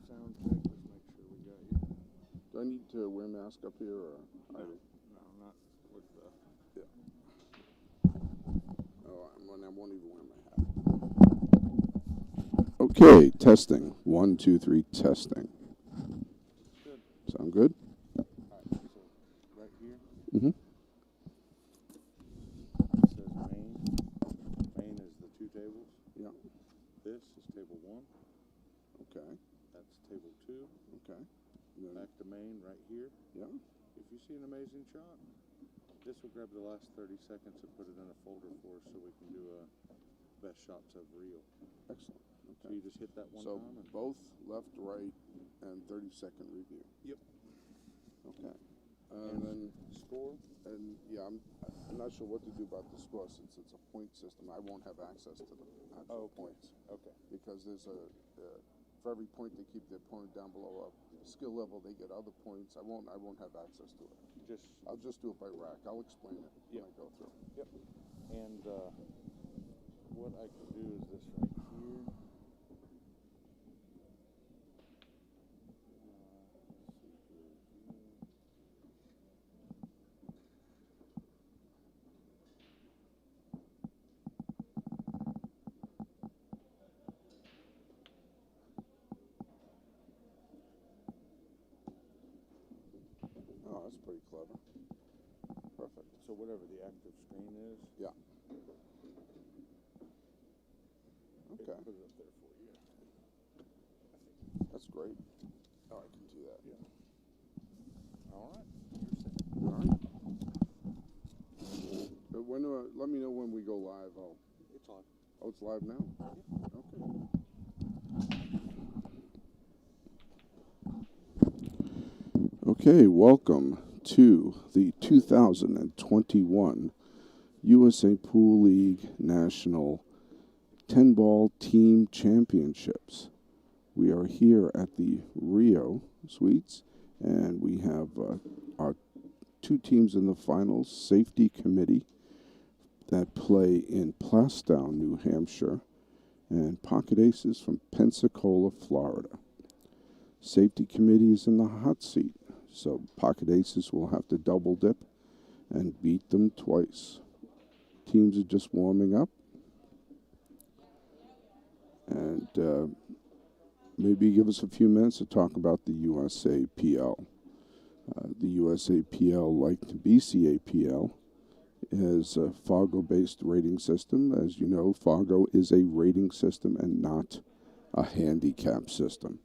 Sound check. Let's make sure we got you. Do I need to wear a mask up here? Or No, not with the. Yeah. Oh, I won't even wear my hat. Okay, testing. 1, 2, 3, testing. Good. Sound good? All right, so right here. Mm-hmm. It says main. Main is the 2 tables. Yeah. This is table 1. Okay. That's table 2. Okay. Back to main right here. Yeah. If you see an amazing shot, this will grab the last 30 seconds and put it in a folder for us so we can do a best shots of reel. Excellent. Okay. So you just hit that one so time. And both left, right, and 30-second review. Yep. Okay. And then score. And yeah, I'm not sure what to do about the score since it's a point system. I won't have access to the actual points. Okay. Because there's for every point they keep their opponent down below a skill level, they get other points. I won't have access to it. I'll just do it by rack. I'll explain it when I go through. Yep. And what I can do is this right here. Oh, that's pretty clever. Perfect. So whatever the active screen is. Yeah. Okay. Put it up there for you. That's great. Oh, I can do that. Yeah. All right. All right. But let me know when we go live. It's live. Oh, it's live now? Yeah. Okay. Okay, welcome to the 2021 USA Pool League National 10-Ball Team Championships. We are here at the Rio Suites, and we have our 2 teams in the finals, Safety Committee, that play in Plastown, New Hampshire, and Pocket Aces from Pensacola, Florida. Safety Committee is in the hot seat, so Pocket Aces will have to double dip and beat them twice. Teams are just warming up. And maybe give us a few minutes to talk about the USAPL. The USAPL, like the BCAPL, is a Fargo-based rating system. As you know, Fargo is a rating system and not a handicap system.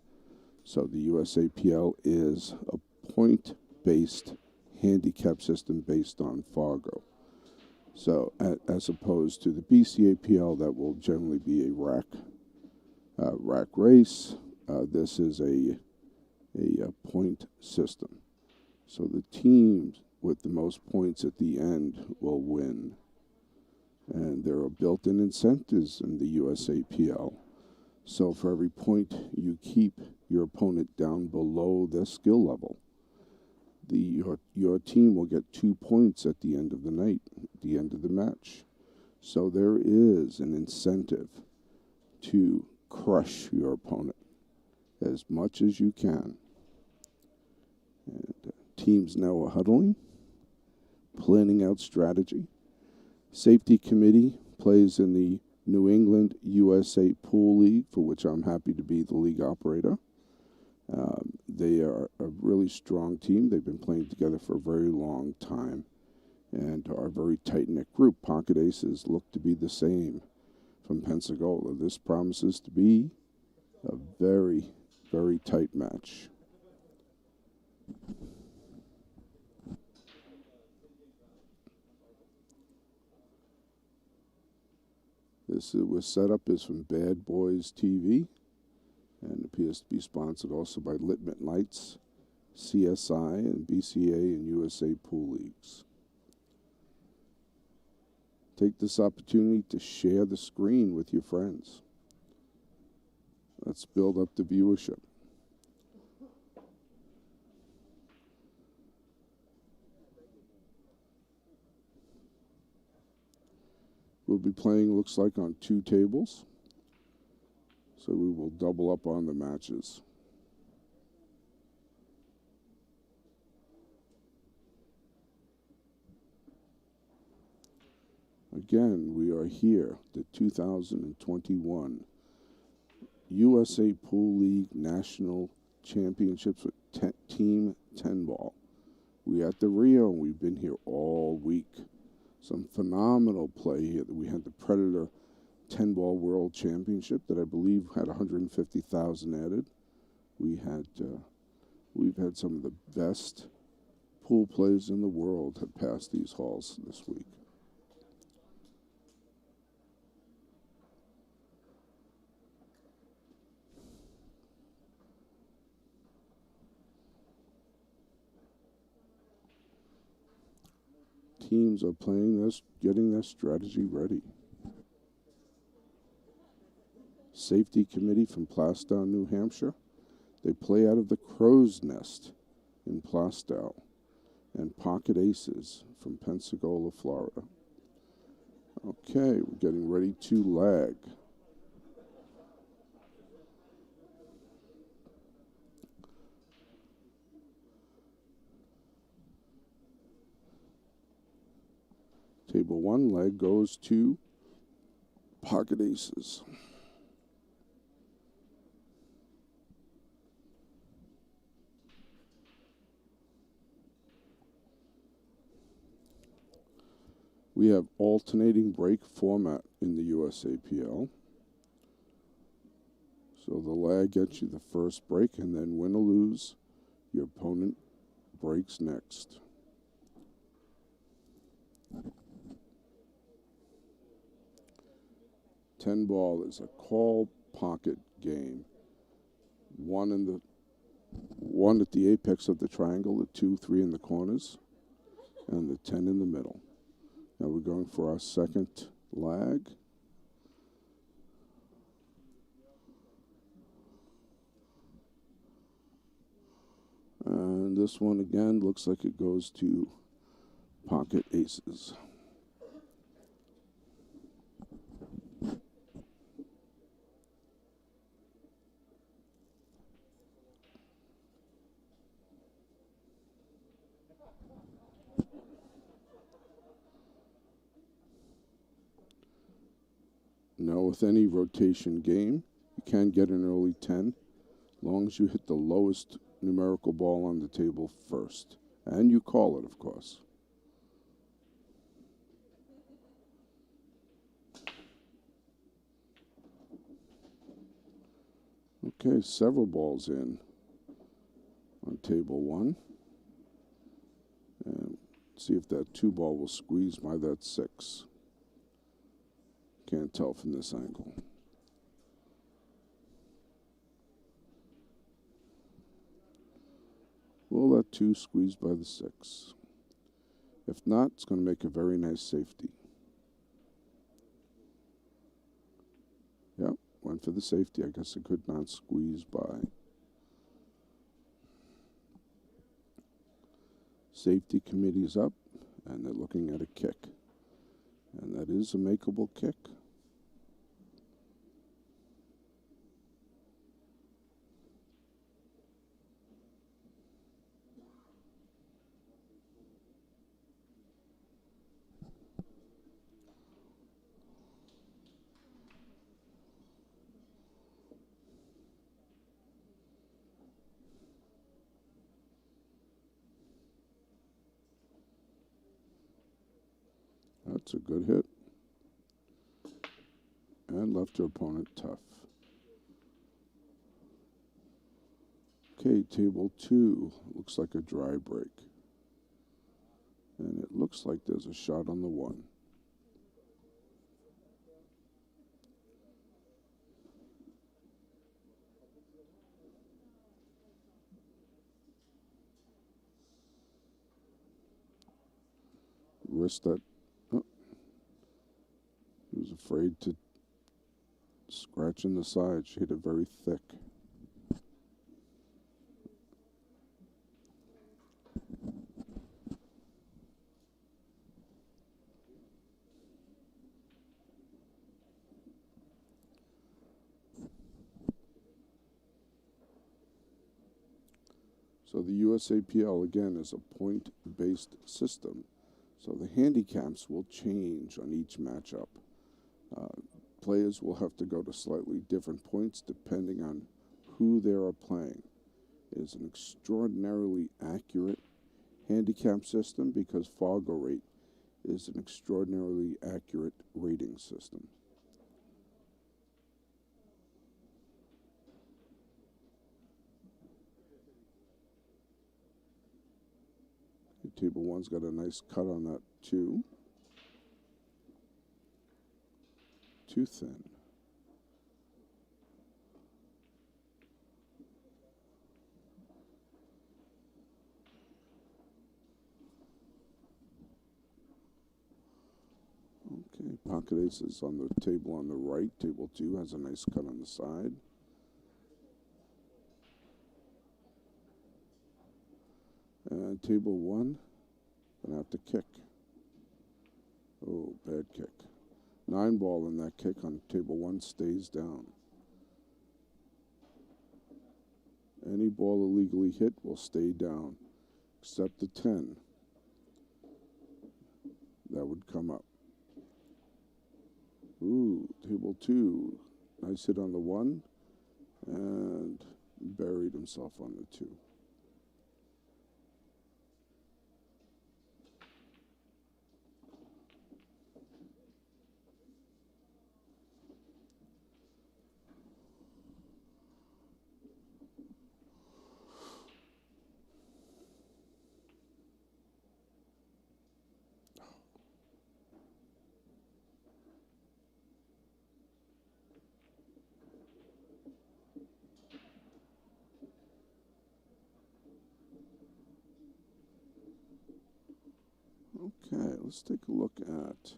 So the USAPL is a point-based handicap system based on Fargo. So as opposed to the BCAPL, that will generally be a rack race. This is a point system. So the teams with the most points at the end will win. And there are built-in incentives in the USAPL. So for every point you keep your opponent down below their skill level, your team will get 2 points at the end of the night, at the end of the match. So there is an incentive to crush your opponent as much as you can. And teams now are huddling, planning out strategy. Safety Committee plays in the New England USA Pool League, for which I'm happy to be the league operator. They are a really strong team. They've been playing together for a very long time and are a very tight-knit group. Pocket Aces look to be the same from Pensacola. This promises to be a very, very tight match. This was set up is from Badboys TV and appears to be sponsored also by Litman Lights, CSI, and BCA and USA Pool Leagues. Take this opportunity to share the screen with your friends. Let's build up the viewership. We'll be playing, looks like, on 2 tables. So we will double up on the matches. Again, we are here, the 2021 USA Pool League National Championships with Team 10 Ball. We at the Rio, and we've been here all week. Some phenomenal play here. We had the Predator 10 Ball World Championship that I believe had 150,000 added. We've had some of the best pool players in the world have passed these halls this week. Teams are playing this, getting their strategy ready. Safety Committee from Plastow, New Hampshire. They play out of the Crow's Nest in Plastow. And Pocket Aces from Pensacola, Florida. Okay, we're getting ready to lag. Table 1 leg goes to Pocket Aces. We have alternating break format in the USAPL. So the lag gets you the first break, and then win or lose, your opponent breaks next. Ten ball is a call pocket game. One at the apex of the triangle, the 2, 3 in the corners, and the 10 in the middle. Now we're going for our second lag. And this one again looks like it goes to Pocket Aces. Now with any rotation game, you can get an early 10, as long as you hit the lowest numerical ball on the table first. And you call it, of course. Okay, several balls in on table 1. And see if that 2 ball will squeeze by that 6. Can't tell from this angle. Will that 2 squeeze by the 6? If not, it's going to make a very nice safety. Yep, went for the safety. I guess it could not squeeze by. Safety committee is up, and they're looking at a kick. And that is a makeable kick. That's a good hit. And left your opponent tough. Okay, table 2 looks like a dry break. And it looks like there's a shot on the 1. Wrist that. Oh. He was afraid to scratch in the side. She hit it very thick. So the USAPL, again, is a point-based system. So the handicaps will change on each matchup. Players will have to go to slightly different points depending on who they are playing. It is an extraordinarily accurate handicap system because Fargo rate is an extraordinarily accurate rating system. Table 1's got a nice cut on that 2. Too thin. Okay, pocket ace is on the table on the right. Table 2 has a nice cut on the side. And table 1, gonna have to kick. Oh, bad kick. 9 ball in that kick on table 1 stays down. Any ball illegally hit will stay down, except the 10. That would come up. Ooh, table 2. Nice hit on the 1, and buried himself on the 2. Okay, let's take a look at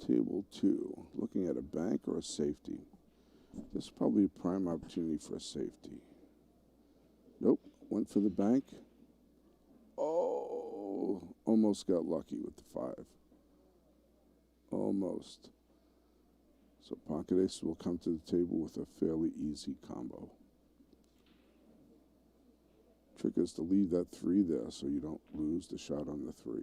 table 2. Looking at a bank or a safety. This is probably a prime opportunity for a safety. Nope, went for the bank. Oh, almost got lucky with the 5. Almost. So pocket ace will come to the table with a fairly easy combo. Trick is to leave that 3 there so you don't lose the shot on the 3.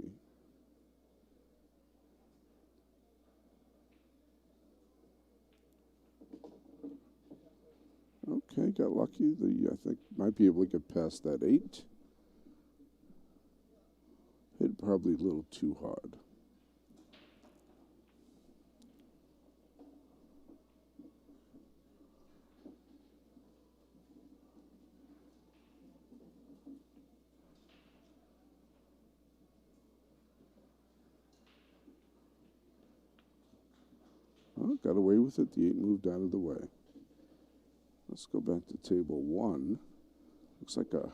Okay, got lucky. I think might be able to get past that 8. Hit probably a little too hard. Well, got away with it. The 8 moved out of the way. Let's go back to table 1. Looks like a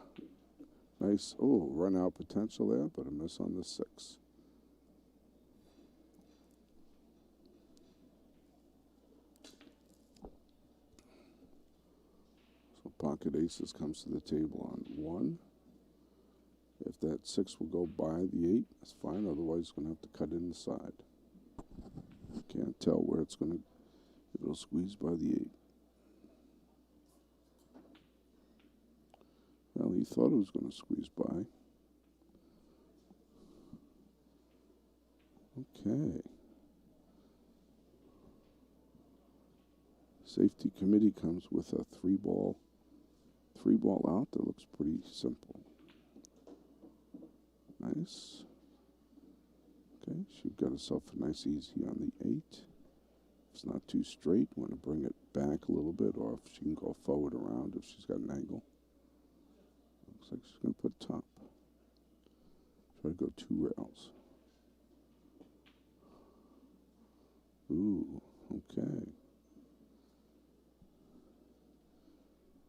nice, run out potential there, but a miss on the 6. So pocket aces comes to the table on 1. If that 6 will go by the 8, that's fine. Otherwise, it's going to have to cut inside. Can't tell where it's going to, if it'll squeeze by the 8. Well, he thought it was going to squeeze by. Okay. Safety committee comes with a 3-ball out that looks pretty simple. Nice. Okay, she got herself a nice easy on the 8. It's not too straight. Want to bring it back a little bit, or if she can go forward around if she's got an angle. Looks like she's going to put top. Try to go 2 rails. Ooh, okay.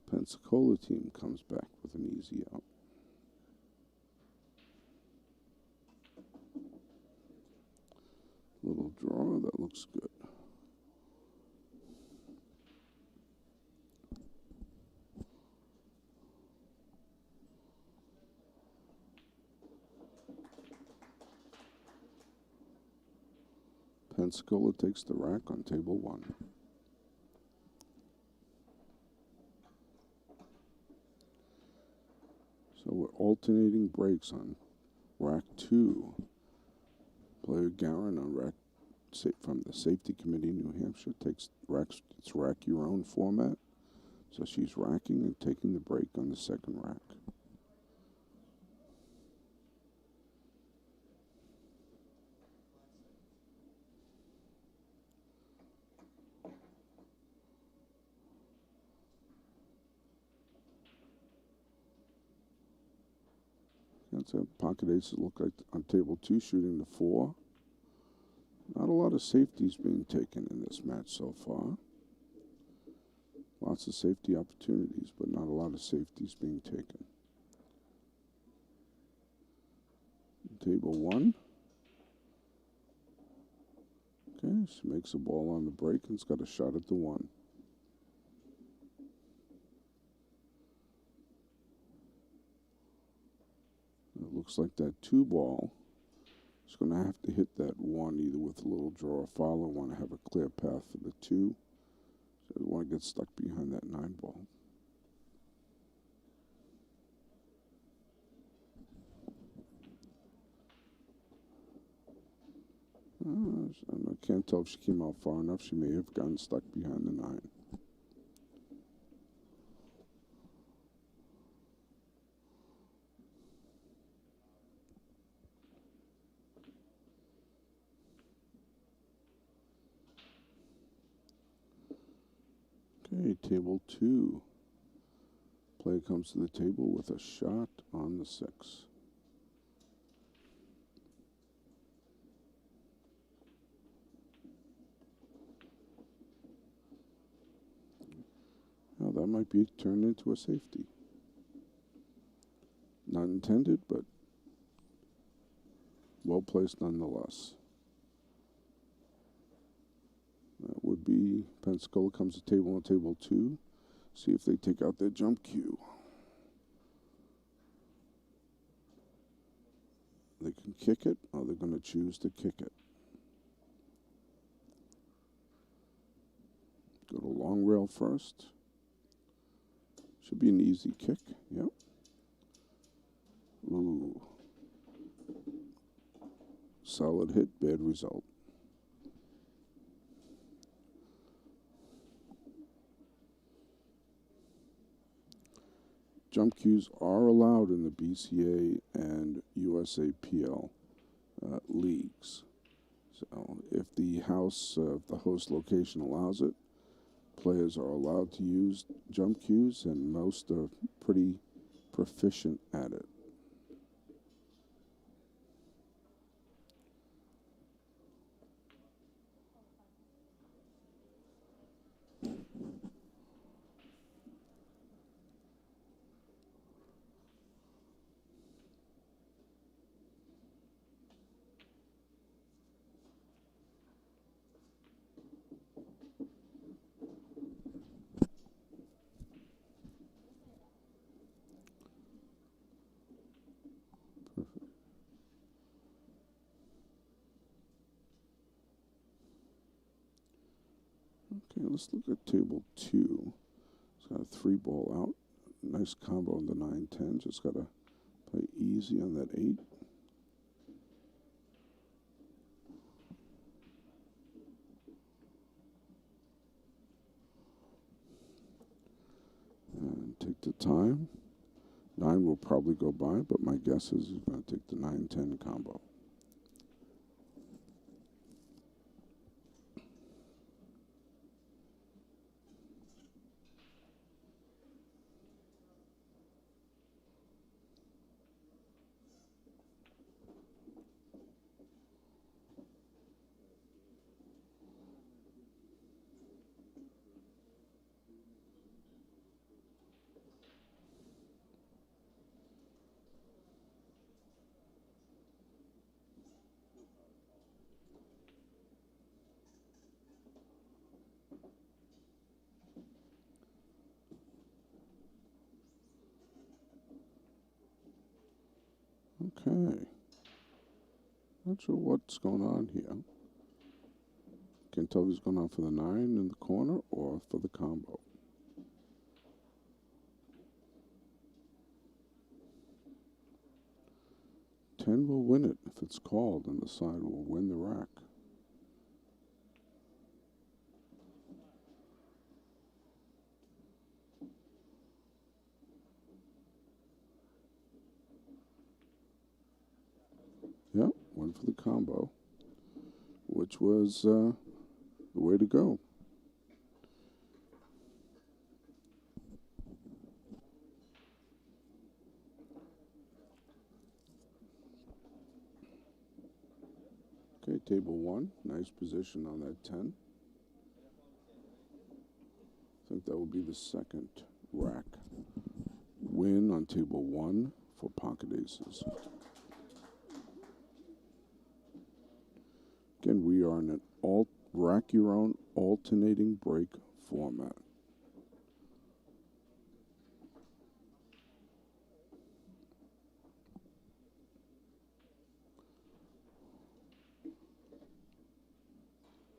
Pensacola team comes back with an easy out. Little draw, that looks good. Pensacola takes the rack on table 1. So we're alternating breaks on rack 2. Player Garin on rack from the Safety Committee, New Hampshire, takes it's rack your own format. So she's racking and taking the break on the second rack. That's a pocket aces look like on table 2, shooting the 4. Not a lot of safeties being taken in this match so far. Lots of safety opportunities, but not a lot of safeties being taken. Table 1. Okay, she makes a ball on the break and's got a shot at the 1. It looks like that 2 ball is going to have to hit that 1 either with a little draw or follow. Want to have a clear path for the 2. So we want to get stuck behind that 9 ball. I can't tell if she came out far enough. She may have gotten stuck behind the 9. Okay, table 2. Player comes to the table with a shot on the 6. Now that might be turned into a safety. Not intended, but well placed nonetheless. That would be Pensacola comes to table on table 2. See if they take out their jump cue. They can kick it, or they're going to choose to kick it. Go to long rail first. Should be an easy kick. Yep. Ooh. Solid hit, bad result. Jump cues are allowed in the BCA and USAPL leagues. So if the house, the host location allows it, players are allowed to use jump cues, and most are pretty proficient at it. Okay, let's look at table 2. It's got a 3 ball out. Nice combo on the 9-10. Just got to play easy on that 8. And take the time. 9 will probably go by, but my guess is he's going to take the 9-10 combo. Okay. Not sure what's going on here. Can't tell if he's going on for the 9 in the corner or for the combo. 10 will win it if it's called, and the side will win the rack. Yep, went for the combo, which was the way to go. Okay, table 1, nice position on that 10. I think that will be the second rack win on table 1 for pocket aces. Again, we are in an rack your own alternating break format.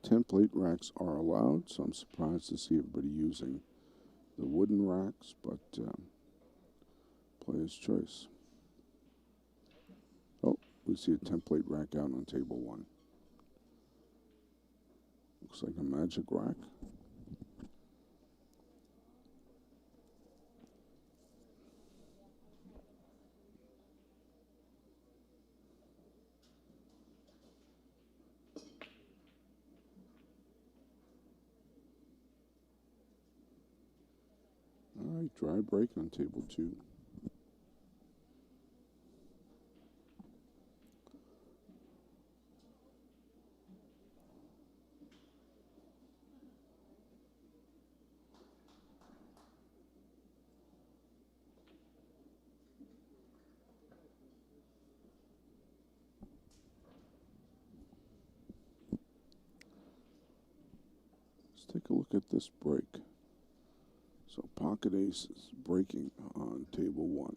Template racks are allowed, so I'm surprised to see everybody using the wooden racks, but player's choice. Oh, we see a template rack out on table 1. Looks like a magic rack. All right, dry break on table 2. Let's take a look at this break. So pocket ace is breaking on table 1.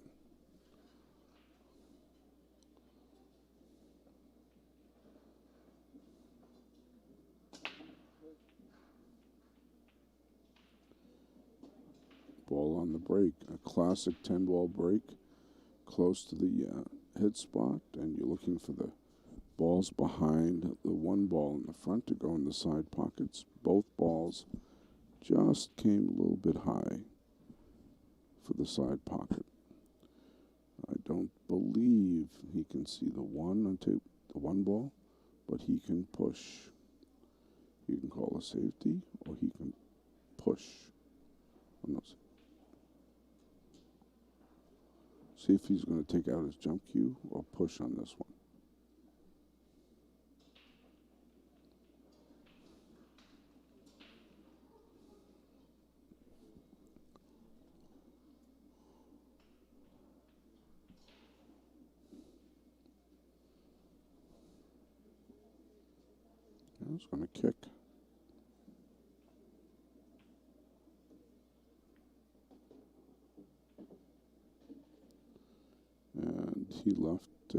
Ball on the break, a classic 10-ball break, close to the hit spot, and you're looking for the balls behind the one ball in the front to go in the side pockets. Both balls just came a little bit high for the side pocket. I don't believe he can see the one on the one ball, but he can push. He can call a safety, or he can push. See if he's going to take out his jump cue or push on this one. I was going to kick. And he left a,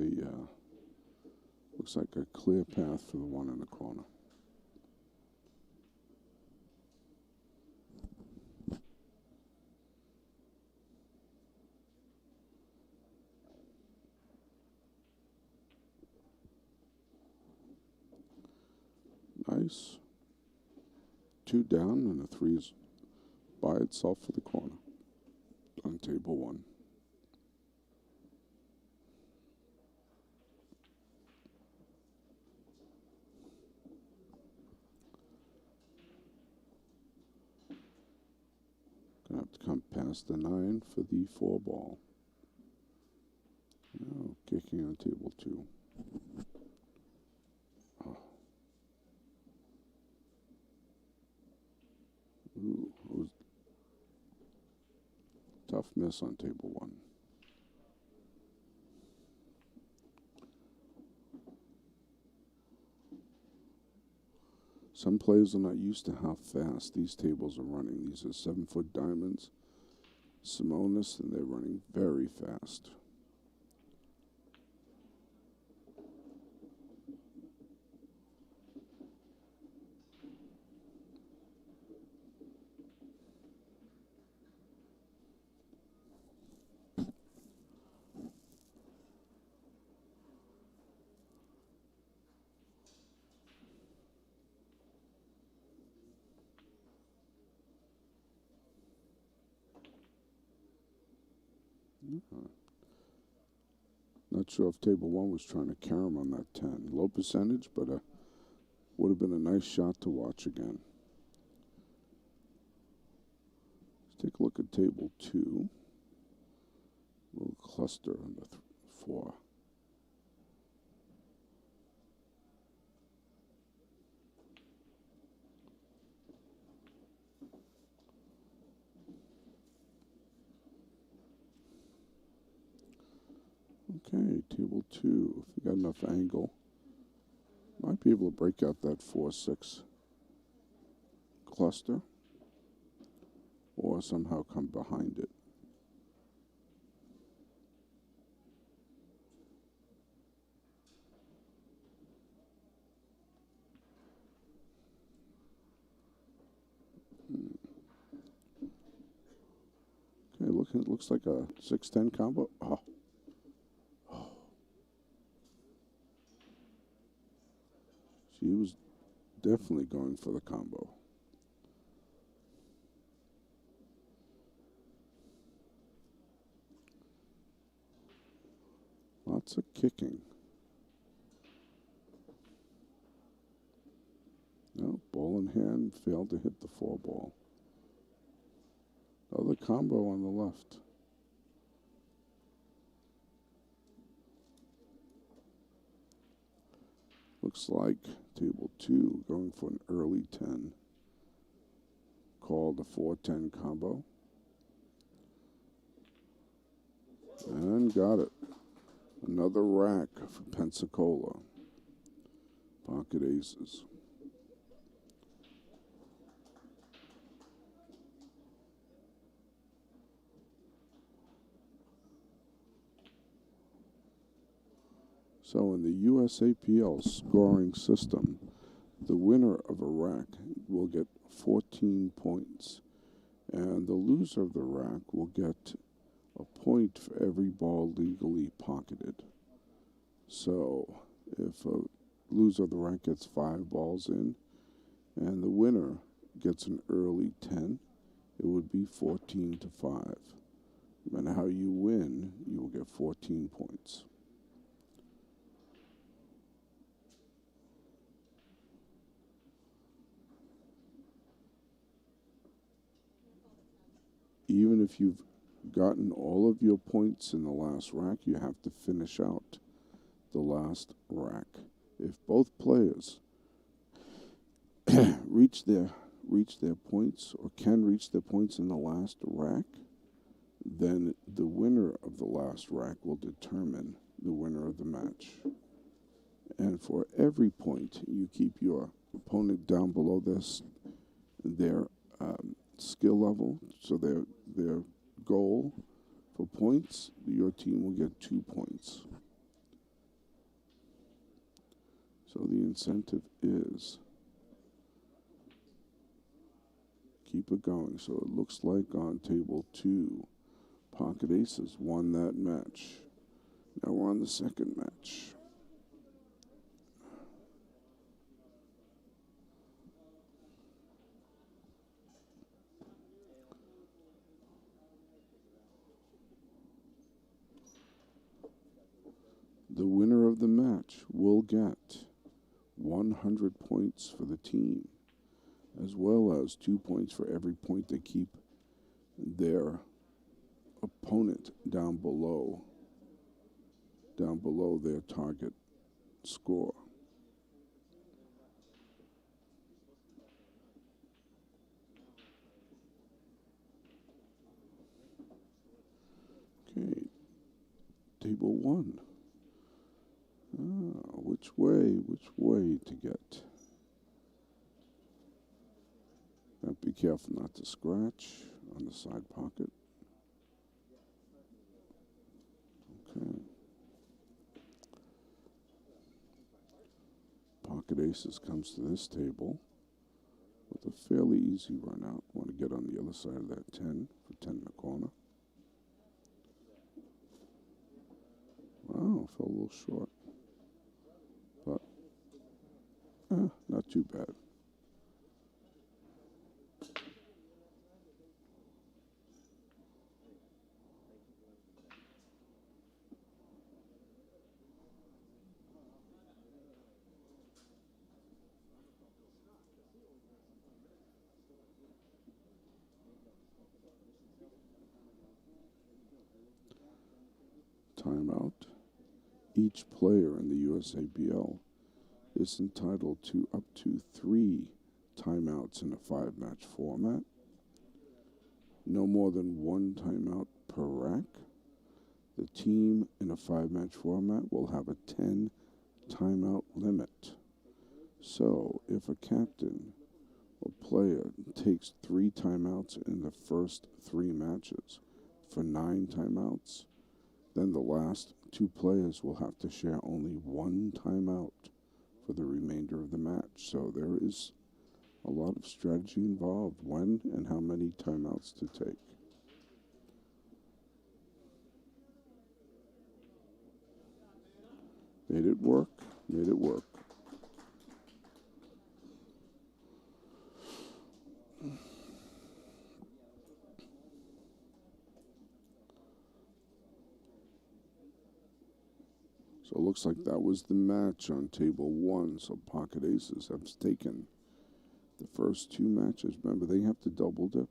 looks like a clear path for the one in the corner. Nice. 2 down, and a 3 is by itself for the corner on table 1. Gonna have to come past the 9 for the 4 ball. Now kicking on table 2. Oh. Ooh, it was tough miss on table 1. Some players are not used to how fast these tables are running. These are 7-foot diamonds, Simonis, and they're running very fast. Not sure if table 1 was trying to carry him on that 10. Low percentage, but would have been a nice shot to watch again. Let's take a look at table 2. A little cluster on the 4. Okay, table 2. If you got enough angle, might be able to break out that 4-6 cluster or somehow come behind it. Okay, it looks like a 6-10 combo. Oh. She was definitely going for the combo. Lots of kicking. No, ball in hand, failed to hit the 4 ball. Another combo on the left. Looks like table 2 going for an early 10. Called a 4-10 combo. And got it. Another rack for Pensacola. Pocket aces. So in the USAPL scoring system, the winner of a rack will get 14 points, and the loser of the rack will get a point for every ball legally pocketed. So if a loser of the rack gets 5 balls in, and the winner gets an early 10, it would be 14-5. No matter how you win, you will get 14 points. Even if you've gotten all of your points in the last rack, you have to finish out the last rack. If both players reach their points or can reach their points in the last rack, then the winner of the last rack will determine the winner of the match. And for every point, you keep your opponent down below their skill level, so their goal for points, your team will get 2 points. So the incentive is keep it going. So it looks like on table 2, Pocket Aces won that match. Now we're on the second match. The winner of the match will get 100 points for the team, as well as 2 points for every point they keep their opponent down below their target score. Okay, table 1. Which way to get? Be careful not to scratch on the side pocket. Okay. Pocket Aces comes to this table with a fairly easy run out. Want to get on the other side of that 10 for 10 in the corner. Wow, fell a little short. But not too bad. each player in the USABL is entitled to up to 3 timeouts in a 5-match format. No more than 1 timeout per rack. The team in a 5-match format will have a 10 timeout limit. So if a captain or player takes 3 timeouts in the first 3 matches for 9 timeouts, then the last 2 players will have to share only 1 timeout for the remainder of the match. So there is a lot of strategy involved, when and how many timeouts to take. Made it work, made it work. So it looks like that was the match on table 1. So Pocket Aces have taken the first 2 matches. Remember, they have to double dip.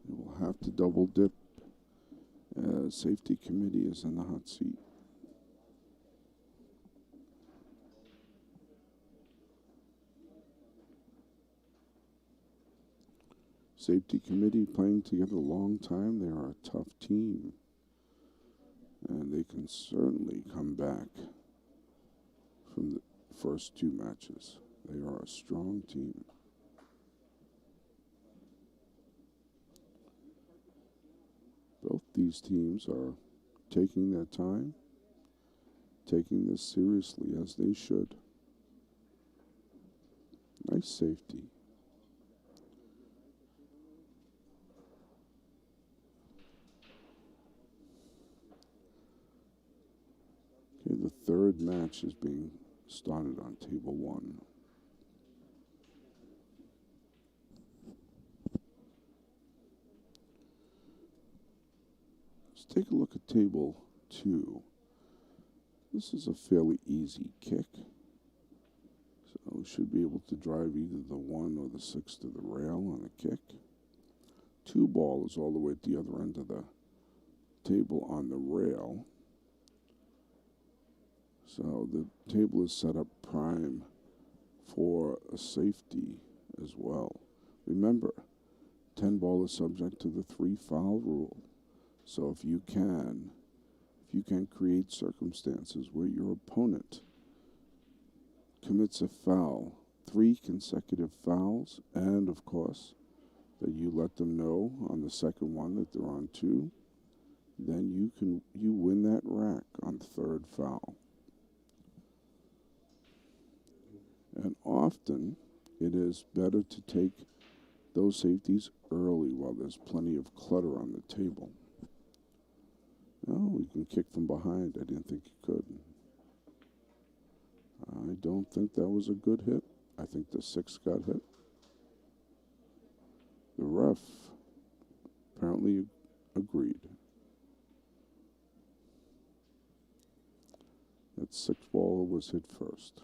They will have to double dip. Safety committee is in the hot seat. Safety committee playing together a long time. They are a tough team. And they can certainly come back from the first 2 matches. They are a strong team. Both these teams are taking their time, taking this seriously as they should. Nice safety. Okay, the third match is being started on table 1. Let's take a look at table 2. This is a fairly easy kick. So we should be able to drive either the 1 or the 6 to the rail on a kick. 2 ball is all the way at the other end of the table on the rail. So the table is set up prime for a safety as well. Remember, 10 ball is subject to the 3 foul rule. So if you can create circumstances where your opponent commits a foul, 3 consecutive fouls, and of course that you let them know on the second one that they're on 2, then you win that rack on the 3rd foul. And often it is better to take those safeties early while there's plenty of clutter on the table. Oh, we can kick from behind. I didn't think you could. I don't think that was a good hit. I think the 6 got hit. The ref apparently agreed. That 6 ball was hit first.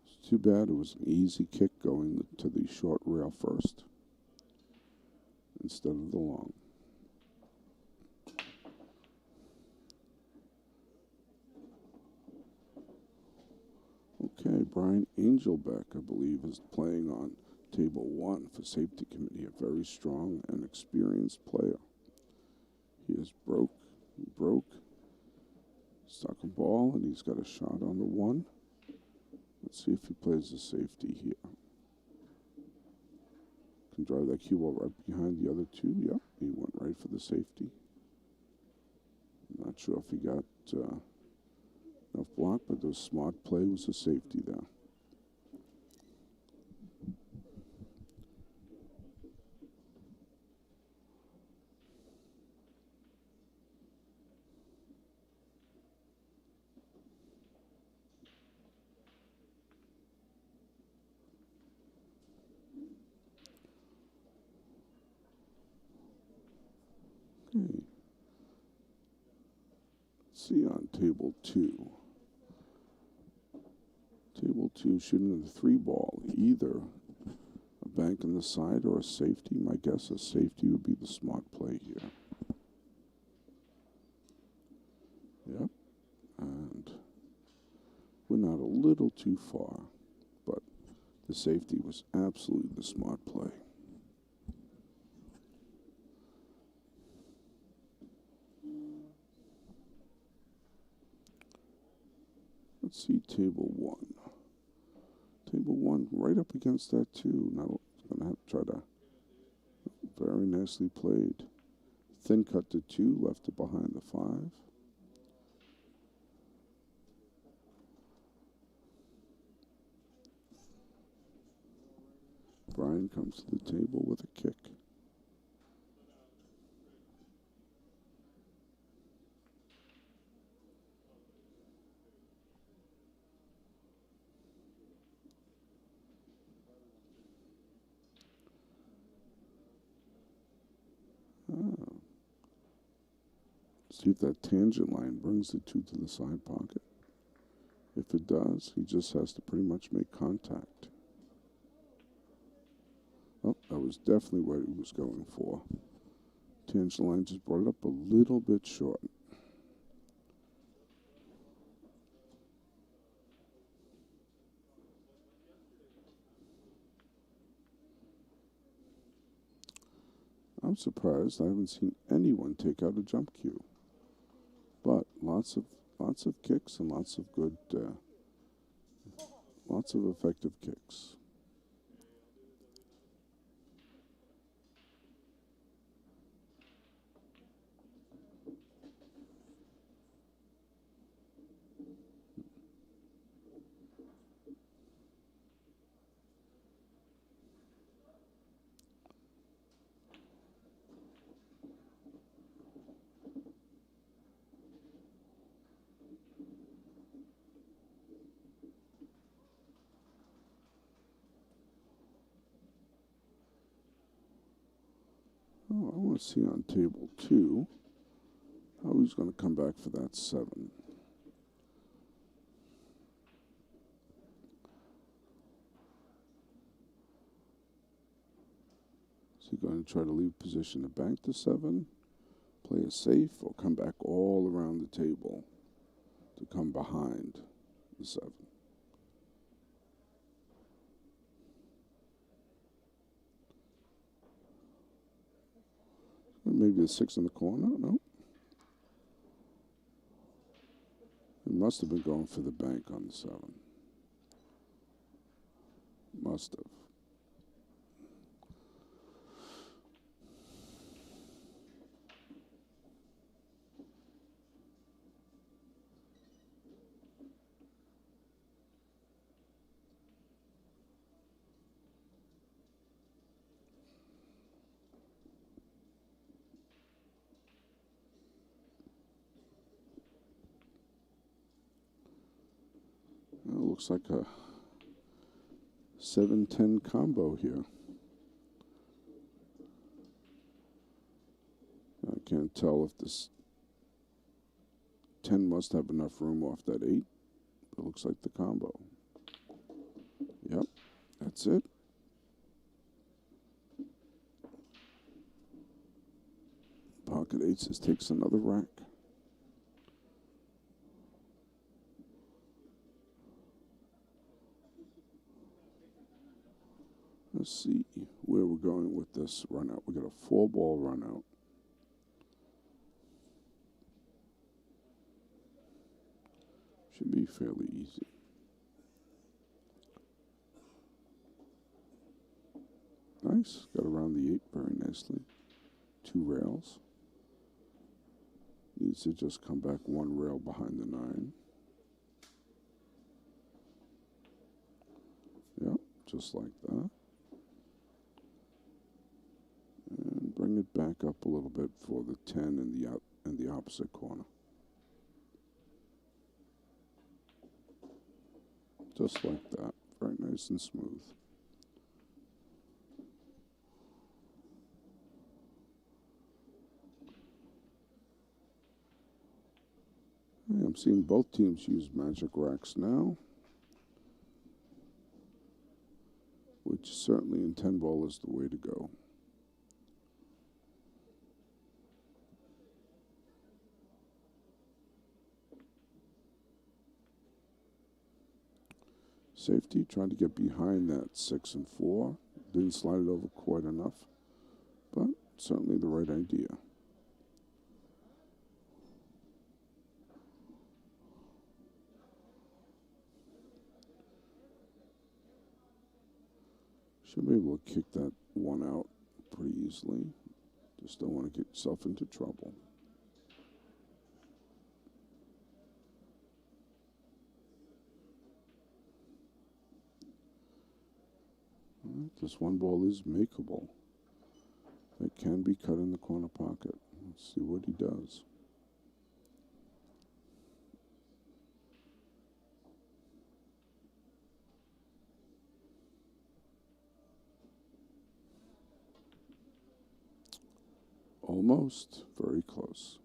It's too bad it was an easy kick going to the short rail first instead of the long. Okay, Brian Angelbeck, I believe, is playing on table 1 for safety committee, a very strong and experienced player. He is broke, stuck a ball, and he's got a shot on the 1. Let's see if he plays the safety here. Can drive that cue ball right behind the other 2. Yep, he went right for the safety. I'm not sure if he got enough block, but the smart play was a safety there. Okay. Let's see on table 2. Table 2 shooting the 3 ball, either a bank on the side or a safety. My guess a safety would be the smart play here. out a little too far, but the safety was absolutely the smart play. Let's see table one. Table one right up against that two. Now it's going to have to try to. Very nicely played. Thin cut to two, left it behind the five. Brian comes to the table with a kick. See if that tangent line brings the two to the side pocket. If it does, he just has to pretty much make contact. Oh, that was definitely what he was going for. Tangent line just brought it up a little bit short. I'm surprised I haven't seen anyone take out a jump cue. But lots of kicks and lots of good, lots of effective kicks. Oh, I want to see on table two how he's going to come back for that seven. Is he going to try to leave position to bank the seven, play it safe, or come back all around the table to come behind the seven? Maybe a six in the corner? No. He must have been going for the bank on the seven. Must have. Well, looks like a 7-10 combo here. I can't tell if this 10 must have enough room off that 8. But it looks like the combo. Yep, that's it. Pocket aces takes another rack. Let's see where we're going with this run out. We got a 4-ball run out. Should be fairly easy. Nice. Got around the 8 very nicely. 2 rails. Needs to just come back 1 rail behind the 9. Yep, just like that. And bring it back up a little bit for the 10 in the opposite corner. Just like that. Very nice and smooth. Hey, I'm seeing both teams use magic racks now, which certainly in 10-ball is the way to go. safety. Tried to get behind that 6 and 4. Didn't slide it over quite enough, but certainly the right idea. Should be able to kick that one out pretty easily. Just don't want to get yourself into trouble. Right, this one ball is makeable. It can be cut in the corner pocket. Let's see what he does. Almost. Very close.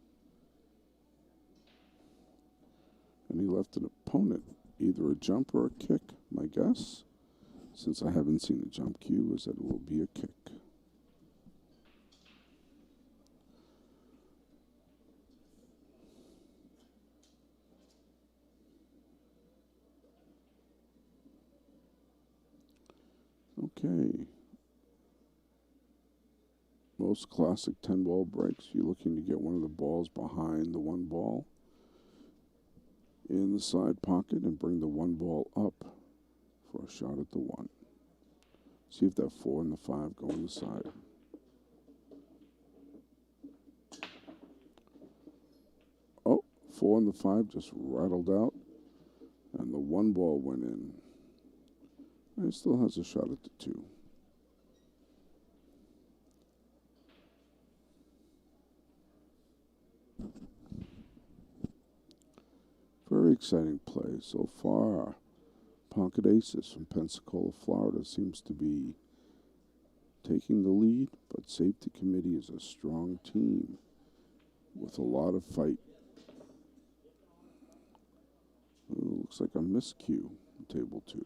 And he left an opponent either a jump or a kick. My guess, since I haven't seen a jump cue, is that it will be a kick. Okay. Most classic 10-ball breaks, you're looking to get one of the balls behind the one ball in the side pocket and bring the one ball up for a shot at the one. See if that 4 and the 5 go on the side. Oh, 4 and the 5 just rattled out, and the one ball went in. And it still has a shot at the 2. Very exciting play so far. Pocket Aces from Pensacola, Florida seems to be taking the lead, but Safety Committee is a strong team with a lot of fight. Ooh, looks like a miscue, table 2.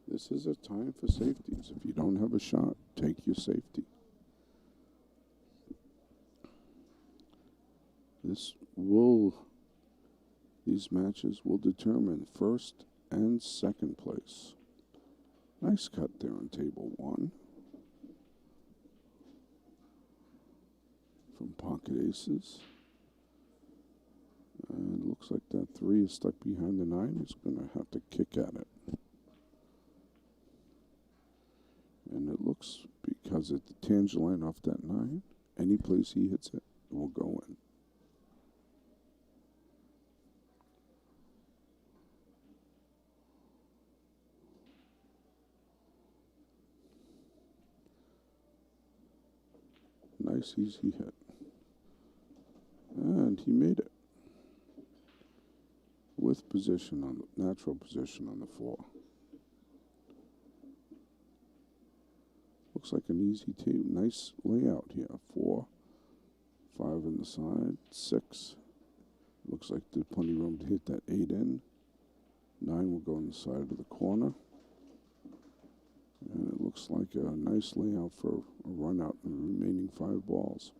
This is a time for safeties. If you don't have a shot, take your safety. These matches will determine first and second place. Nice cut there on table 1. From Pocket Aces. And it looks like that 3 is stuck behind the 9. He's going to have to kick at it. And it looks, because it's the tangent line off that 9, any place he hits it, it will go in. Nice easy hit. And he made it. With position on the natural position on the 4. Looks like an easy tee. Nice layout here. 4, 5 on the side, 6. Looks like there's plenty of room to hit that 8 in. 9 will go on the side of the corner. And it looks like a nice layout for a run out in the remaining 5 balls.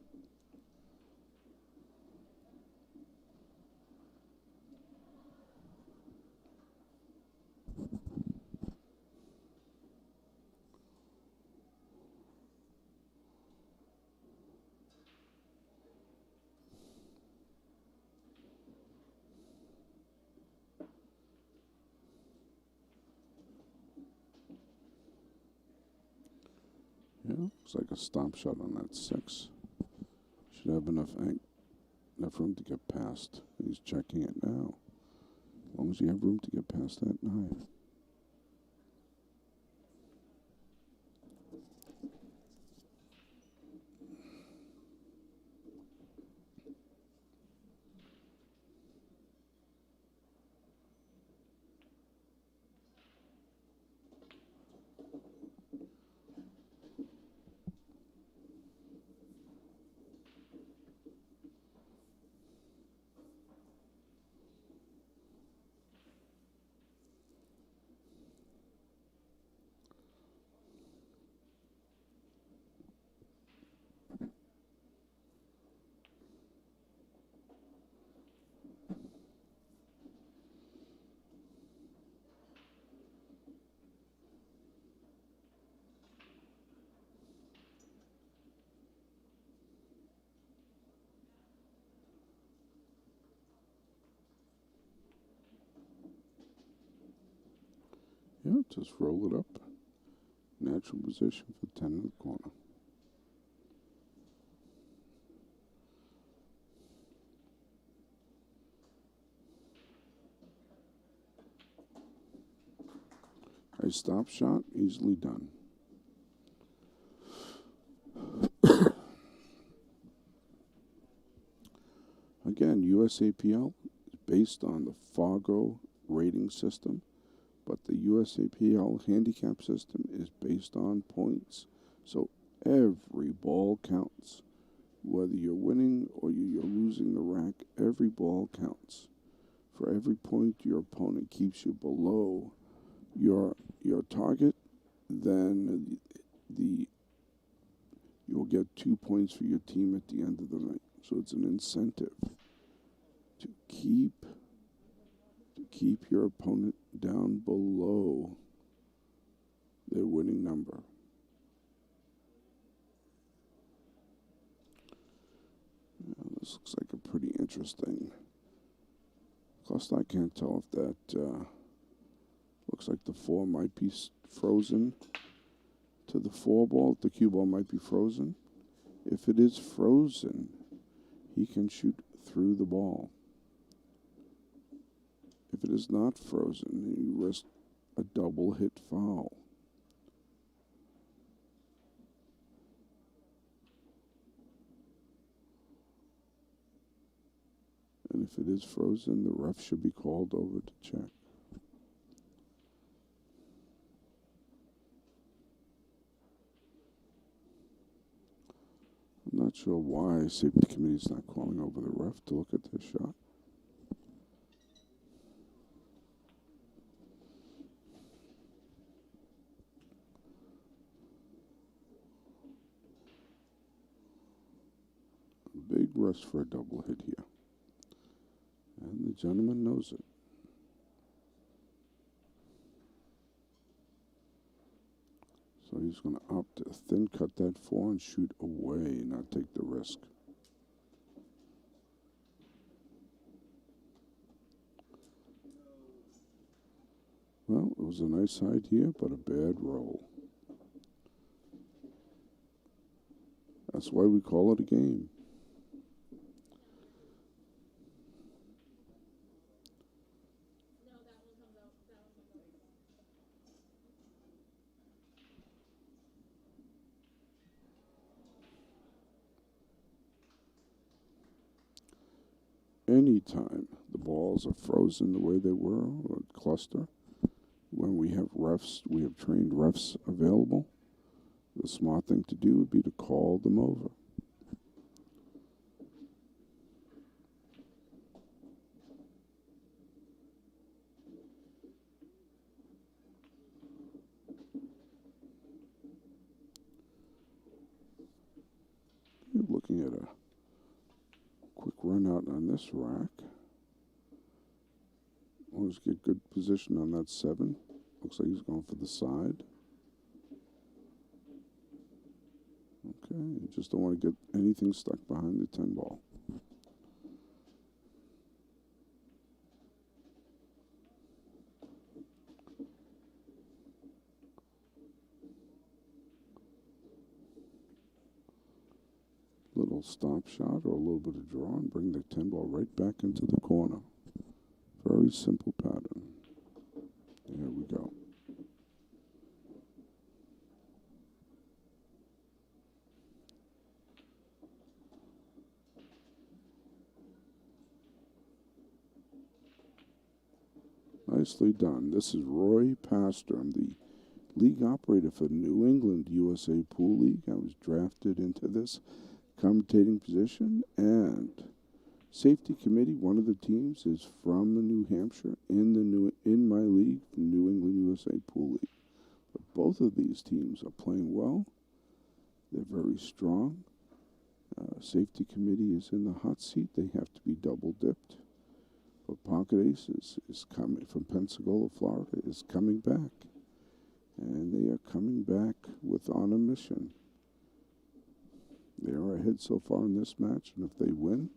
Yeah, looks like a stomp shot on that 6. Should have enough room to get past. He's checking it now. As long as you have room to get past that 9. Yeah, just roll it up. Natural position for 10 in the corner. A stop shot, easily done. Again, USAPL is based on the Fargo rating system, but the USAPL handicap system is based on points. So every ball counts. Whether you're winning or you're losing the rack, every ball counts. For every point your opponent keeps you below your target, then you'll get 2 points for your team at the end of the night. So it's an incentive to keep your opponent down below their winning number. Now, this looks like a pretty interesting. Plus, I can't tell if that looks like the 4 might be frozen to the 4 ball. The cue ball might be frozen. If it is frozen, he can shoot through the ball. If it is not frozen, you risk a double hit foul. And if it is frozen, the ref should be called over to check. I'm not sure why safety committee is not calling over the ref to look at this shot. A big risk for a double hit here. And the gentleman knows it. So he's going to opt to thin cut that 4 and shoot away, not take the risk. Well, it was a nice idea, but a bad roll. That's why we call it a game. Anytime the balls are frozen the way they were, or cluster, when we have refs, we have trained refs available, the smart thing to do would be to call them over. You're looking at a quick run out on this rack. Always get good position on that 7. Looks like he's going for the side. Okay, you just don't want to get anything stuck behind the 10 ball. Little stop shot or a little bit of draw and bring the 10 ball right back into the corner. Very simple pattern. There we go. Nicely done. This is Roy Pastor. I'm the league operator for New England USA Pool League. I was drafted into this commentating position, and safety committee, one of the teams is from New Hampshire in my league, the New England USA Pool League. But both of these teams are playing well. They're very strong. Safety committee is in the hot seat. They have to be double dipped. But Pocket Aces is coming from Pensacola, Florida, is coming back. And they are coming back on a mission. They are ahead so far in this match, and if they win,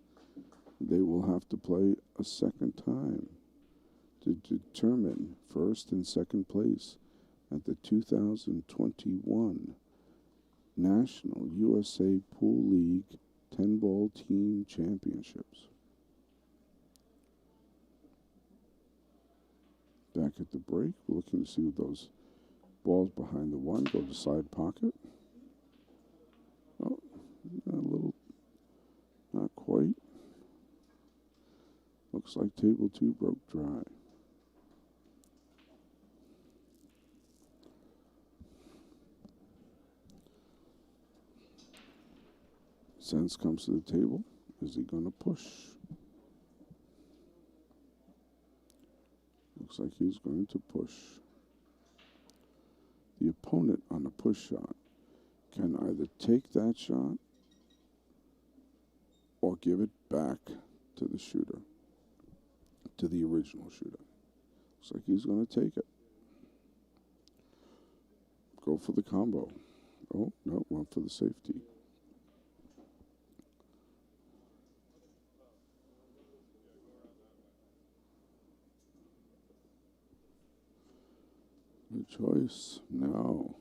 they will have to play a second time to determine first and second place at the 2021 National USA Pool League 10-Ball Team Championships. Back at the break, we're looking to see what those balls behind the one go to side pocket. Oh, a little, not quite. Looks like table 2 broke dry. Sense comes to the table. Is he going to push? Looks like he's going to push. The opponent on a push shot can either take that shot or give it back to the shooter, to the original shooter. Looks like he's going to take it. Go for the combo. Oh, no, went for the safety. Good choice. Now,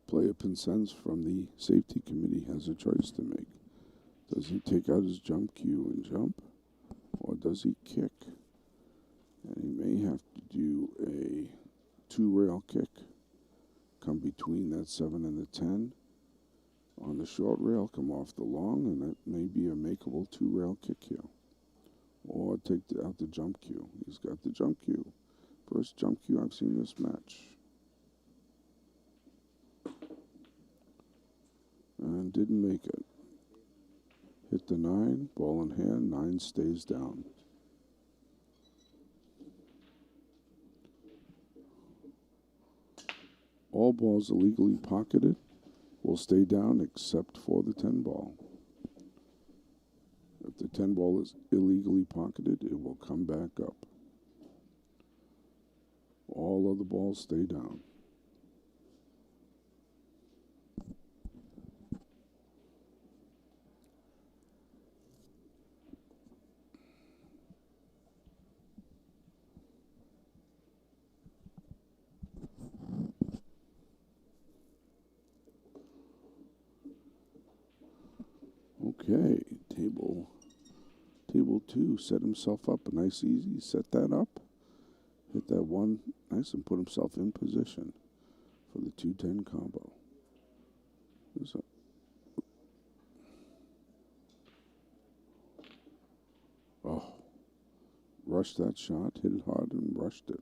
player Pinsens from the safety committee has a choice to make. Does he take out his jump cue and jump, or does he kick? And he may have to do a 2-rail kick. Come between that 7 and the 10. On the short rail, come off the long, and that may be a makeable 2-rail kick here. Or take out the jump cue. He's got the jump cue. First jump cue I've seen this match. And didn't make it. Hit the 9, ball in hand, 9 stays down. All balls illegally pocketed will stay down except for the 10 ball. If the 10 ball is illegally pocketed, it will come back up. All other balls stay down. Okay, table 2 set himself up. A nice easy, set that up. Hit that one nice and put himself in position for the 2-10 combo. Oh, rushed that shot, hit it hard and rushed it.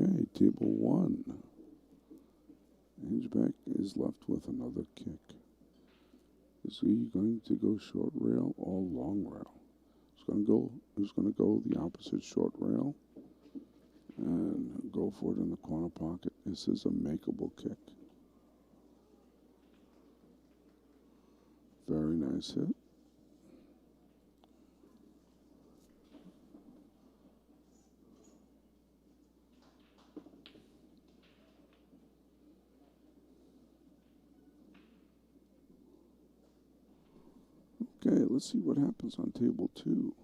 Okay, table 1. Beck is left with another kick. Is he going to go short rail or long rail? He's going to go the opposite short rail and go for it in the corner pocket. This is a makeable kick. Very nice hit. Okay, let's see what happens on table 2.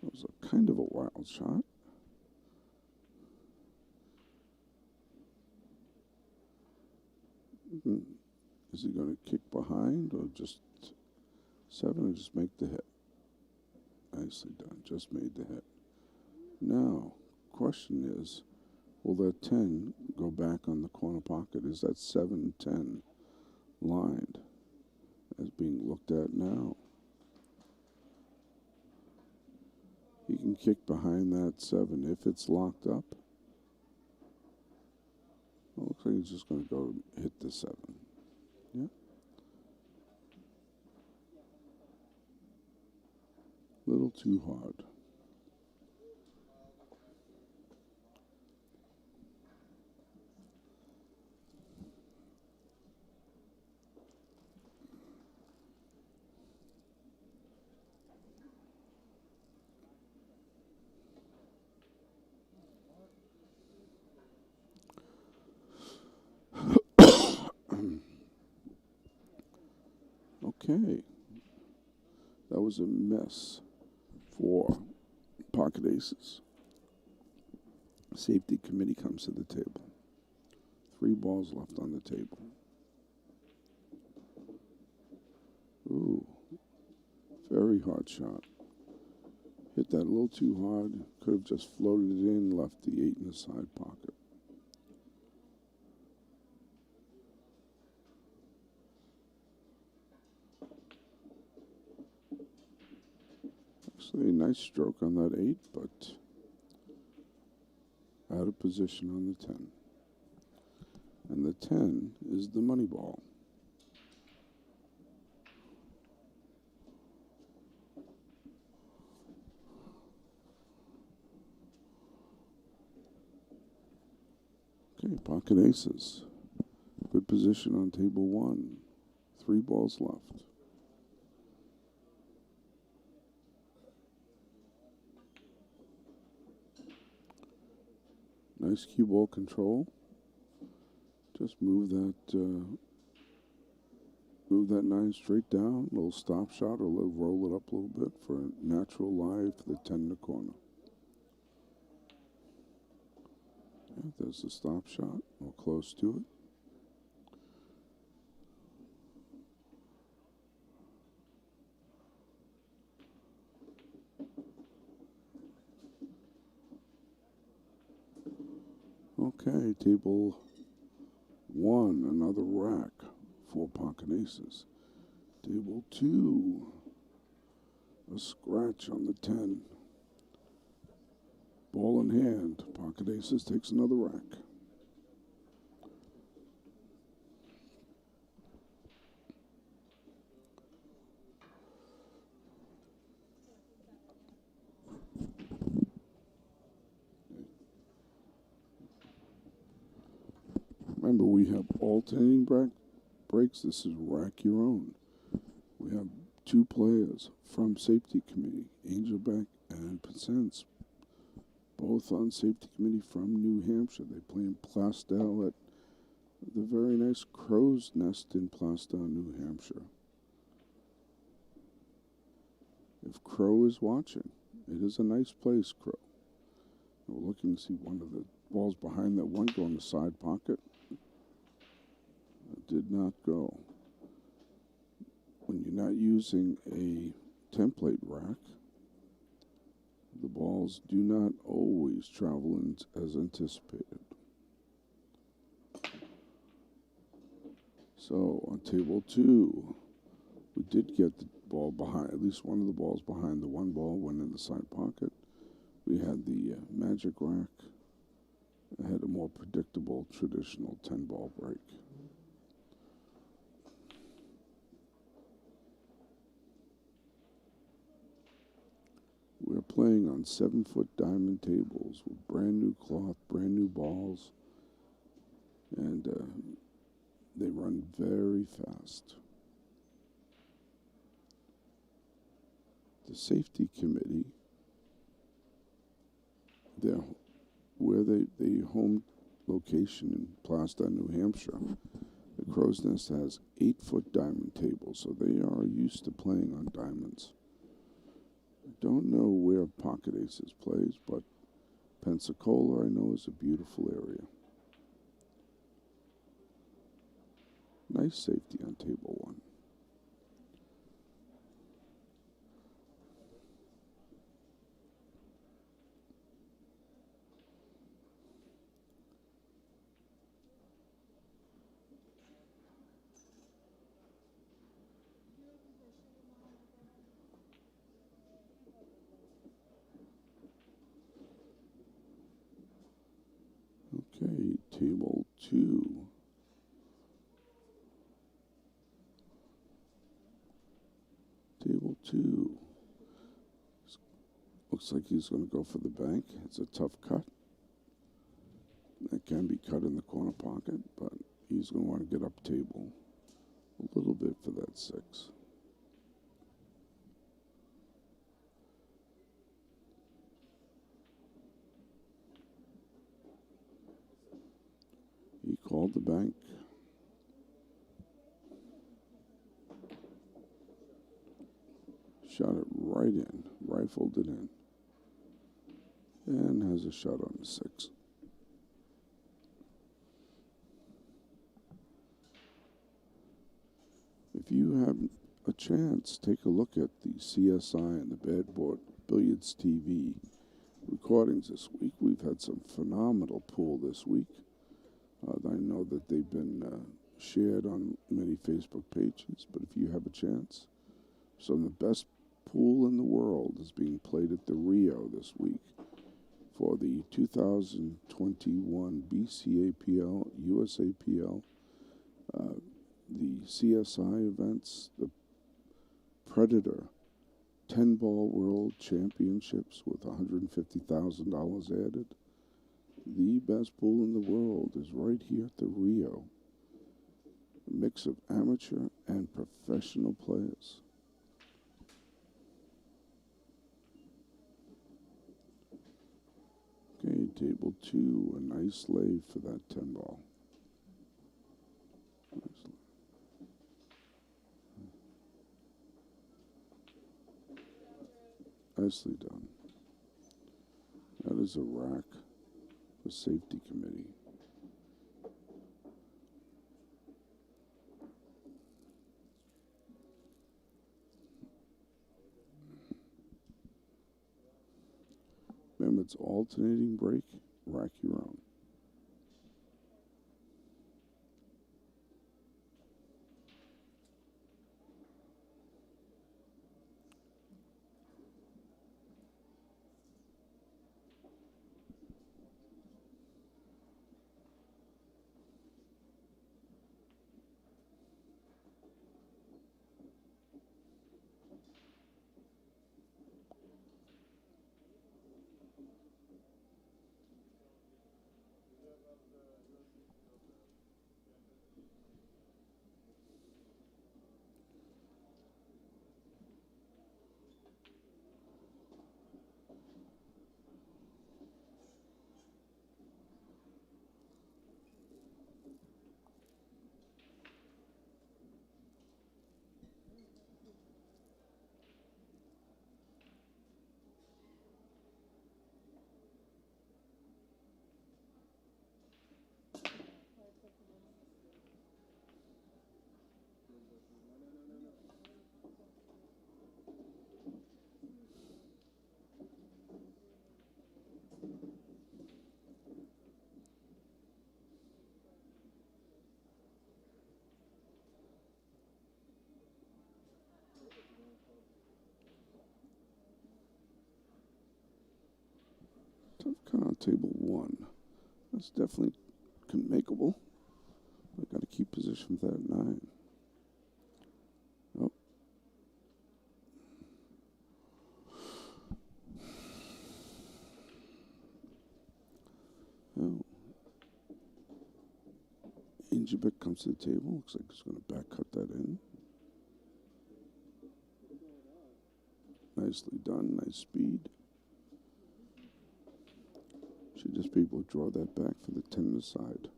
That was a kind of a wild shot. Is he going to kick behind or just 7 and just make the hit? Nicely done. Just made the hit. Now, question is, will that 10 go back on the corner pocket? Is that 7-10 lined as being looked at now? He can kick behind that 7 if it's locked up. Well, looks like he's just going to go hit the 7. Yeah. Little too hard. Okay. That was a mess for pocket aces. Safety committee comes to the table. 3 balls left on the table. Ooh, very hard shot. Hit that a little too hard. Could have just floated it in, left the 8 in the side pocket. Actually, a nice stroke on that 8, but out of position on the 10. And the 10 is the money ball. Okay, pocket aces. Good position on table 1. 3 balls left. Nice cue ball control. Just move that 9 straight down. A little stop shot, or roll it up a little bit for a natural lie for the 10 in the corner. Yeah, there's the stop shot. We're close to it. Okay, table 1, another rack, 4 pocket aces. Table 2, a scratch on the 10. Ball in hand, pocket aces takes another rack. Remember, we have alternating breaks. This is rack your own. We have 2 players from safety committee, Angel Beck and Prasad, both on safety committee from New Hampshire. They play in Plaistow at the very nice Crow's Nest in Plaistow, New Hampshire. If Crow is watching, it is a nice place, Crow. We're looking to see one of the balls behind that one go in the side pocket. It did not go. When you're not using a template rack, the balls do not always travel in as anticipated. So on table 2, we did get the ball behind, at least one of the balls behind. The one ball went in the side pocket. We had the magic rack. I had a more predictable, traditional 10-ball break. We're playing on 7-foot diamond tables with brand new cloth, brand new balls, and they run very fast. The safety committee, where the home location in Plaistow, New Hampshire, the Crow's Nest has 8-foot diamond tables, so they are used to playing on diamonds. I don't know where Pocket Aces plays, but Pensacola, I know, is a beautiful area. Nice safety on table 1. table 2. Table 2. Looks like he's going to go for the bank. It's a tough cut. That can be cut in the corner pocket, but he's going to want to get up table a little bit for that 6. He called the bank. Shot it right in, rifled it in, and has a shot on the 6. If you have a chance, take a look at the CSI and the Badboys Billiards TV recordings this week. We've had some phenomenal pool this week. I know that they've been shared on many Facebook pages, but if you have a chance, some of the best pool in the world is being played at the Rio this week for the 2021 BCAPL, USAPL, the CSI events, the Predator 10-ball World Championships with $150,000 added. The best pool in the world is right here at the Rio. A mix of amateur and professional players. Okay, table 2, a nice lay for that 10-ball. Nicely done. That is a rack for safety committee. Remember, it's alternating break, rack your own. Tough cut on table 1. That's definitely makeable. I got to keep position for that 9. Oh. Oh. Beck comes to the table. Looks like he's going to back cut that in. Nicely done. Nice speed. Should just be able to draw that back for the 10 on the side.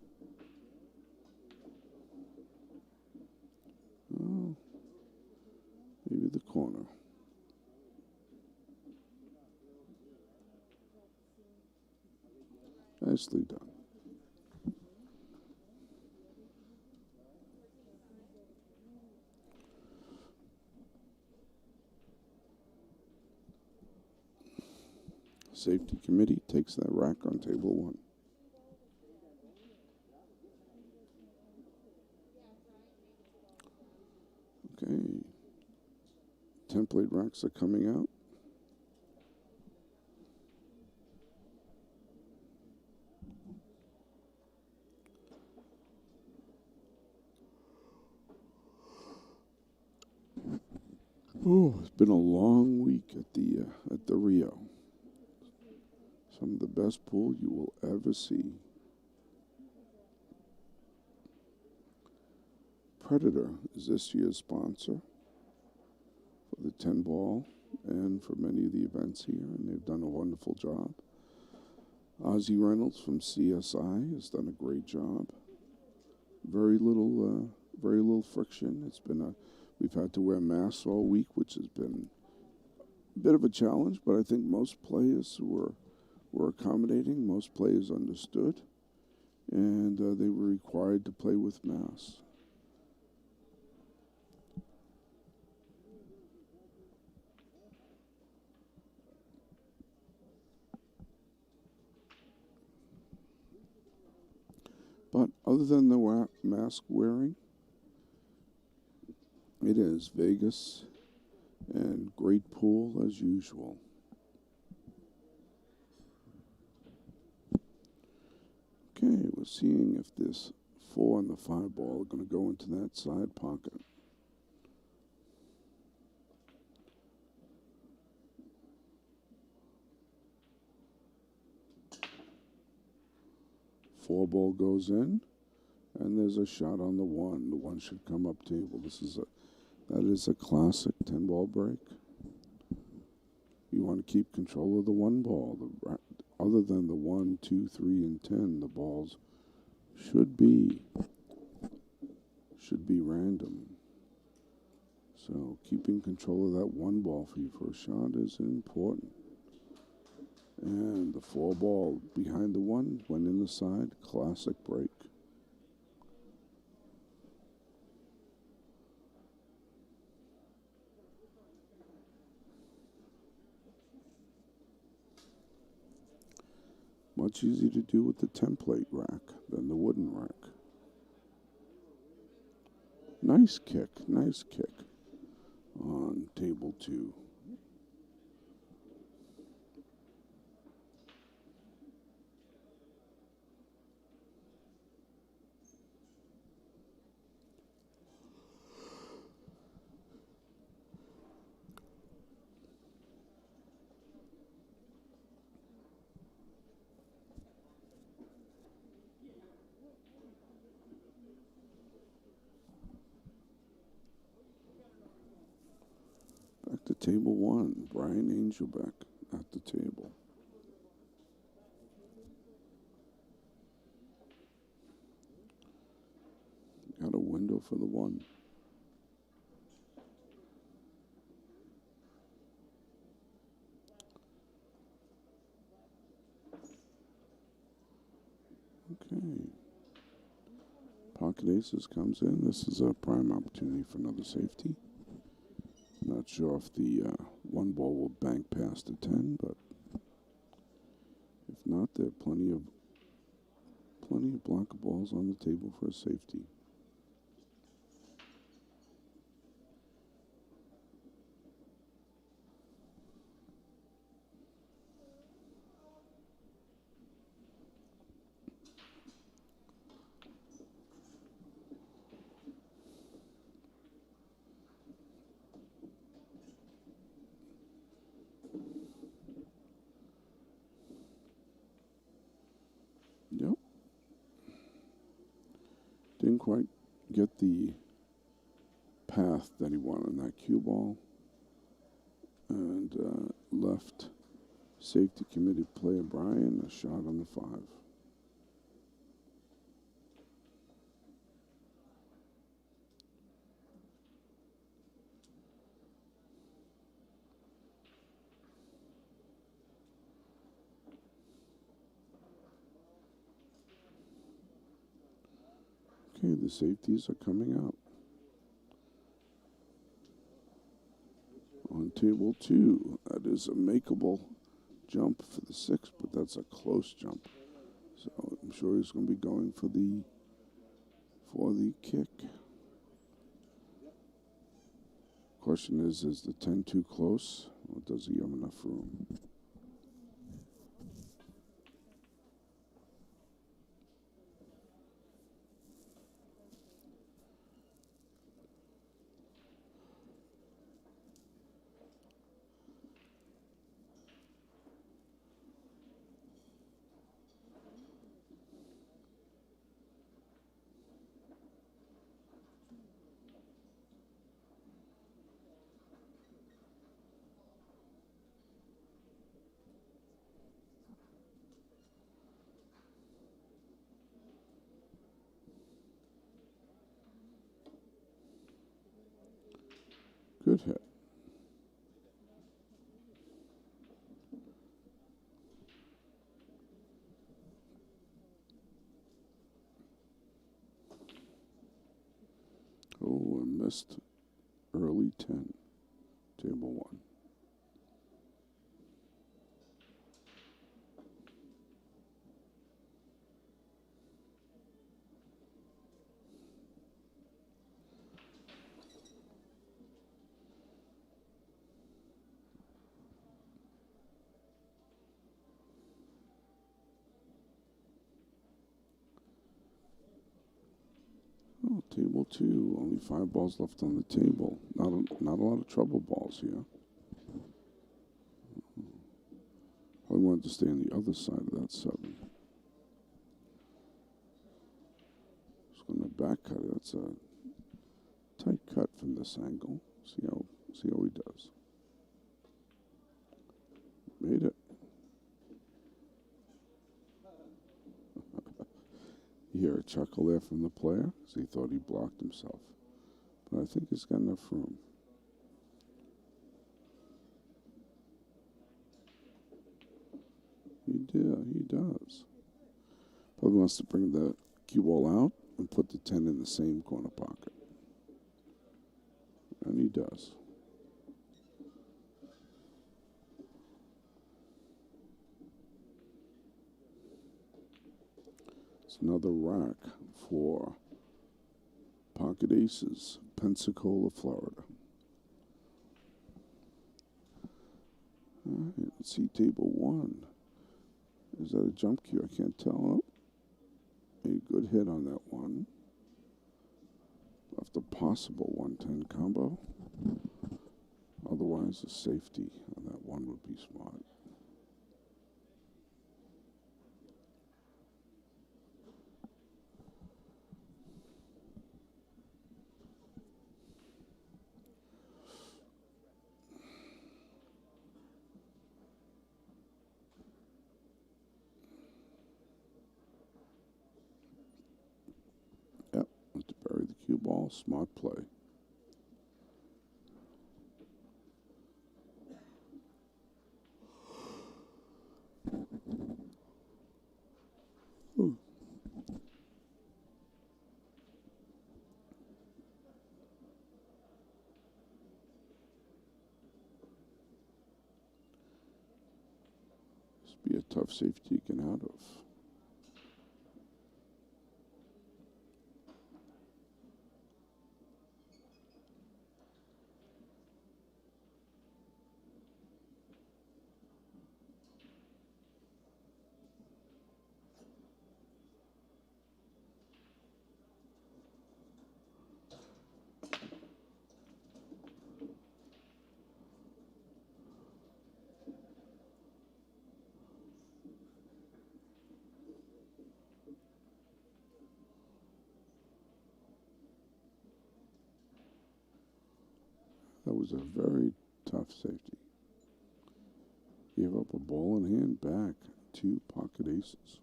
Oh, maybe the corner. Nicely done. Safety committee takes that rack on table 1. Okay. Template racks are coming out. Oh, it's been a long week at the Rio. Some of the best pool you will ever see. Predator is this year's sponsor for the 10 ball and for many of the events here, and they've done a wonderful job. Ozzie Reynolds from CSI has done a great job. Very little friction. We've had to wear masks all week, which has been a bit of a challenge, but I think most players were accommodating. Most players understood, and they were required to play with masks. But other than the mask wearing, it is Vegas and great pool as usual. Okay, we're seeing if this 4 and the 5 ball are going to go into that side pocket. Four ball goes in, and there's a shot on the 1. The 1 should come up table. That is a classic 10 ball break. You want to keep control of the 1 ball. Other than the 1, 2, 3, and 10, the balls should be random. So keeping control of that 1 ball for your first shot is important. And the 4 ball behind the 1 went in the side. Classic break. Much easier to do with the template rack than the wooden rack. Nice kick on table 2. Back to table 1, Brian Angelbeck at the table. Got a window for the 1. Okay. Pocket aces comes in. This is a prime opportunity for another safety. Not sure if the 1 ball will bank past the 10, but if not, there are plenty of blocker balls on the table for a safety. Yep. Didn't quite get the path that he wanted on that cue ball. And left safety committee player Brian a shot on the 5. Okay, the safeties are coming out. On table 2, that is a makeable jump for the 6, but that's a close jump. So I'm sure he's going to be going for the kick. Question is the 10 too close, or does he have enough room? missed early 10, table 1. Oh, table 2, only 5 balls left on the table. Not a lot of trouble balls here. I wanted to stay on the other side of that 7. Just going to back cut it. That's a tight cut from this angle. See how he does. Made it. You hear a chuckle there from the player because he thought he blocked himself. But I think he's got enough room. He does. Probably wants to bring the cue ball out and put the 10 in the same corner pocket. And he does. It's another rack for Pocket Aces, Pensacola, Florida. All right, let's see table 1. Is that a jump cue? I can't tell. Oh, a good hit on that one. Left a possible 110 combo. Otherwise, a safety on that one would be smart. Yep, to bury the cue ball. Smart play. This would be a tough safety to get out of. That was a very tough safety. Gave up a ball in hand back to Pocket Aces.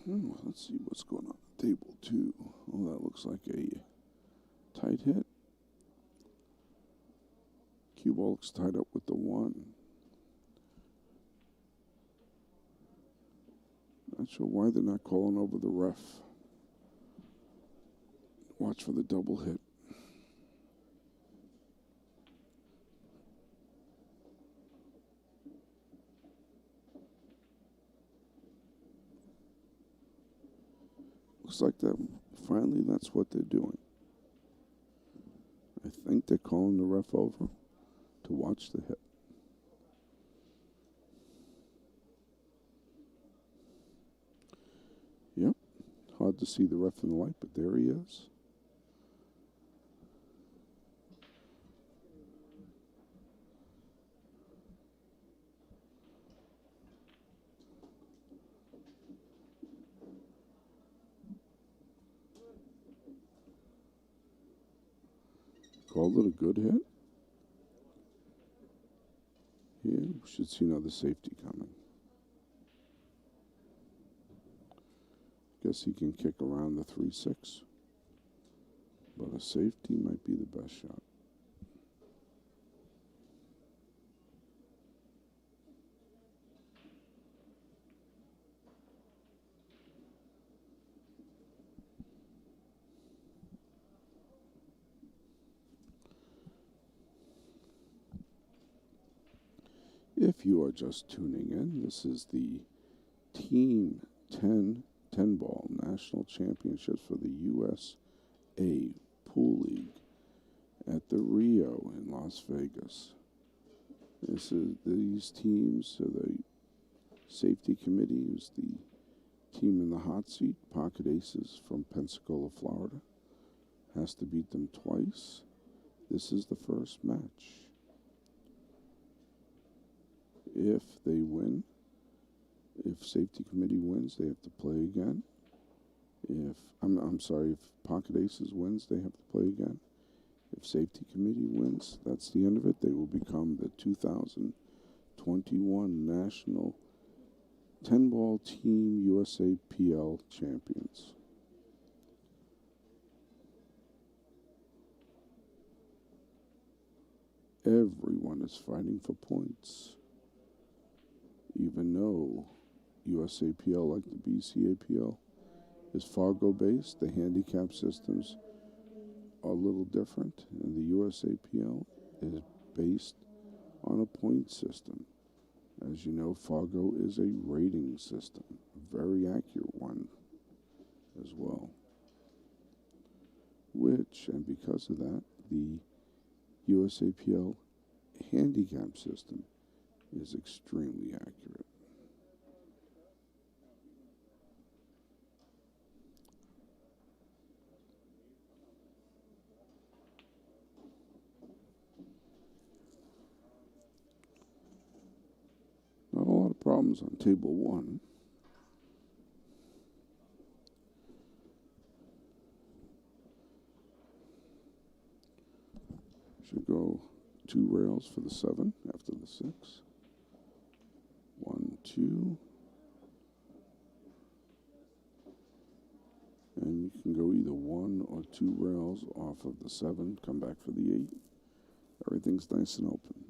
Let's see what's going on. Table 2. Oh, that looks like a tight hit. Cue ball looks tied up with the 1. Not sure why they're not calling over the ref. Watch for the double hit. Looks like that. Finally, that's what they're doing. I think they're calling the ref over to watch the hit. Yep. Hard to see the ref in the light, but there he is. Called it a good hit. Yeah, we should see another safety coming. Guess he can kick around the 3-6. But a safety might be the best shot. If you are just tuning in, this is the Team 10 Ball National Championships for the USA Pool League at the Rio in Las Vegas. These teams are the safety committee is the team in the hot seat, Pocket Aces from Pensacola, Florida. Has to beat them twice. This is the first match. If they win, if safety committee wins, they have to play again. If Pocket Aces wins, they have to play again. If safety committee wins, that's the end of it. They will become the 2021 National 10-Ball Team USA PL champions. Everyone is fighting for points. Even though USAPL, like the BCAPL, is Fargo-based, the handicap systems are a little different, and the USAPL is based on a point system. As you know, Fargo is a rating system, a very accurate one as well. And because of that, the USAPL handicap system is extremely accurate. Not a lot of problems on table one. Should go 2 rails for the 7 after the 6. 1, 2. And you can go either 1 or 2 rails off of the 7, come back for the 8. Everything's nice and open.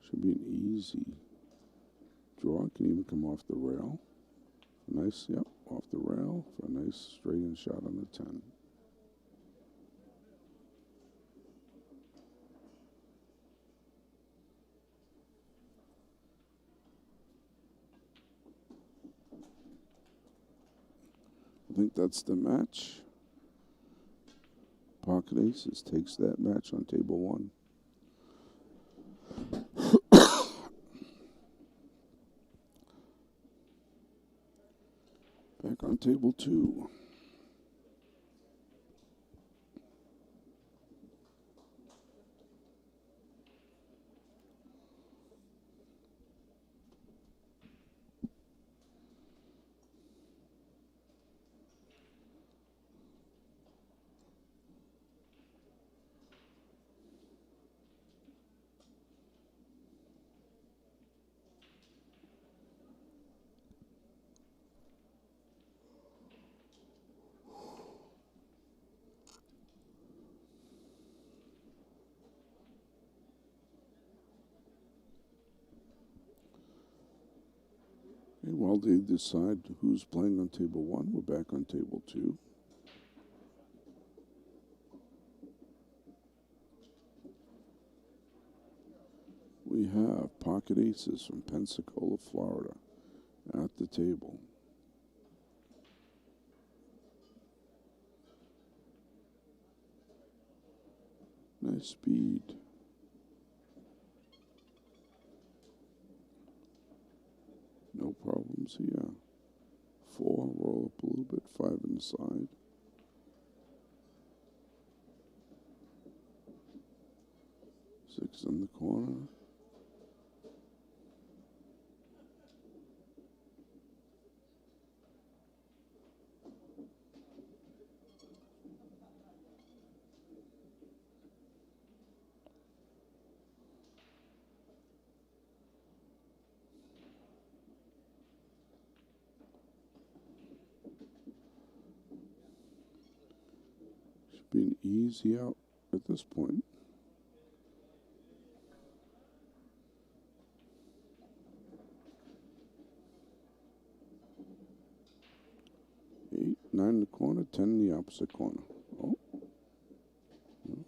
Should be an easy draw. Can even come off the rail. Nice, yep, off the rail for a nice straight-in shot on the 10. I think that's the match. Pocket Aces takes that match on table 1. Back on table 2. Okay, while they decide who's playing on table 1, we're back on table 2. We have Pocket Aces from Pensacola, Florida, at the table. Nice speed. No problems here. 4, roll up a little bit, 5 inside. 6 in the corner. Should be an easy out at this point. Eight, 9 in the corner, 10 in the opposite corner. Oh. No.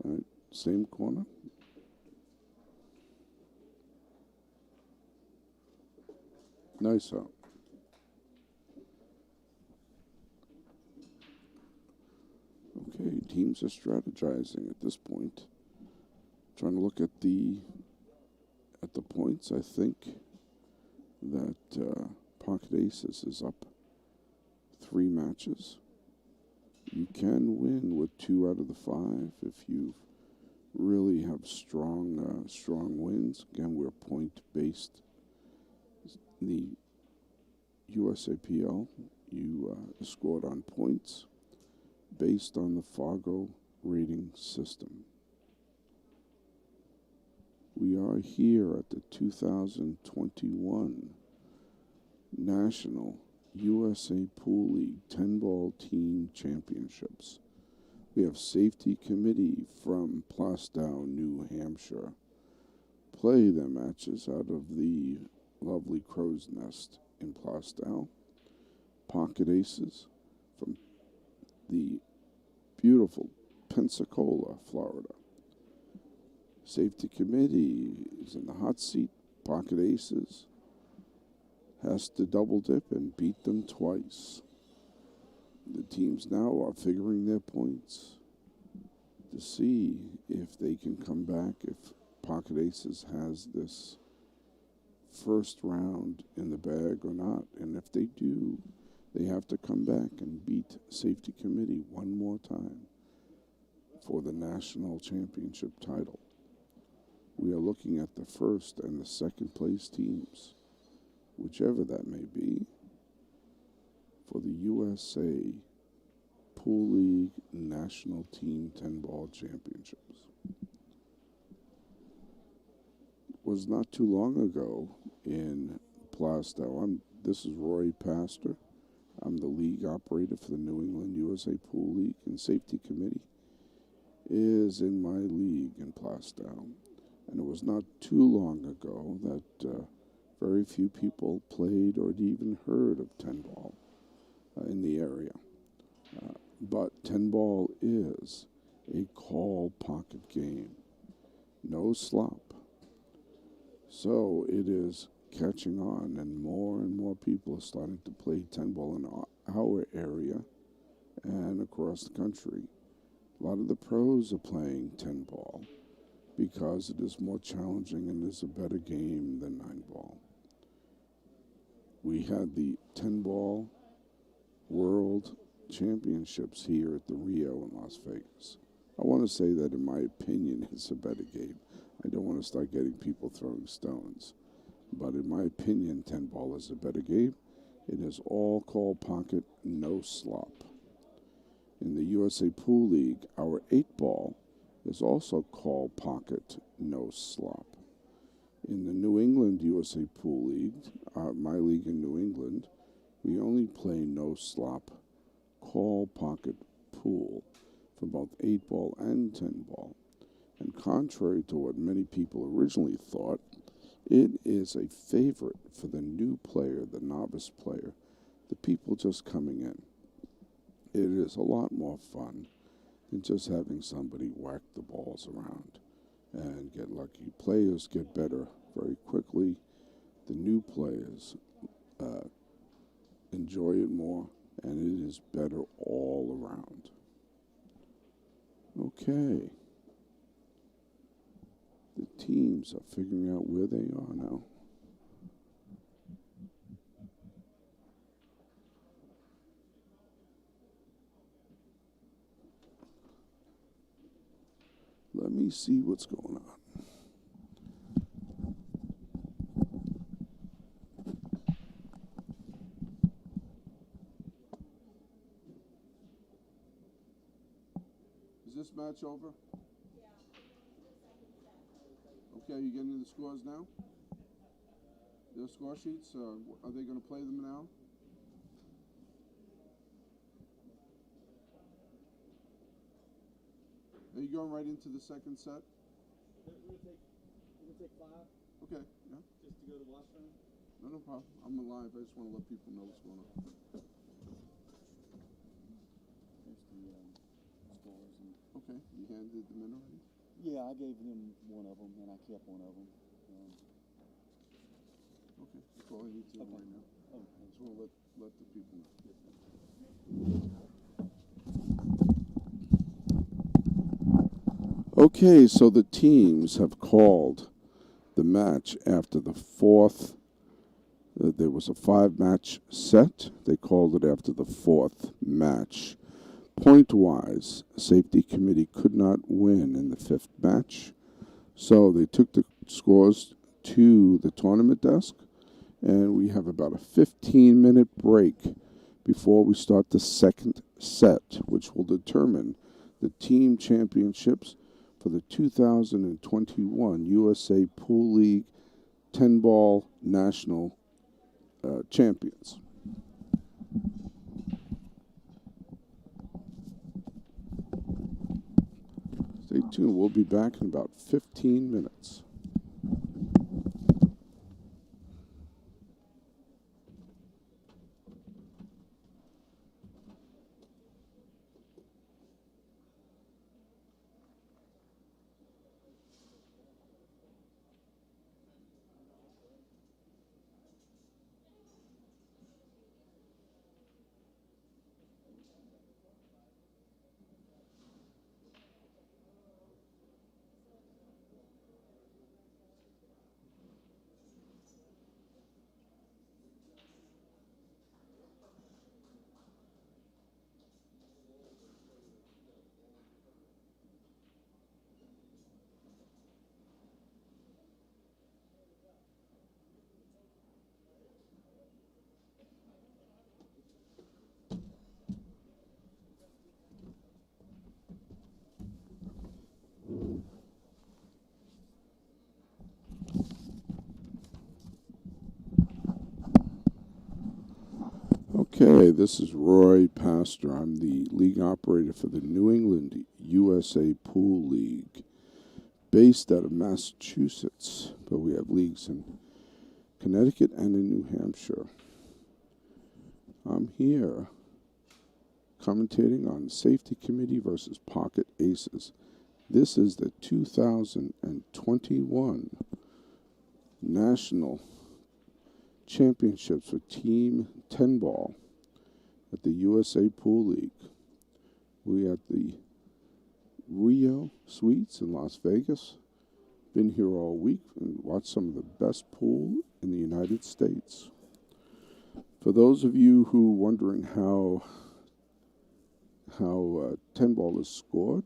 Sorry, same corner. Nice out. Okay, teams are strategizing at this point. Trying to look at the points. I think that Pocket Aces is up 3 matches. You can win with 2 out of the 5 if you really have strong wins. Again, we're point based. The USAPL, you scored on points based on the Fargo rating system. We are here at the 2021 National USA Pool League 10-ball team championships. We have safety committee from Plastow, New Hampshire. Play their matches out of the lovely Crow's Nest in Plastow. Pocket Aces from the beautiful Pensacola, Florida. Safety committee is in the hot seat. Pocket Aces has to double dip and beat them twice. The teams now are figuring their points to see if they can come back, if Pocket Aces has this first round in the bag or not. And if they do, they have to come back and beat safety committee one more time for the national championship title. We are looking at the first and the second place teams, whichever that may be, for the USA Pool League National Team 10-ball championships. It was not too long ago in Plastow. This is Roy Pastor. I'm the league operator for the New England USA Pool League, and safety committee is in my league in Plastow. And it was not too long ago that very few people played or had even heard of 10-ball in the area. But 10-ball is a call pocket game. No slop. So it is catching on, and more people are starting to play 10-ball in our area and across the country. A lot of the pros are playing 10-ball because it is more challenging and is a better game than 9-ball. We had the 10-ball World Championships here at the Rio in Las Vegas. I want to say that, in my opinion, it's a better game. I don't want to start getting people throwing stones. But in my opinion, 10-ball is a better game. It is all call pocket, no slop. In the USA Pool League, our 8-ball is also call pocket, no slop. In the New England USA Pool League, my league in New England, we only play no slop, call pocket pool for both 8-ball and 10-ball. And contrary to what many people originally thought, it is a favorite for the new player, the novice player, the people just coming in. It is a lot more fun than just having somebody whack the balls around and get lucky. Players get better very quickly. The new players enjoy it more, and it is better all around. Okay. The teams are figuring out where they are now. Let me see what's going on. Is this match over? Okay, you getting the scores now? The score sheets, are they going to play them now? Are you going right into the second set? We're gonna take 5. Okay, yeah. Just to go to washroom. No problem. I'm alive. I just want to let people know what's going on. There's the scores. And Okay, you handed them in already? yeah, I gave them one of them, and I kept one of them. Okay, that's all I need to know right now. Oh, I just want to let the people know. Okay, so the teams have called the match after the fourth. There was a 5-match set. They called it after the fourth match. Point-wise, safety committee could not win in the 5th match. So they took the scores to the tournament desk, and we have about a 15-minute break before we start the second set, which will determine the team championships for the 2021 USA Pool League 10-ball national champions. Stay tuned. We'll be back in about 15 minutes. Okay, this is Roy Pastor. I'm the league operator for the New England USA Pool League, based out of Massachusetts, but we have leagues in Connecticut and in New Hampshire. I'm here commentating on Safety Committee versus Pocket Aces. This is the 2021 National Championships for Team 10-ball at the USA Pool League. We at the Rio Suites in Las Vegas. Been here all week and watched some of the best pool in the United States. For those of you who are wondering how 10-ball is scored,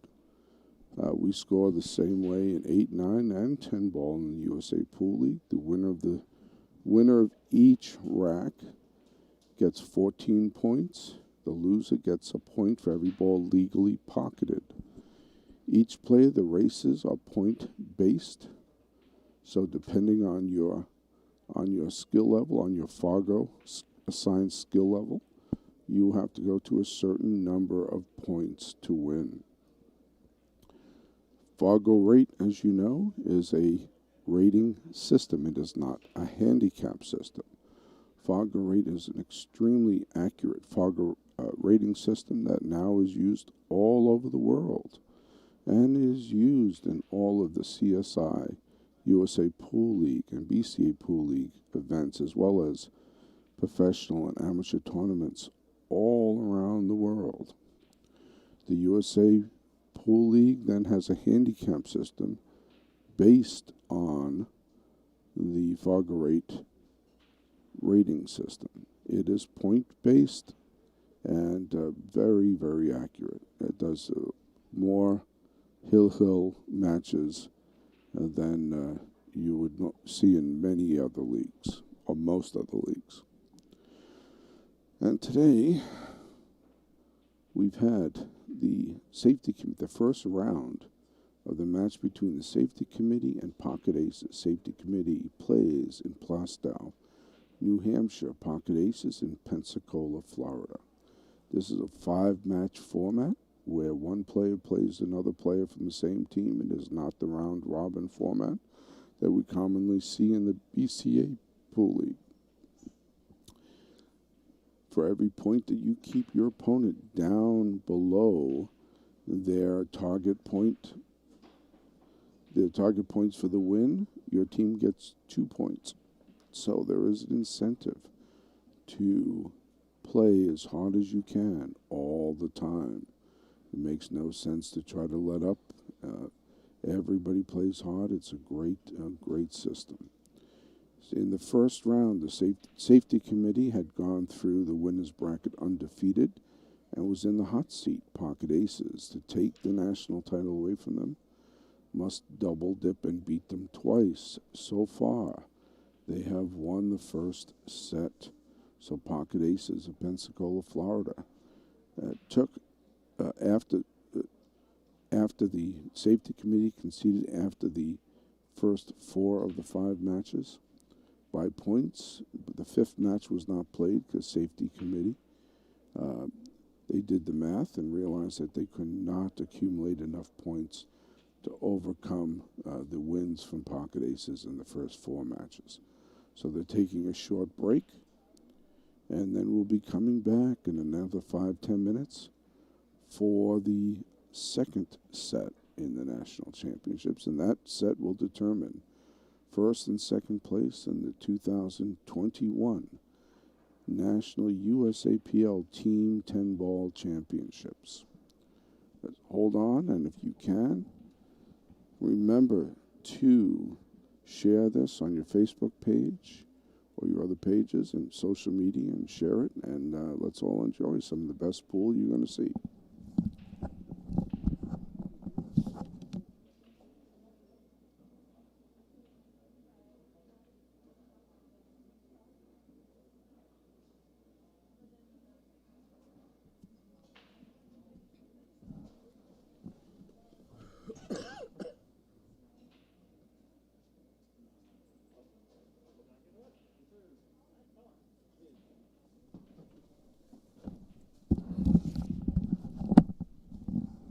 we score the same way in 8, 9, and 10-ball in the USA Pool League. The winner of each rack gets 14 points. The loser gets a point for every ball legally pocketed. Each player, the races are point-based. So depending on your skill level, on your Fargo assigned skill level, you have to go to a certain number of points to win. Fargo rate, as you know, is a rating system. It is not a handicap system. Fargo rate is an extremely accurate Fargo rating system that now is used all over the world and is used in all of the CSI, USA Pool League, and BCA Pool League events, as well as professional and amateur tournaments all around the world. The USA Pool League then has a handicap system based on the Fargo rate rating system. It is point-based and very, very accurate. It does more hill matches than you would see in many other leagues, or most other leagues. And today, we've had the first round of the match between the safety committee and Pocket Aces. Safety committee plays in Plastow, New Hampshire. Pocket Aces in Pensacola, Florida. This is a 5-match format where one player plays another player from the same team. It is not the round-robin format that we commonly see in the BCA Pool League. For every point that you keep your opponent down below their target points for the win, your team gets 2 points. So there is an incentive to play as hard as you can all the time. It makes no sense to try to let up. Everybody plays hard. It's a great system. In the first round, the safety committee had gone through the winner's bracket undefeated and was in the hot seat. Pocket Aces, to take the national title away from them, must double dip and beat them twice. So far, they have won the first set. So Pocket Aces of Pensacola, Florida, took after the safety committee conceded after the first 4 of the 5 matches by points. The 5th match was not played because safety committee, they did the math and realized that they could not accumulate enough points to overcome the wins from Pocket Aces in the first 4 matches. So they're taking a short break, and then we'll be coming back in another 5-10 minutes for the second set in the national championships, and that set will determine first and second place in the 2021 National USAPL Team 10-Ball Championships. Hold on, and if you can, remember to share this on your Facebook page or your other pages and social media and share it, and let's all enjoy some of the best pool you're going to see.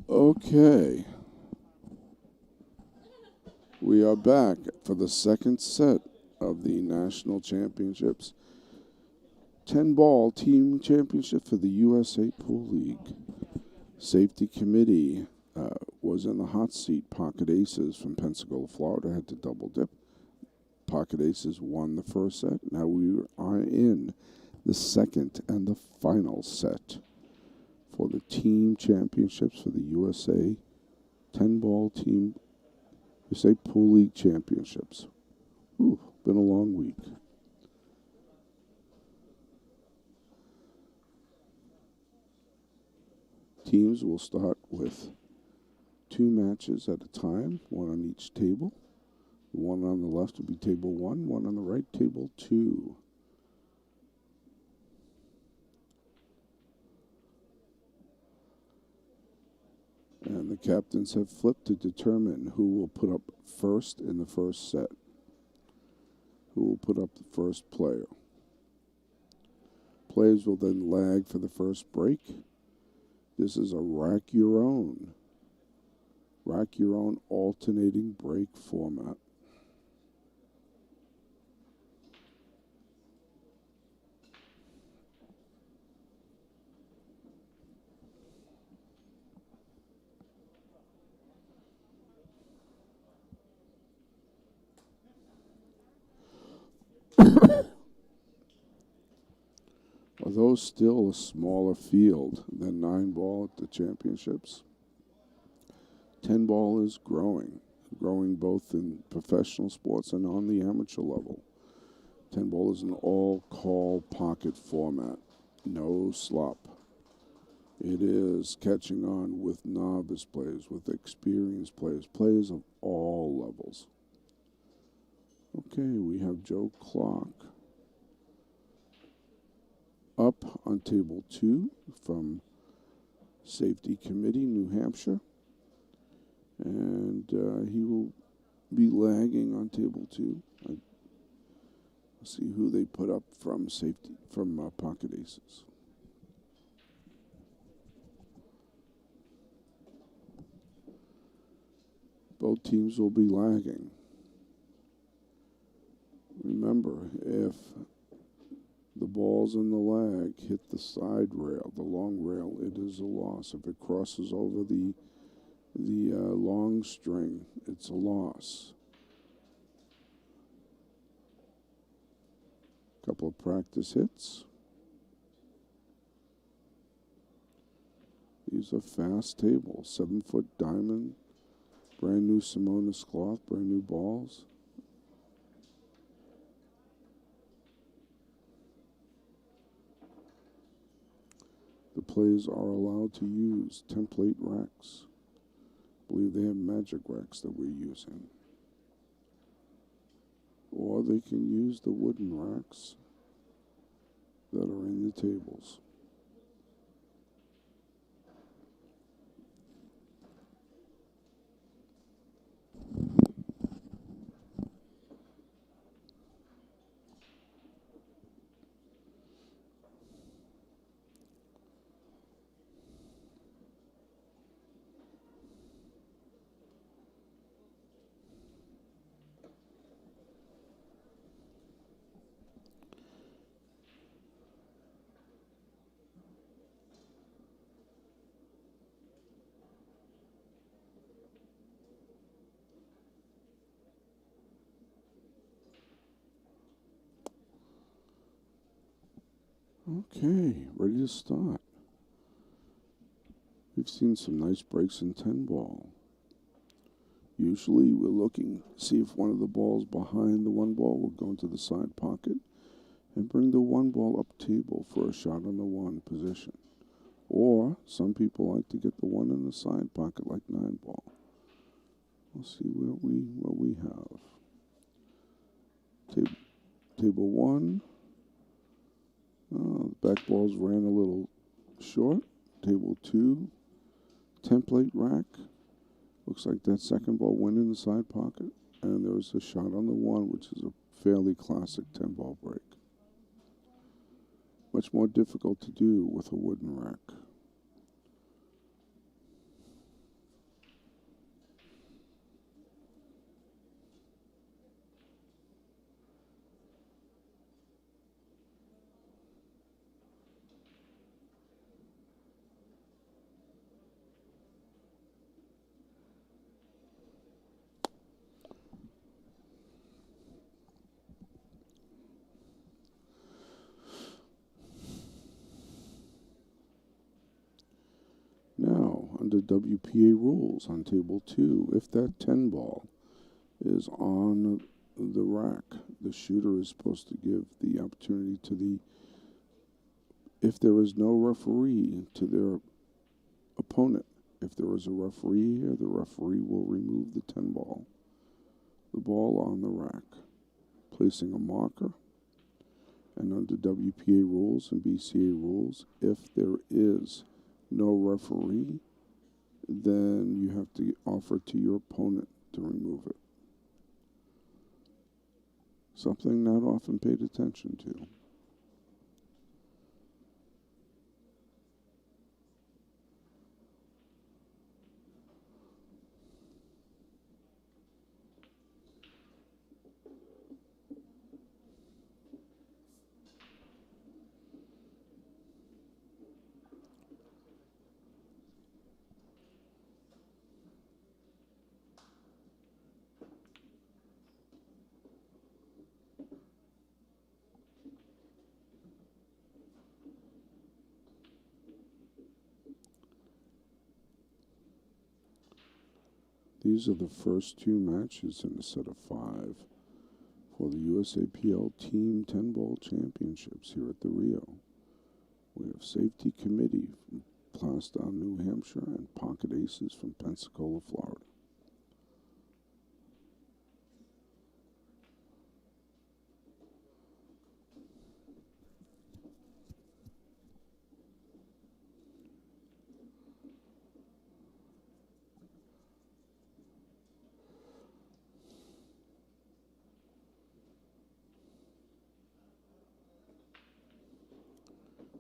Okay, we are back for the second set of the National Championships 10-Ball Team Championship for the USA Pool League. Safety Committee was in the hot seat. Pocket Aces from Pensacola, Florida had to double dip. Pocket Aces won the first set. Now we are in the second and the final set for the team championships for the USA 10-Ball Team USA Pool League Championships. Ooh, been a long week. Teams will start with 2 matches at a time, 1 on each table. The one on the left will be table 1, 1 on the right, table 2. And the captains have flipped to determine who will put up first in the first set. Who will put up the first player. Players will then lag for the first break. This is a rack your own alternating break format. Although still a smaller field than 9-ball at the championships, 10-ball is growing both in professional sports and on the amateur level. 10-ball is an all-call pocket format, no slop. It is catching on with novice players, with experienced players, players of all levels. Okay, we have Joe Clark up on table 2 from Safety Committee, New Hampshire. And he will be lagging on table 2. Let's see who they put up from Pocket Aces. Both teams will be lagging. Remember, if the balls in the lag hit the side rail, the long rail, it is a loss. If it crosses over the long string, it's a loss. Couple of practice hits. These are fast tables, 7-foot diamond, brand new Simonis cloth, brand new balls. The players are allowed to use template racks. I believe they have magic racks that we're using. Or they can use the wooden racks that are in the tables. Okay, ready to start. We've seen some nice breaks in 10 ball. Usually we're looking to see if one of the balls behind the 1 ball will go into the side pocket and bring the 1 ball up table for a shot on the 1 position. Or some people like to get the 1 in the side pocket like 9 ball. We'll see what we have. Table 1. The back balls ran a little short. Table 2, template rack. Looks like that second ball went in the side pocket. And there was a shot on the 1, which is a fairly classic 10-ball break. Much more difficult to do with a wooden rack. Now, under WPA rules on table 2, if that 10 ball is on the rack, the shooter is supposed to give the opportunity to if there is no referee, to their opponent. If there is a referee here, the referee will remove the 10 ball, the ball on the rack, placing a marker. And under WPA rules and BCA rules, if there is no referee, then you have to offer to your opponent to remove it. Something not often paid attention to. These are the first 2 matches in a set of 5 for the USAPL Team 10 Ball Championships here at the Rio. We have Safety Committee from Plastown, New Hampshire, and pocket aces from Pensacola, Florida.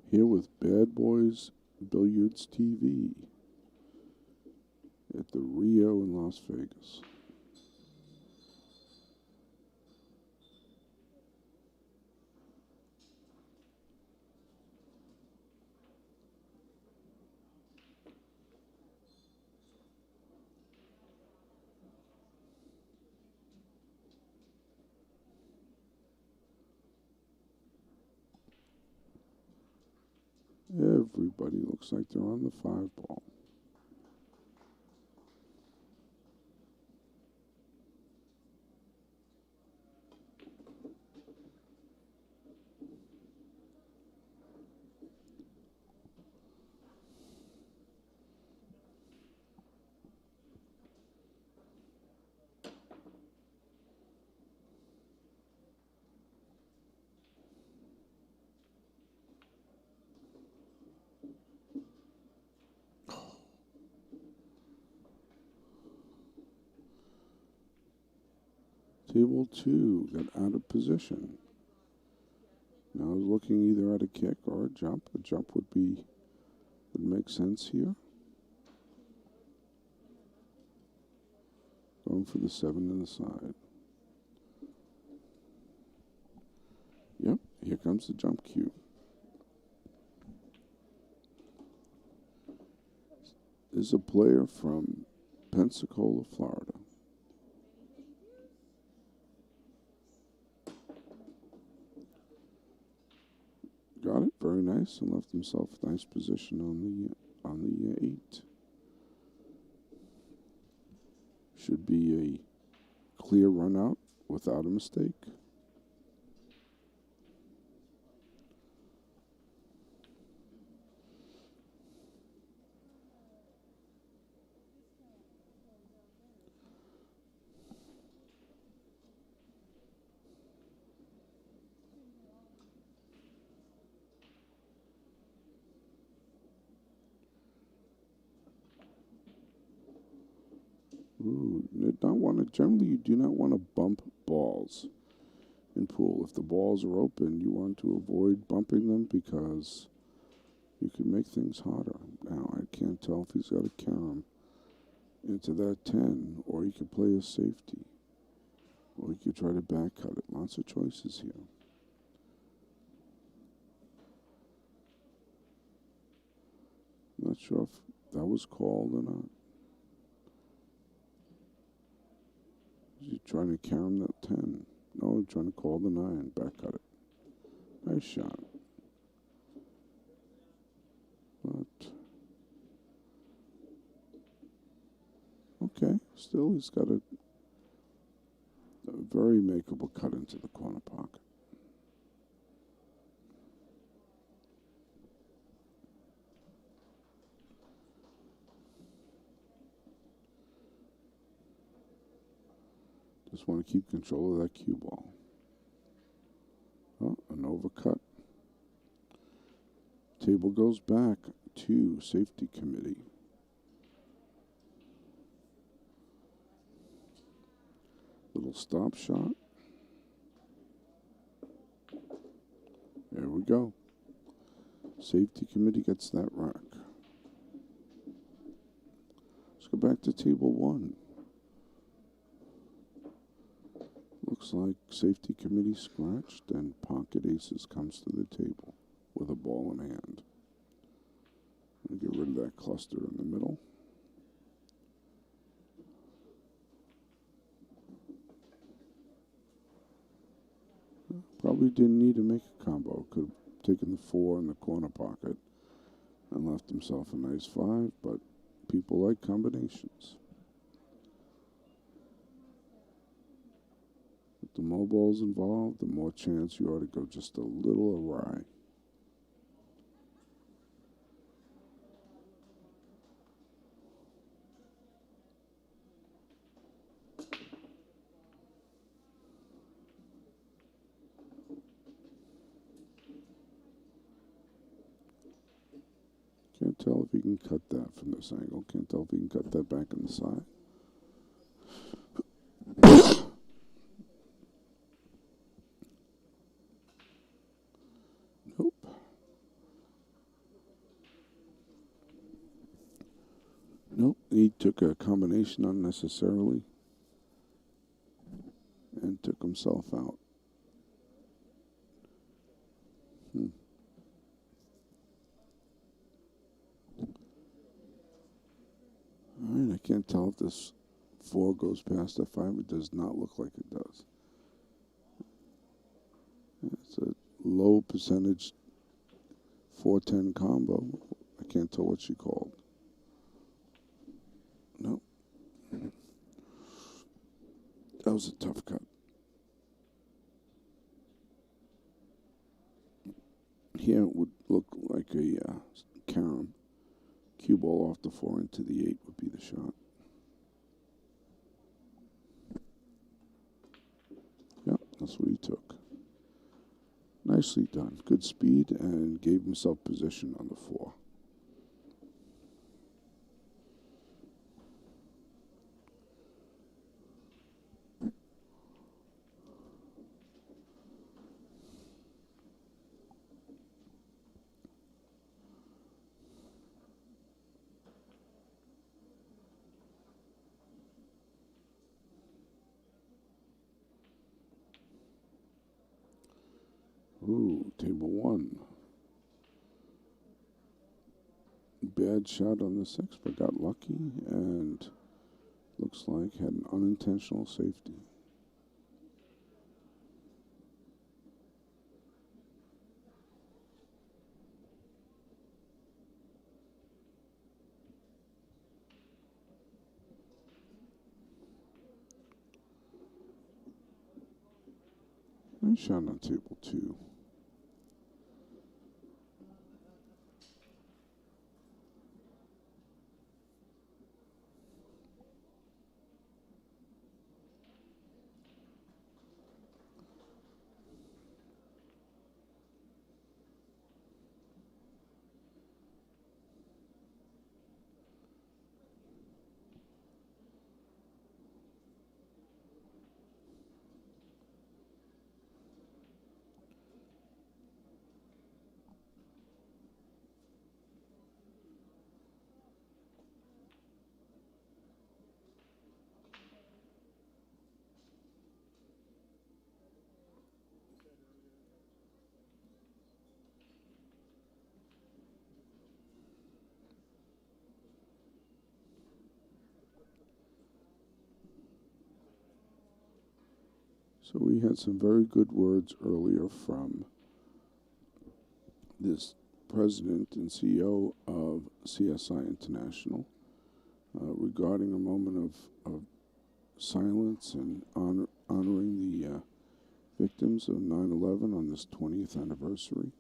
Here with Badboys Billiards TV at the Rio in Las Vegas. Everybody looks like they're on the 5-ball. Table 2 got out of position. Now is looking either at a kick or a jump. A jump would make sense here. Going for the 7 in the side. Yep, here comes the jump cue. Is a player from Pensacola, Florida. Got it, very nice, and left himself a nice position on the 8. Should be a clear run out without a mistake. Ooh, generally you do not want to bump balls in pool. If the balls are open, you want to avoid bumping them because you can make things harder. Now, I can't tell if he's got to carry him into that 10, or he could play a safety, or he could try to back cut it. Lots of choices here. Not sure if that was called or not. Is he trying to carry him that 10? No, he's trying to call the 9. Back cut it. Nice shot. But, okay, still he's got a very makeable cut into the corner pocket. Just want to keep control of that cue ball. Oh, an overcut. Table goes back to safety committee. Little stop shot. There we go. Safety committee gets that rack. Let's go back to table 1. Looks like safety committee scratched and pocket aces comes to the table with a ball in hand. Get rid of that cluster in the middle. Probably didn't need to make a combo. Could have taken the 4 in the corner pocket and left himself a nice 5, but people like combinations. With the more balls involved, the more chance you ought to go just a little awry. Can't tell if he can cut that from this angle. Can't tell if he can cut that back on the side. Nope. Nope. He took a combination unnecessarily and took himself out. All right, I can't tell if this 4 goes past F5. It does not look like it does. It's a low percentage 410 combo. I can't tell what she called. No. That was a tough cut. Here it would look like a carom. Cue ball off the 4 into the 8 would be the shot. Yep, that's what he took. Nicely done. Good speed and gave himself position on the 4. Ooh, table 1. Bad shot on the 6, but got lucky and looks like had an unintentional safety. Nice shot on table 2. So we had some very good words earlier from this president and CEO of CSI International regarding a moment of silence and honoring the victims of 9/11 on this 20th anniversary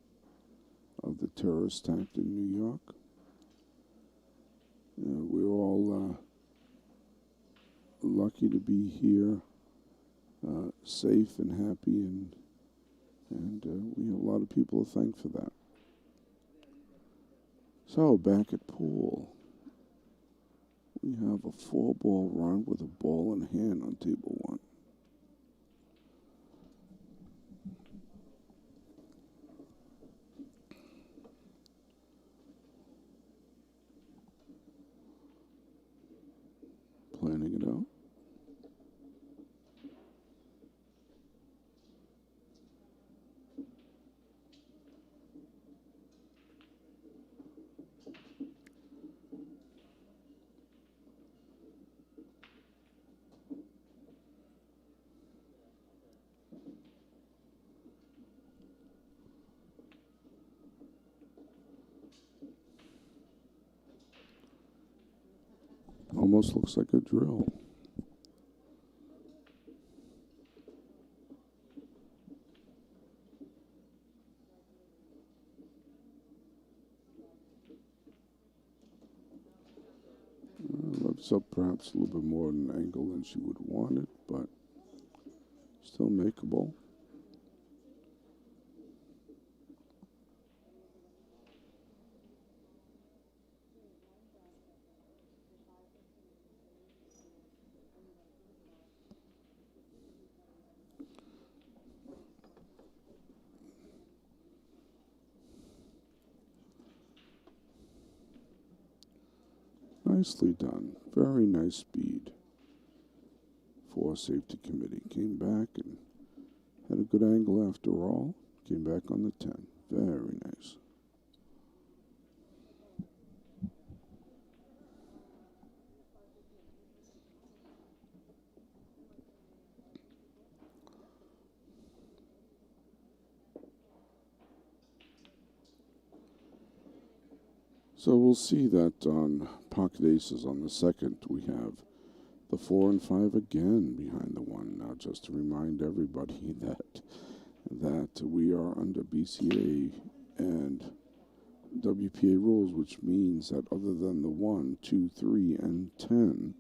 of the terrorist attack in New York. We're all lucky to be here, safe and happy, and we have a lot of people to thank for that. So back at pool, we have a 4-ball run with a ball in hand on table 1. Planning it out. Almost looks like a drill. Lifts up perhaps a little bit more at an angle than she would want it, but still makeable. Nicely done. Very nice speed for safety committee. Came back and had a good angle after all. Came back on the 10. Very nice. So we'll see that on pocket aces on the second, we have the 4 and 5 again behind the 1. Now, just to remind everybody that we are under BCA and WPA rules, which means that other than the 1, 2, 3, and 10,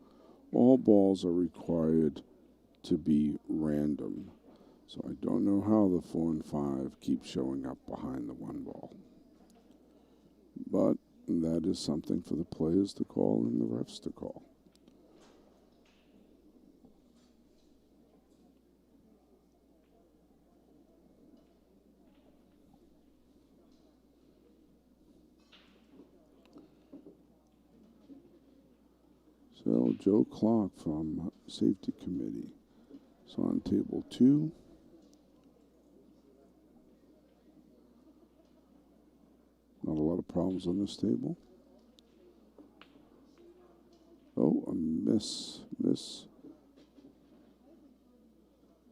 all balls are required to be random. So I don't know how the 4 and 5 keep showing up behind the 1 ball. But that is something for the players to call and the refs to call. So Joe Clark from Safety Committee is on table 2. Not a lot of problems on this table. Oh, a miss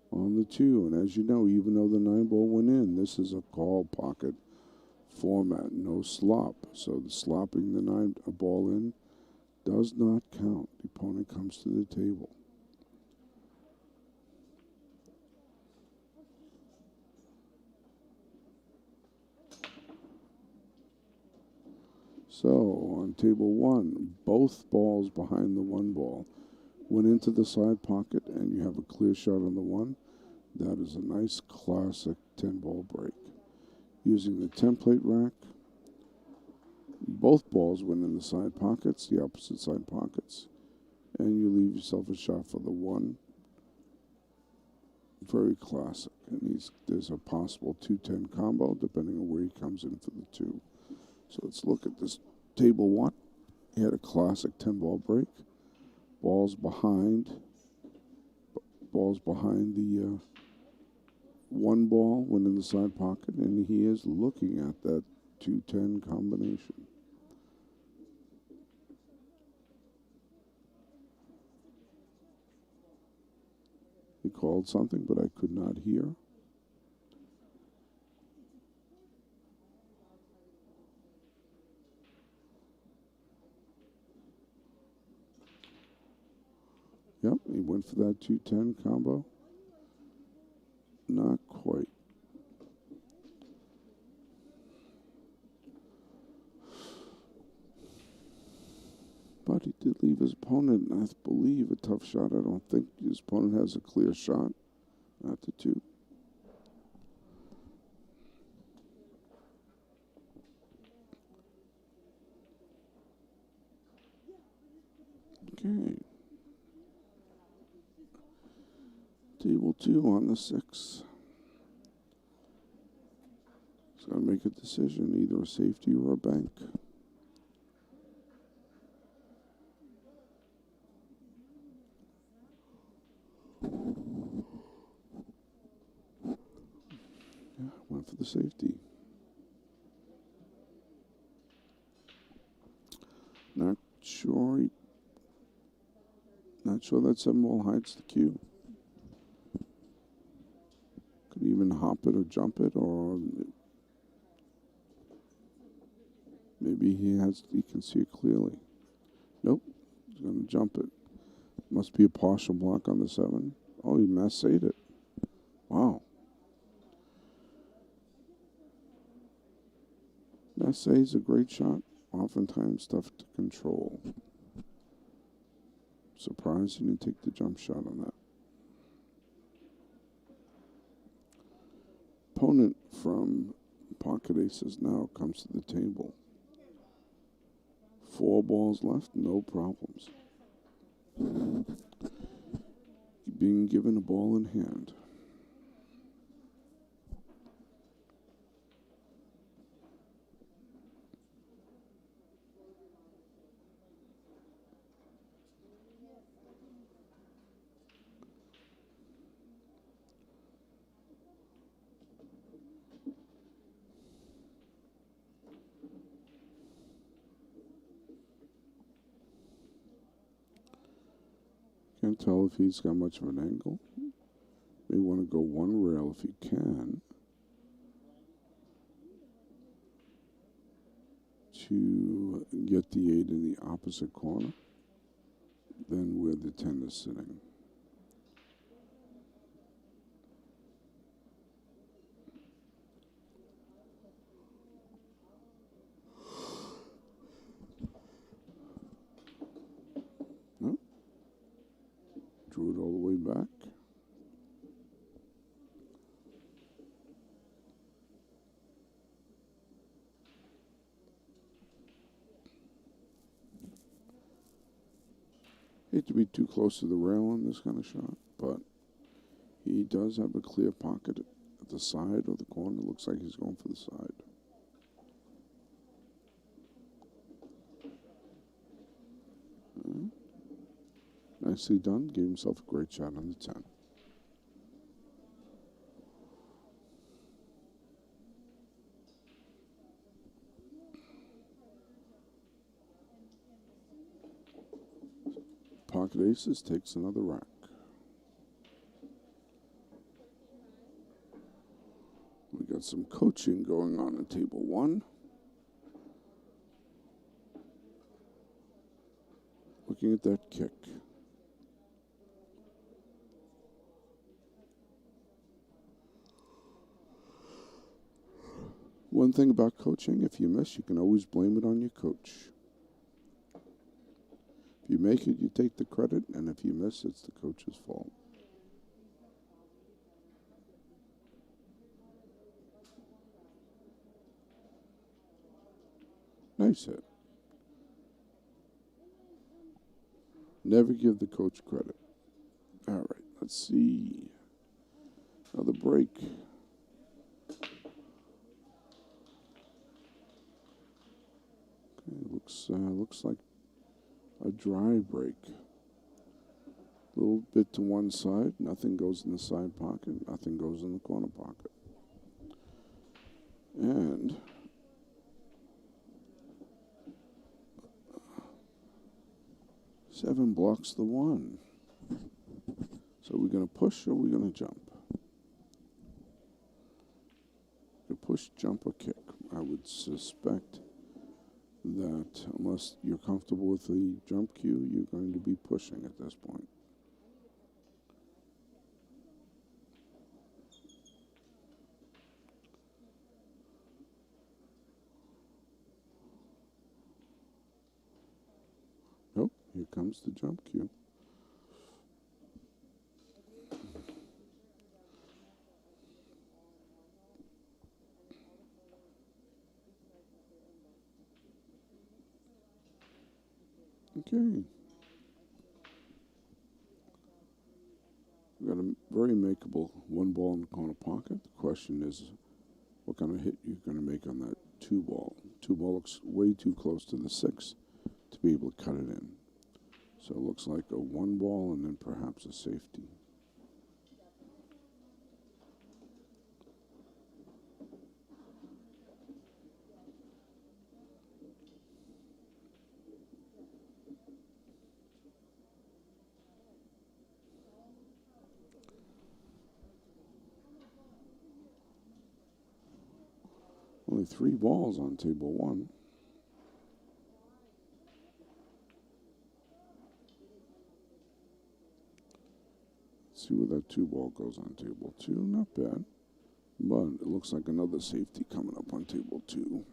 on the 2. And as you know, even though the 9 ball went in, this is a call pocket format, no slop. So the slopping the 9 ball in does not count. The opponent comes to the table. So on table 1, both balls behind the 1 ball went into the side pocket, and you have a clear shot on the 1. That is a nice classic 10 ball break. Using the template rack, both balls went in the side pockets, the opposite side pockets, and you leave yourself a shot for the 1. Very classic. And there's a possible 2-10 combo depending on where he comes in for the 2. So let's look at this table 1. He had a classic 10 ball break. Balls behind the 1 ball went in the side pocket, and he is looking at that 2-10 combination. He called something, but I could not hear. Yep, he went for that 2-10 combo. Not quite. But he did leave his opponent, I believe, a tough shot. I don't think his opponent has a clear shot at the 2. Okay. Table 2 on the 6. He's got to make a decision, either a safety or a bank. Yeah, went for the safety. Not sure that 7 ball hides the cue. Could even hop it or jump it, or maybe he can see it clearly. Nope, he's going to jump it. Must be a partial block on the 7. Oh, he massayed it. Wow. Massay is a great shot. Oftentimes tough to control. Surprised he didn't take the jump shot on that. Opponent from pocket aces now comes to the table. 4 balls left, no problems. Being given a ball in hand. Can't tell if he's got much of an angle. May want to go one rail if he can. To get the 8 in the opposite corner than where the 10 is sitting. No. Drew it all the way back. Hate to be too close to the rail on this kind of shot, but he does have a clear pocket at the side or the corner. It looks like he's going for the side. Nicely done. Gave himself a great shot on the 10. Pocket aces, takes another rack. We got some coaching going on at table 1. Looking at that kick. One thing about coaching, if you miss, you can always blame it on your coach. If you make it, you take the credit, and if you miss, it's the coach's fault. Nice hit. Never give the coach credit. All right, let's see. Another break. Okay, looks like a dry break. A little bit to one side. Nothing goes in the side pocket. Nothing goes in the corner pocket. And seven blocks the 1. So we're going to push or we're going to jump? Push, jump, or kick. I would suspect that unless you're comfortable with the jump cue, you're going to be pushing at this point. Nope, here comes the jump cue. Okay. We've got a very makeable 1 ball in the corner pocket. The question is what kind of hit you're going to make on that 2 ball. 2 ball looks way too close to the 6 to be able to cut it in. So it looks like a 1 ball and then perhaps a safety. Only 3 balls on table 1. Let's see where that 2 ball goes on table 2. Not bad. But it looks like another safety coming up on table 2.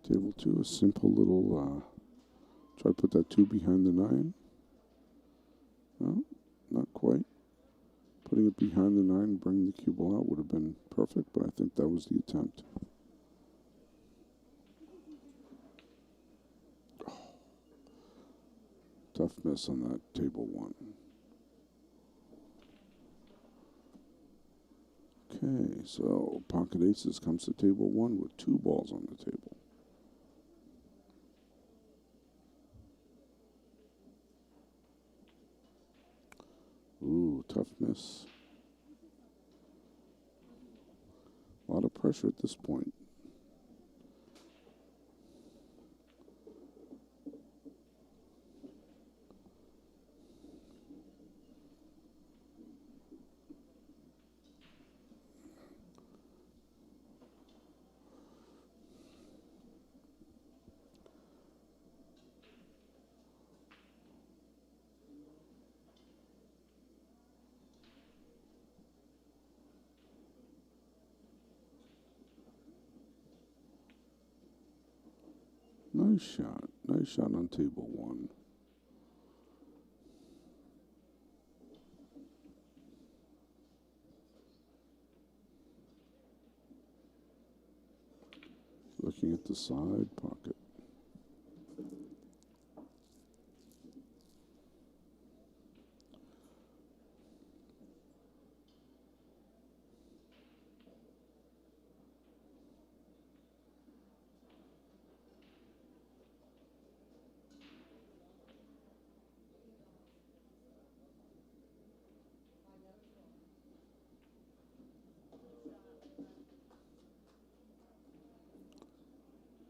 Table 2, a simple little, try to put that 2 behind the 9. No, not quite. Putting it behind the 9 and bringing the cue ball out would have been perfect, but I think that was the attempt. Oh, tough miss on that table 1. Okay, so pocket aces comes to table 1 with 2 balls on the table. Tough miss. A lot of pressure at this point. Nice shot. Nice shot on table one. Looking at the side pocket.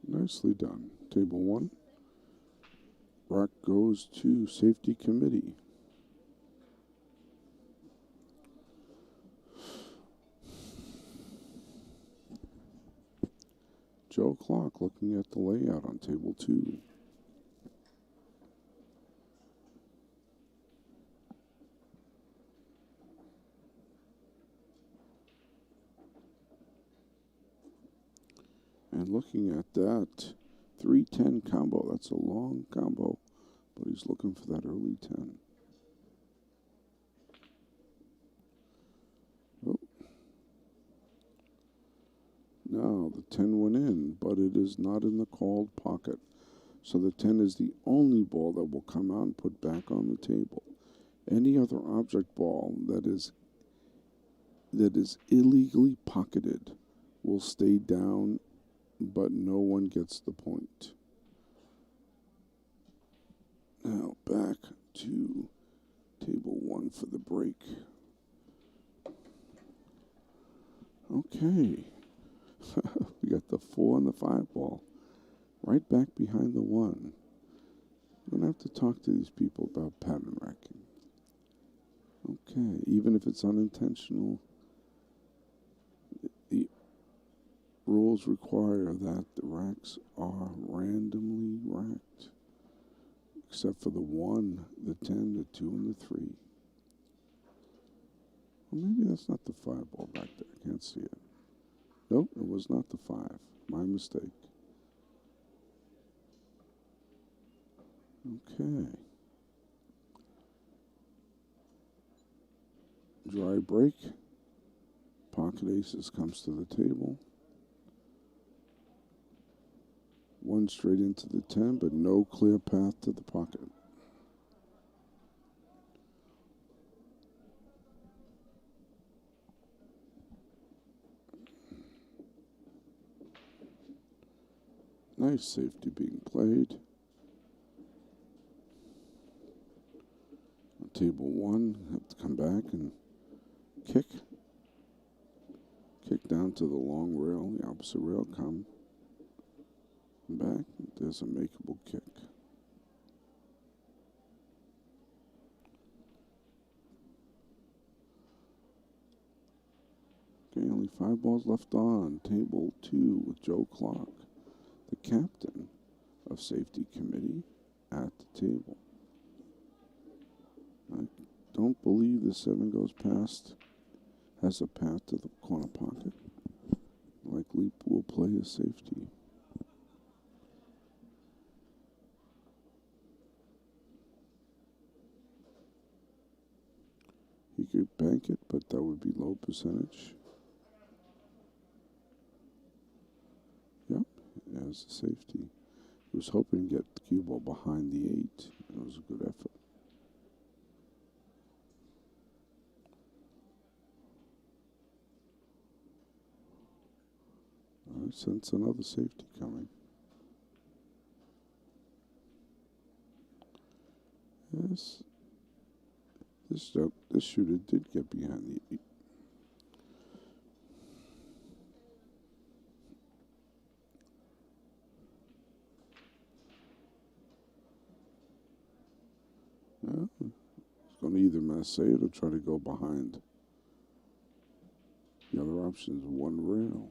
Nicely done. Table one. Rack goes to safety committee. Joe Clark looking at the layout on table two. And looking at that 3-10 combo, that's a long combo, but he's looking for that early 10. Oh. Now the 10 went in, but it is not in the called pocket. So the 10 is the only ball that will come out and put back on the table. Any other object ball that is illegally pocketed will stay down, but no one gets the point. Now back to table one for the break. Okay. We got the 4 and the 5 ball right back behind the 1. We're going to have to talk to these people about pattern racking. Okay, even if it's unintentional, the rules require that the racks are randomly racked, except for the 1, the 10, the 2, and the 3. Well, maybe that's not the 5 ball back there. I can't see it. Nope, it was not the 5. My mistake. Okay. Dry break. Pocket aces comes to the table. 1 straight into the 10, but no clear path to the pocket. Nice safety being played. On table 1, have to come back and kick. Kick down to the long rail, the opposite rail, come back. There's a makeable kick. Okay, only 5 balls left on table 2 with Joe Clark, the captain of safety committee, at the table. I don't believe the 7 goes past, has a path to the corner pocket. Likely will play a safety. He could bank it, but that would be low percentage. Yep, as a safety. He was hoping to get the cue ball behind the 8. It was a good effort. I sense another safety coming. Yes. This shooter did get behind the 8. Well, he's going to either massage it or try to go behind. The other option is 1 rail.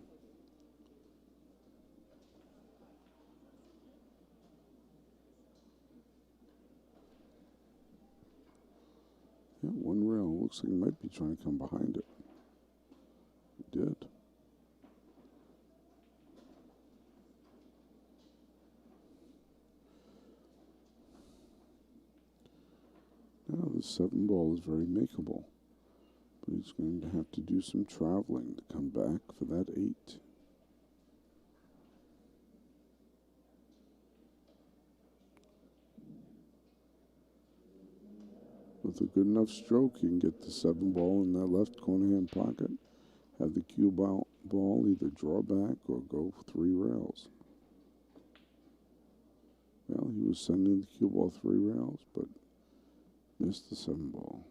Yeah, 1 rail. Looks like he might be trying to come behind it. He did. Now the 7 ball is very makeable, but he's going to have to do some traveling to come back for that 8. With a good enough stroke, you can get the 7 ball in that left corner hand pocket, have the cue ball either draw back or go 3 rails. Well, he was sending the cue ball 3 rails, but missed the 7 ball.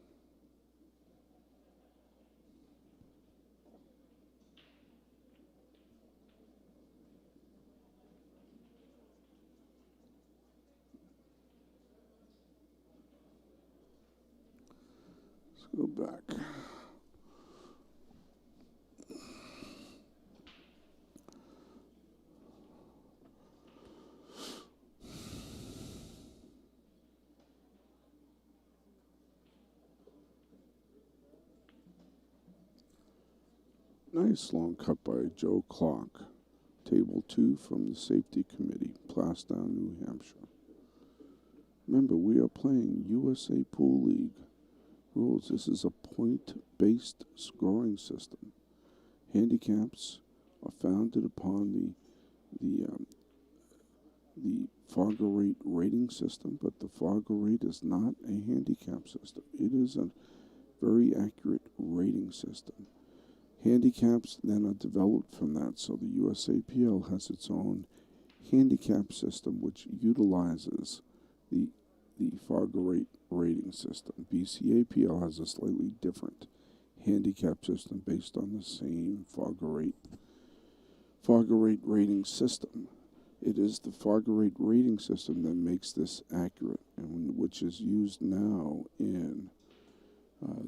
Let's go back. Nice long cut by Joe Clark. Table 2 from the safety committee, Plastown, New Hampshire. Remember, we are playing USA Pool League rules. This is a point-based scoring system. Handicaps are founded upon the Fargo rate rating system, but the Fargo rate is not a handicap system. It is a very accurate rating system. Handicaps then are developed from that, so the USAPL has its own handicap system which utilizes the Fargo rate rating system. BCAPL has a slightly different handicap system based on the same Fargo rate rating system. It is the Fargo rate rating system that makes this accurate, and which is used now in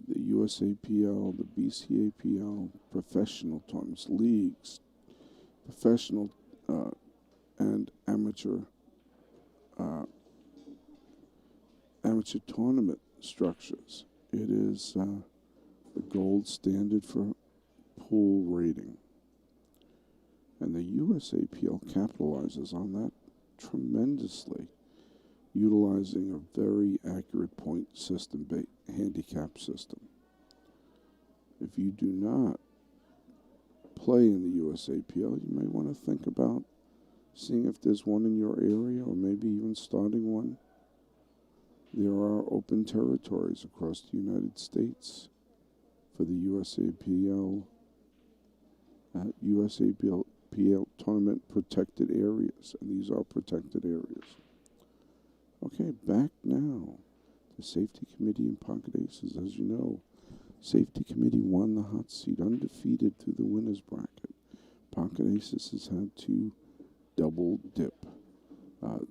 the USAPL, the BCAPL, professional tournaments, leagues, professional and amateur tournament structures. It is the gold standard for pool rating. And the USAPL capitalizes on that tremendously, utilizing a very accurate point system handicap system. If you do not play in the USAPL, you may want to think about seeing if there's one in your area or maybe even starting one. There are open territories across the United States for the USAPL tournament protected areas, and these are protected areas. Okay, back now. The Safety Committee in Pocket Aces. As you know, Safety Committee won the hot seat, undefeated through the winner's bracket. Pocket Aces has had to double dip.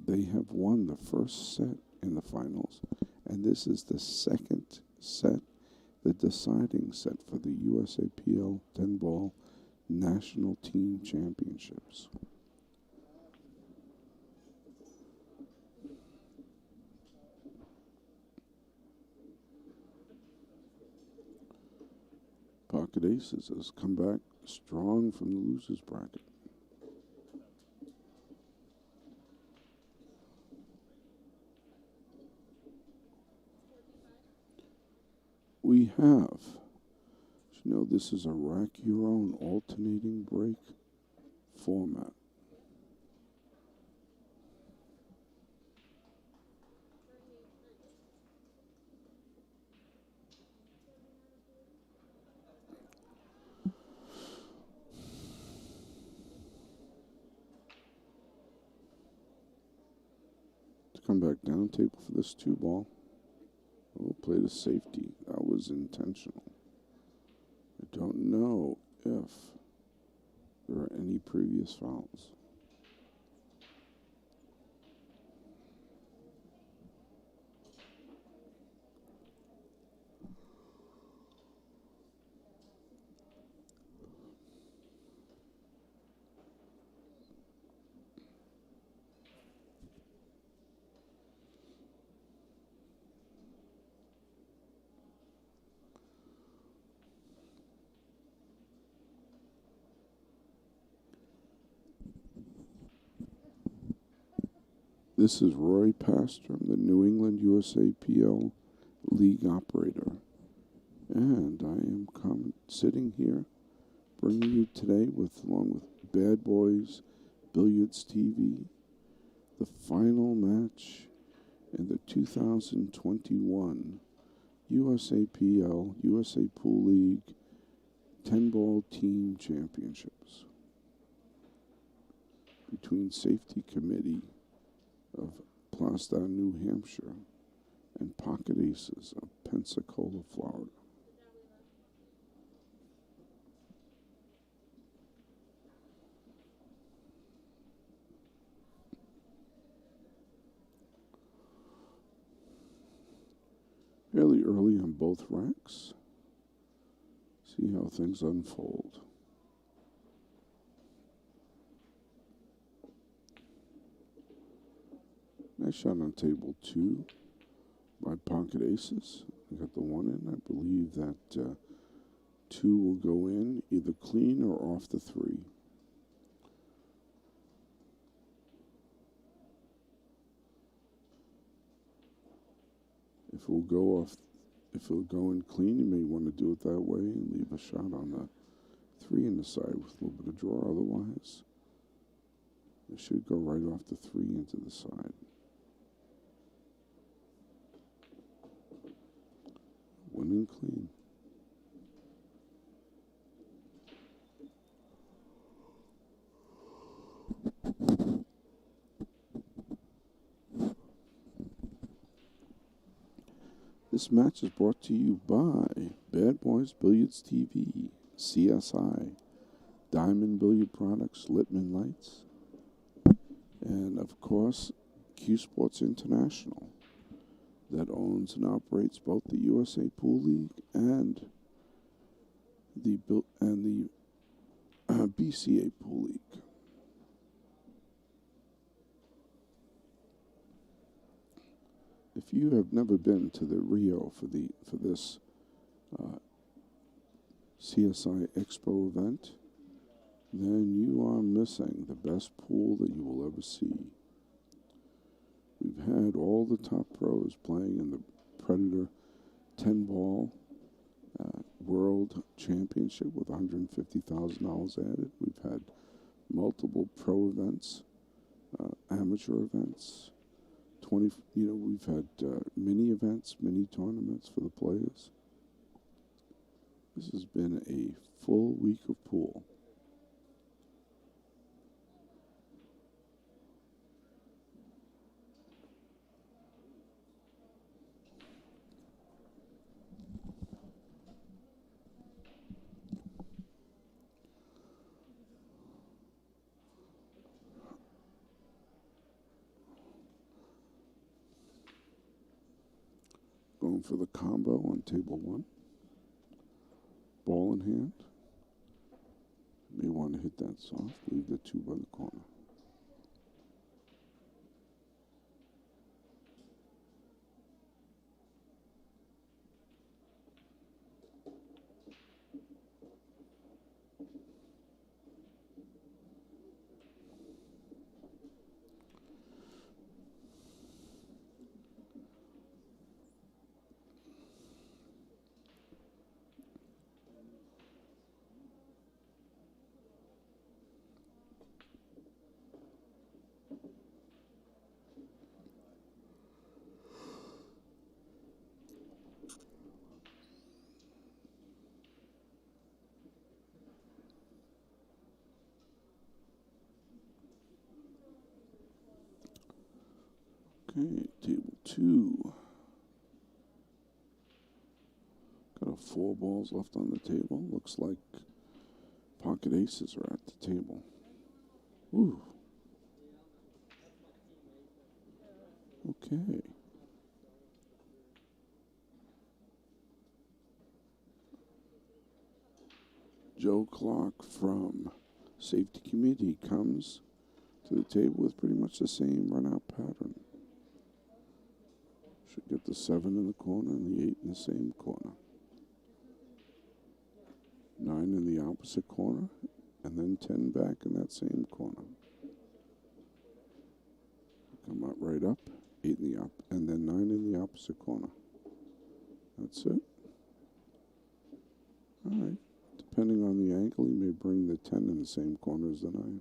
They have won the first set in the finals, and this is the second set, the deciding set for the USAPL 10-ball National Team Championships. Pocket Aces has come back strong from the losers bracket. We have, you know, this is a rack your own alternating break format. Come back down table for this 2-ball. Oh, played a safety. That was intentional. I don't know if there are any previous fouls. This is Roy Pastrom, the New England USAPL League operator. And I am sitting here bringing you today along with Badboys Billiards TV, the final match in the 2021 USAPL USA Pool League 10-ball team championships between Safety Committee of Prasad, New Hampshire, and Pocket Aces of Pensacola, Florida. Fairly early on both racks. See how things unfold. Nice shot on table 2 by Pocket Aces. I got the 1 in. I believe that 2 will go in either clean or off the 3. If it'll go in clean, you may want to do it that way and leave a shot on the 3 in the side with a little bit of draw. Otherwise, it should go right off the 3 into the side. Winning clean. This match is brought to you by Badboys Billiards TV, CSI, Diamond Billiard Products, Littman Lights, and of course, Q Sports International, that owns and operates both the USA Pool League and the BCA Pool League. If you have never been to the Rio for this CSI Expo event, then you are missing the best pool that you will ever see. We've had all the top pros playing in the Predator 10-ball World Championship with $150,000 added. We've had multiple pro events, amateur events. We've had mini events, mini tournaments for the players. This has been a full week of pool. Going for the combo on table 1. Ball in hand. May want to hit that soft. Leave the 2 by the corner. Okay, table 2. 4 balls left on the table. Looks like pocket aces are at the table. Ooh. Okay. Joe Clark from Safety Committee comes to the table with pretty much the same run-out pattern. Should get the 7 in the corner and the 8 in the same corner. 9 in the opposite corner, and then 10 back in that same corner. Come up right up, 8 in the and then 9 in the opposite corner. That's it. All right. Depending on the angle, he may bring the 10 in the same corner as the 9.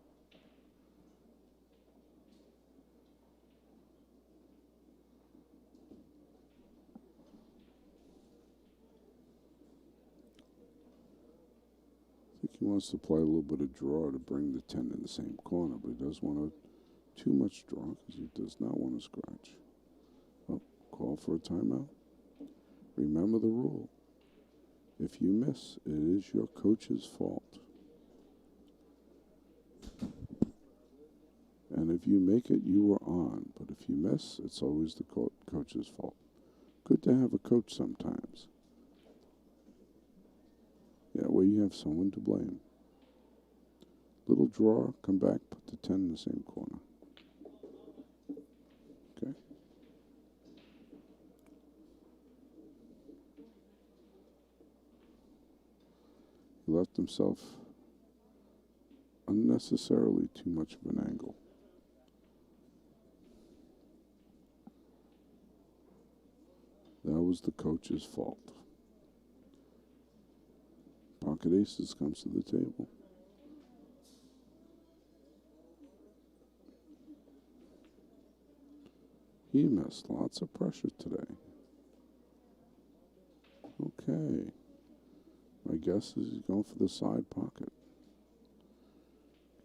I think he wants to play a little bit of draw to bring the 10 in the same corner, but he doesn't want too much draw because he does not want to scratch. Oh, call for a timeout. Remember the rule. If you miss, it is your coach's fault. And if you make it, you are on. But if you miss, it's always the coach's fault. Good to have a coach sometimes. Yeah, well, you have someone to blame. Little draw, come back, put the 10 in the same corner. Okay? He left himself unnecessarily too much of an angle. That was the coach's fault. Pocket aces comes to the table. He missed. Lots of pressure today. Okay. My guess is he's going for the side pocket.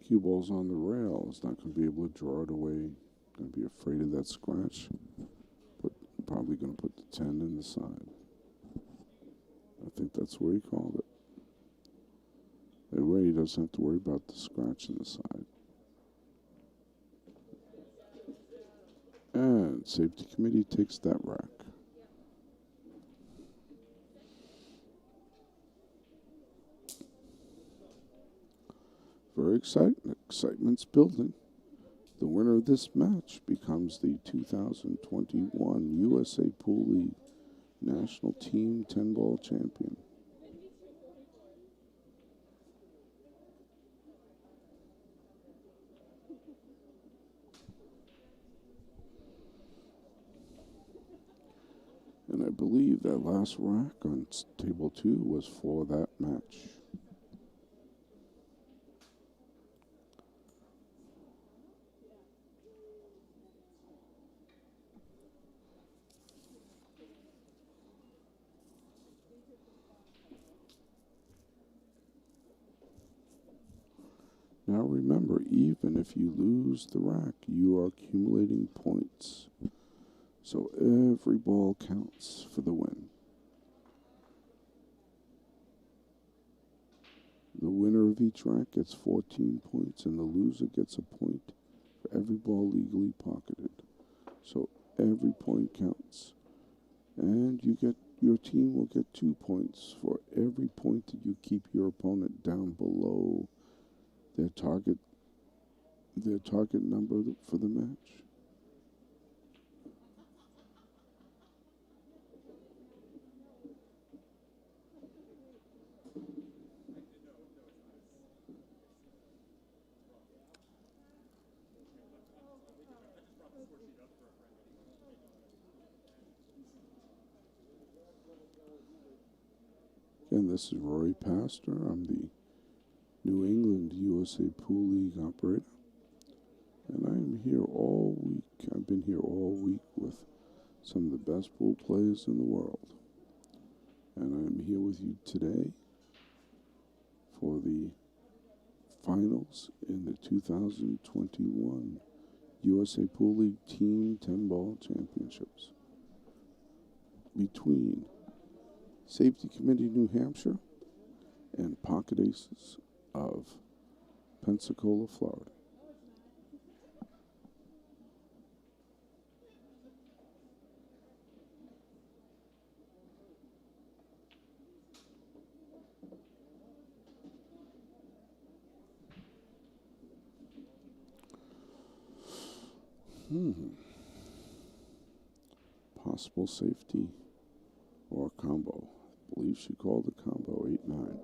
Cue ball's on the rail. He's not going to be able to draw it away. Going to be afraid of that scratch. But probably going to put the 10 in the side. I think that's where he called it. That way he doesn't have to worry about the scratch in the side. And Safety Committee takes that rack. Very exciting. Excitement's building. The winner of this match becomes the 2021 USA Pool League National Team 10-Ball Champion. And I believe that last rack on table 2 was for that match. Now remember, even if you lose the rack, you are accumulating points. So every ball counts for the win. The winner of each rack gets 14 points, and the loser gets a point for every ball legally pocketed. So every point counts. And your team will get 2 points for every point that you keep your opponent down below their target number for the match. Again, this is Rory Pastor. I'm the New England USA Pool League operator. And I am here all week. I've been here all week with some of the best pool players in the world. And I'm here with you today for the finals in the 2021 USA Pool League Team 10-Ball Championships between Safety Committee, New Hampshire, and Pocket Aces of Pensacola, Florida. Possible safety or combo. I believe she called the combo 8-9.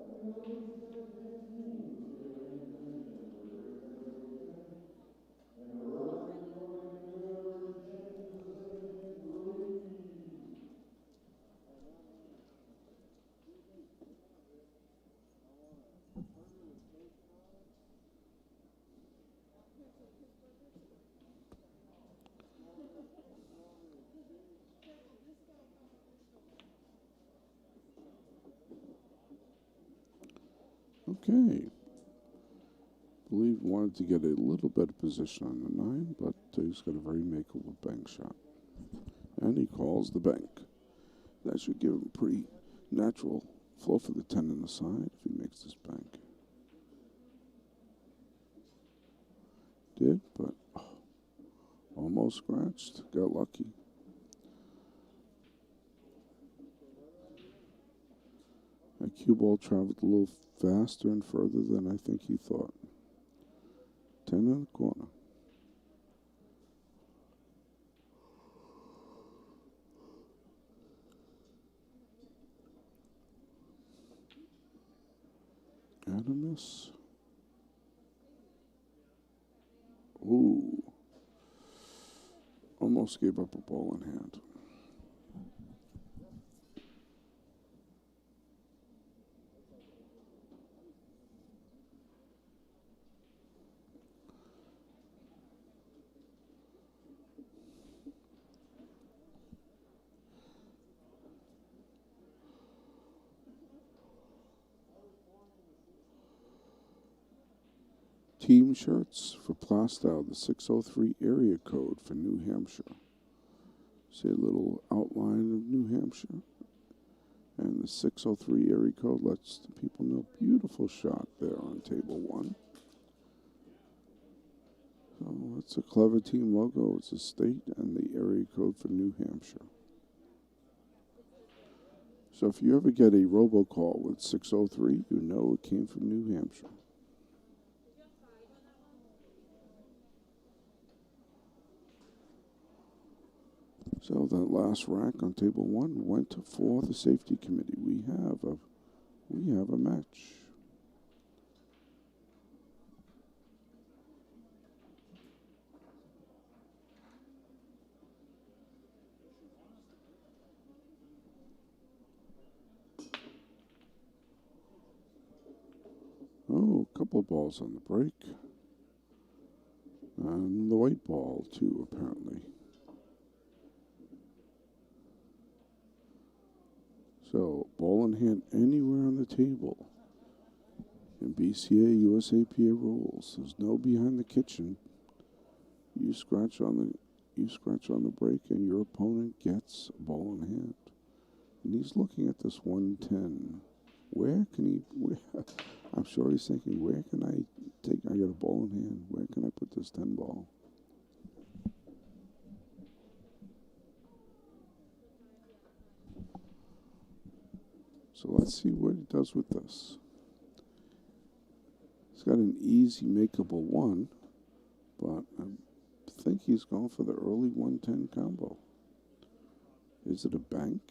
Okay. Believe wanted to get a little better position on the 9, but he's got a very makeable bank shot. And he calls the bank. That should give him pretty natural flow for the 10 on the side if he makes this bank. Did, but almost scratched. Got lucky. That cue ball traveled a little faster and further than I think he thought. 10 in the corner. And a miss. Ooh. Almost gave up a ball in hand. Team shirts for Plastow, the 603 area code for New Hampshire. See a little outline of New Hampshire. And the 603 area code lets the people know. Beautiful shot there on table 1. So that's a clever team logo. It's a state and the area code for New Hampshire. So if you ever get a robocall with 603, you know it came from New Hampshire. So that last rack on table 1 went for the safety committee. We have a match. Oh, a couple of balls on the break. And the white ball too, apparently. So, ball in hand anywhere on the table. In BCA, USAPA rules, there's no behind the kitchen. You scratch on the break, and your opponent gets a ball in hand. And he's looking at this 110. I'm sure he's thinking, where can I got a ball in hand. Where can I put this 10 ball? So let's see what he does with this. He's got an easy makeable 1, but I think he's going for the early 110 combo. Is it a bank?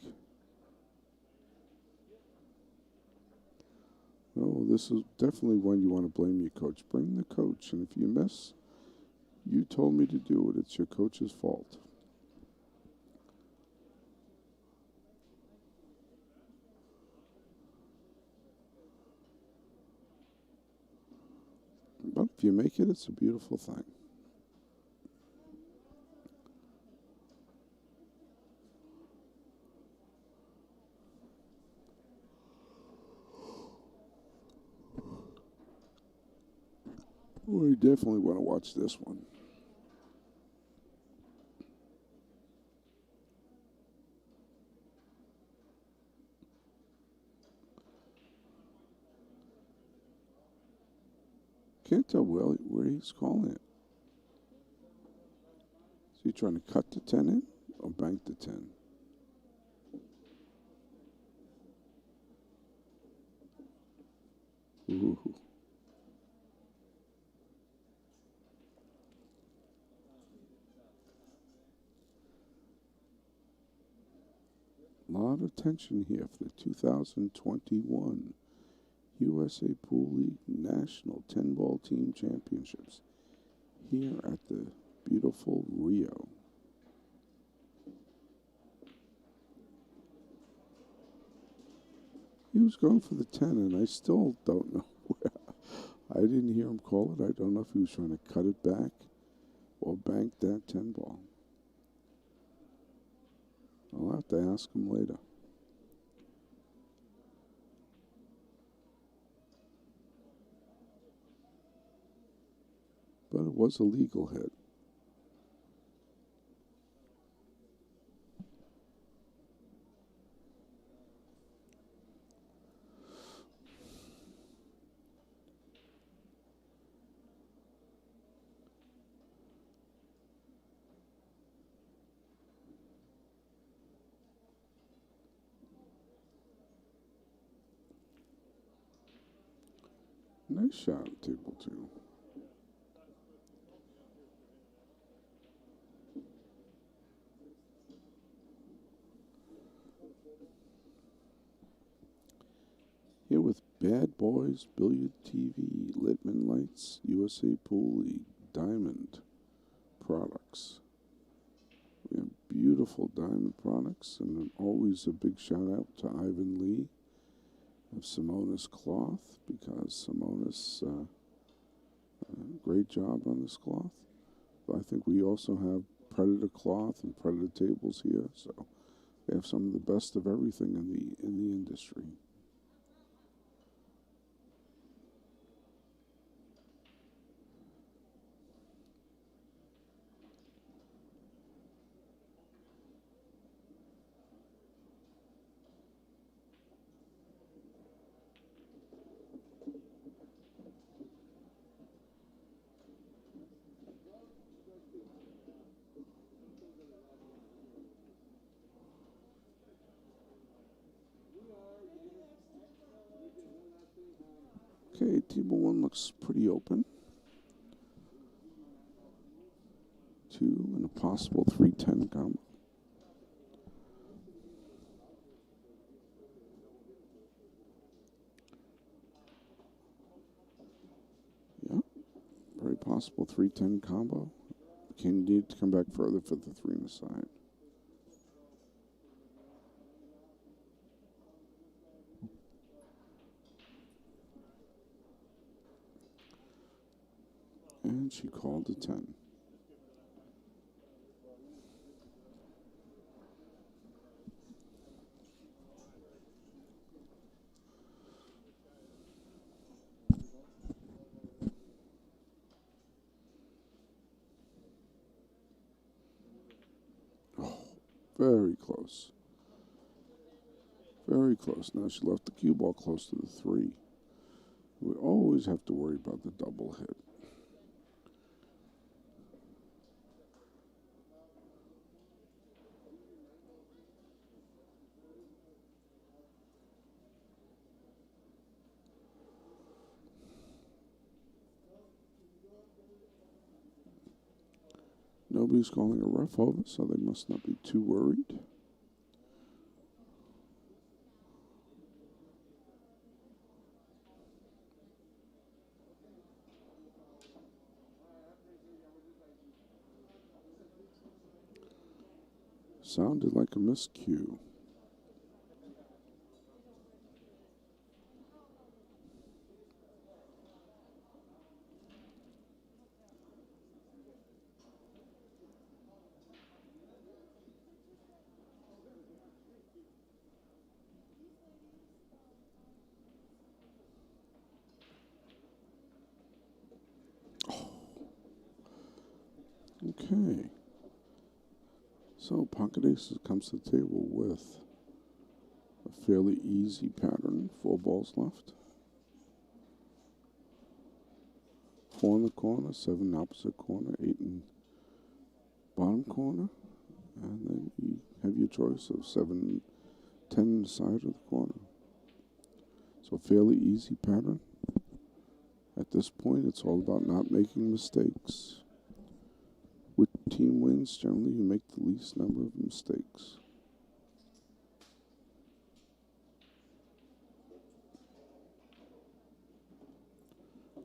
Oh, this is definitely one you want to blame your coach. Bring the coach, and if you miss, you told me to do it. It's your coach's fault. But if you make it, it's a beautiful thing. We definitely want to watch this one. can't tell where he's calling it. Is he trying to cut the 10 in or bank the 10? Ooh. A lot of tension here for the 2021 USA Pool League National 10-Ball Team Championships here at the beautiful Rio. He was going for the 10, and I still don't know where. I didn't hear him call it. I don't know if he was trying to cut it back or bank that 10 ball. I'll have to ask him later. But it was a legal hit. Nice shot on table 2. Here with Bad Boys Billiard TV, Littman Lights, USA Pool League, Diamond products. We have beautiful diamond products, and always a big shout out to Ivan Lee of Simonis Cloth, because Simonis, great job on this cloth. But I think we also have Predator cloth and Predator tables here, so we have some of the best of everything in the industry. Okay, table 1 looks pretty open. 2 and a possible 3-10 combo. Yeah, very possible 3-10 combo. Can need to come back further for the 3 on the side. And she called a 10. Oh, very close. Very close. Now she left the cue ball close to the 3. We always have to worry about the double hit. Nobody's calling a ref over, so they must not be too worried. Sounded like a miscue. Okay. So Pocket Aces comes to the table with a fairly easy pattern, 4 balls left. 4 in the corner, 7 in opposite corner, 8 in bottom corner, and then you have your choice of 7, 10 in the side of the corner. So fairly easy pattern. At this point, it's all about not making mistakes. With team wins, generally you make the least number of mistakes.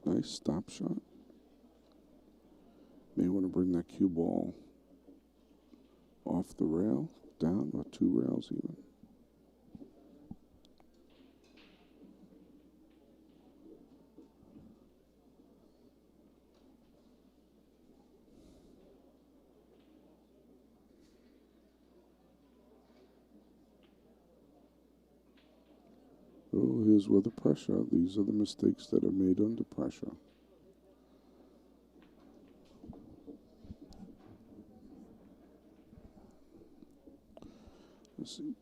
Nice stop shot. May want to bring that cue ball off the rail, down, or 2 rails even. Oh, here's where the pressure. These are the mistakes that are made under pressure. Let's see.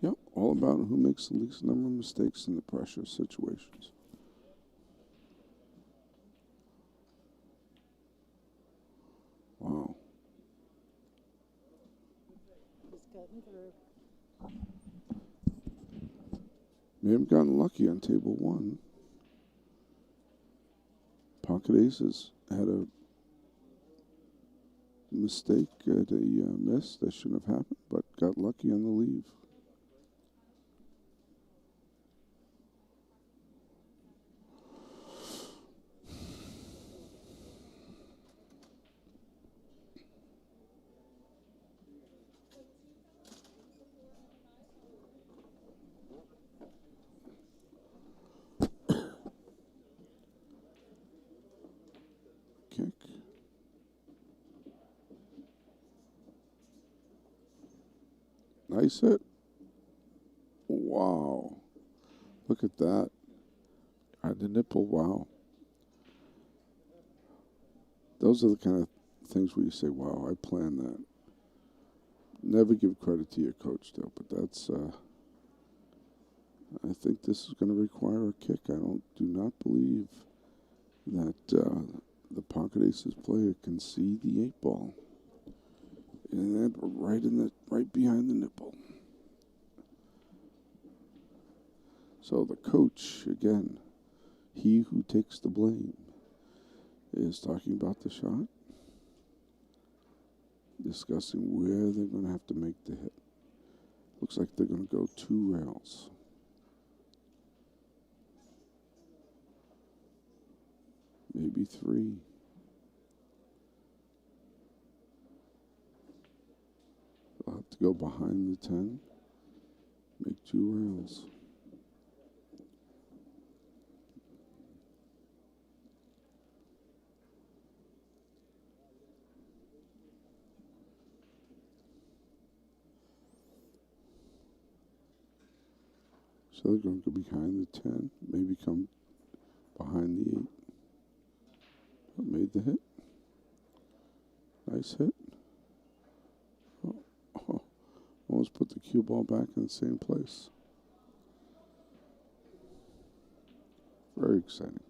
Yep, all about who makes the least number of mistakes in the pressure situations. Wow. Just cutting through. May have gotten lucky on table 1. Pocket aces had a mistake at a miss that shouldn't have happened, but got lucky on the leave. Kick. Nice hit. Wow. Look at that. At the nipple, wow. Those are the kind of things where you say, wow, I planned that. Never give credit to your coach, though, but that's, I think this is going to require a kick. I do not believe that the pocket aces player can see the 8 ball. And that right behind the nipple. So the coach, again, he who takes the blame, is talking about the shot, discussing where they're going to have to make the hit. Looks like they're going to go 2 rails. Maybe 3. They'll have to go behind the 10, make 2 rails. So they're going to go behind the 10, maybe come behind the 8. Made the hit. Nice hit. Oh, almost put the cue ball back in the same place. Very exciting.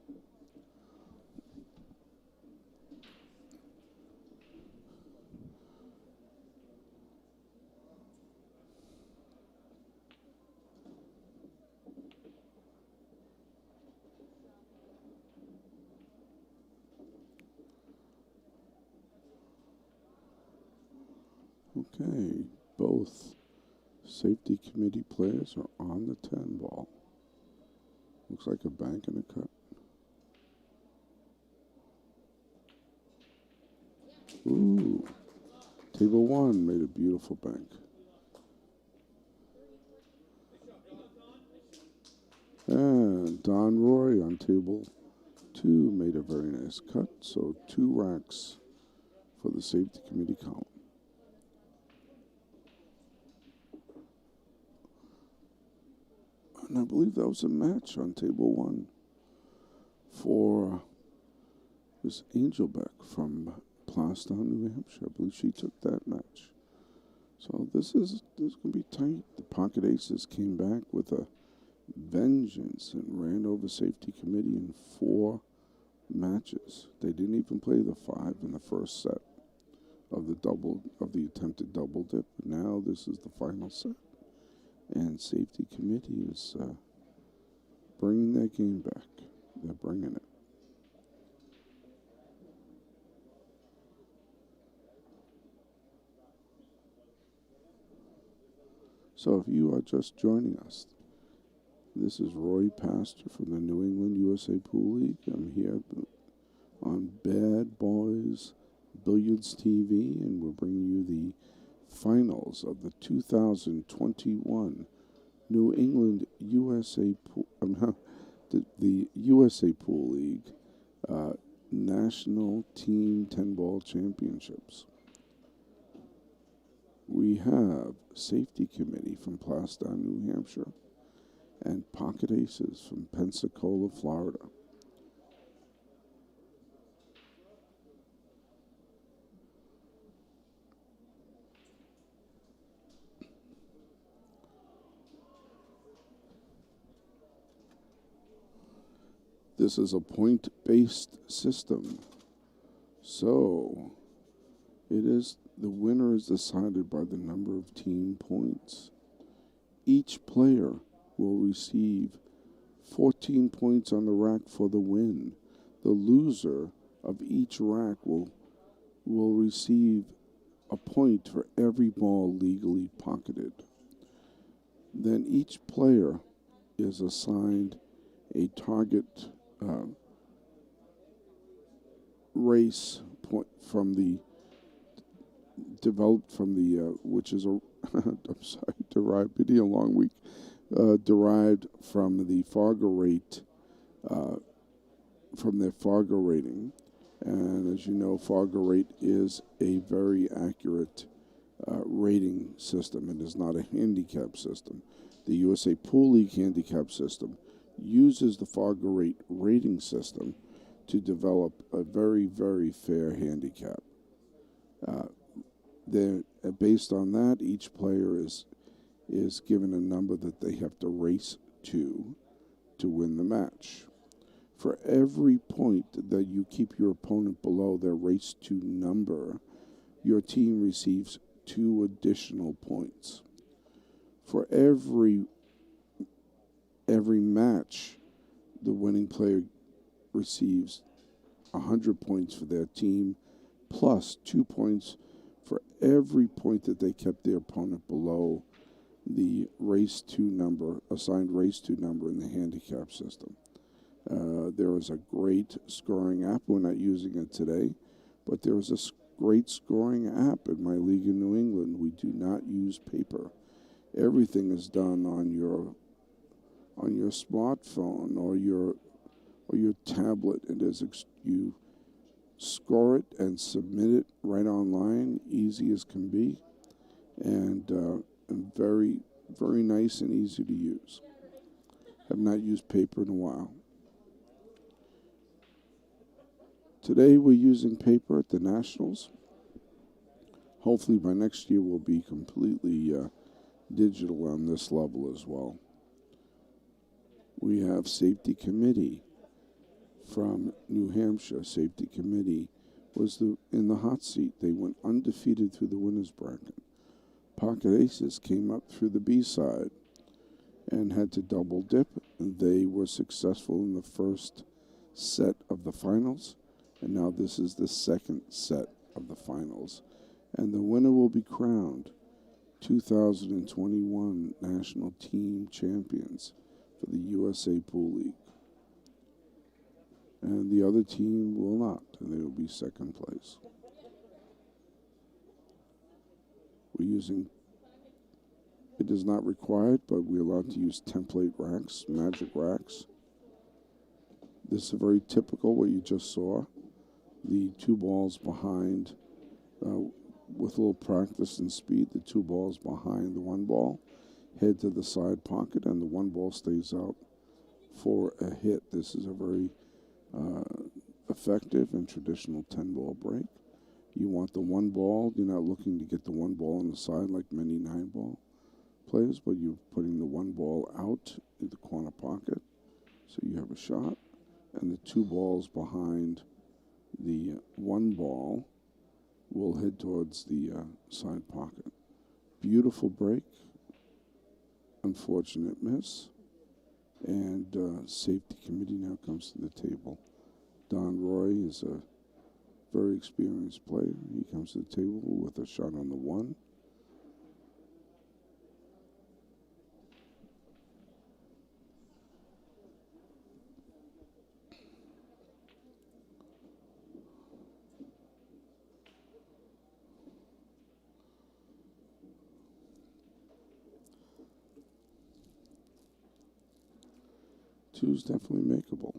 Okay, both safety committee players are on the 10 ball. Looks like a bank and a cut. Ooh, table 1 made a beautiful bank. And Don Roy on table 2 made a very nice cut. So 2 racks for the safety committee column. And I believe that was a match on table 1 for Miss Angel Beck from Plastown, New Hampshire. I believe she took that match. So this is going to be tight. The Pocket Aces came back with a vengeance and ran over safety committee in 4 matches. They didn't even play the 5 in the first set of the attempted double dip. Now this is the final set, and safety committee is bringing that game back. They're bringing it. So if you are just joining us, this is Roy Pastor from the New England USA Pool League. I'm here on Badboys Billiards TV, and we're bringing you the finals of the 2021 New England USA Pool, the USA Pool League National Team 10-Ball Championships. We have Safety Committee from Plastown, New Hampshire, and Pocket Aces from Pensacola, Florida. This is a point-based system, so the winner is decided by the number of team points. Each player will receive 14 points on the rack for the win. The loser of each rack will receive a point for every ball legally pocketed. Then each player is assigned a target race point from the developed from the which is a I'm sorry, derived, been a long week, derived from the Fargo rate, from their Fargo rating. And as you know, Fargo rate is a very accurate rating system. It is not a handicap system. The USA Pool League handicap system uses the Fargo rate rating system to develop a very, very fair handicap. Based on that, each player is given a number that they have to race to win the match. For every point that you keep your opponent below their race to number, your team receives 2 additional points. For every match, the winning player receives 100 points for their team, plus 2 points for every point that they kept their opponent below the race to number, assigned race to number in the handicap system. There is a great scoring app. We're not using it today, but there is a great scoring app in my league in New England. We do not use paper. Everything is done on your smartphone or your tablet. You score it and submit it right online, easy as can be, and very, very nice and easy to use. Have not used paper in a while. Today we're using paper at the Nationals. Hopefully by next year we'll be completely digital on this level as well. We have Safety Committee from New Hampshire. Safety Committee was in the hot seat. They went undefeated through the winners bracket. Pocket Aces came up through the B side and had to double dip. They were successful in the first set of the finals, and now this is the second set of the finals. And the winner will be crowned 2021 National Team Champions for the USA Pool League. And the other team will not, and they will be second place. We're using, it is not required, but we're allowed to use template racks, magic racks. This is very typical, what you just saw. The two balls behind, with a little practice and speed, the two balls behind the one ball head to the side pocket, and the one ball stays out for a hit. This is a very effective and traditional 10-ball break. You want the one ball. You're not looking to get the one ball on the side like many 9-ball players, but you're putting the one ball out in the corner pocket so you have a shot, and the two balls behind the one ball will head towards the side pocket. Beautiful break. Unfortunate miss. And safety committee now comes to the table. Don Roy is a very experienced player. He comes to the table with a shot on the one. Two's definitely makeable.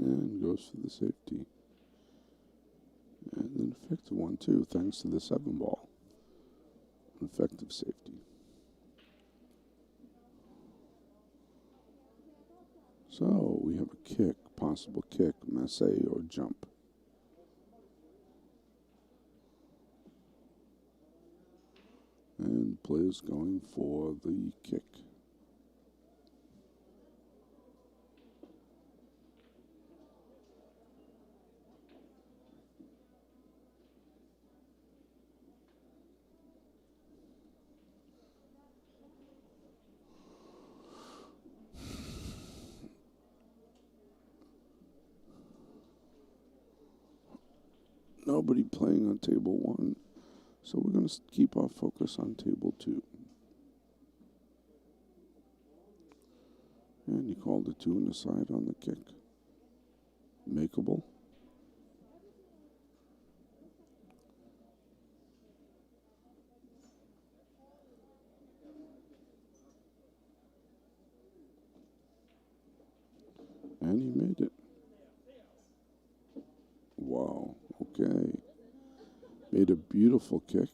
And goes for the safety. And an effective one, too, thanks to the 7-ball. An effective safety. So we have a kick, possible kick, masse or jump. And the player's going for the kick. Nobody playing on table 1, so we're going to keep our focus on table 2. And he called a 2 in the side on the kick. Makeable. And he made it. Wow, okay. Made a beautiful kick.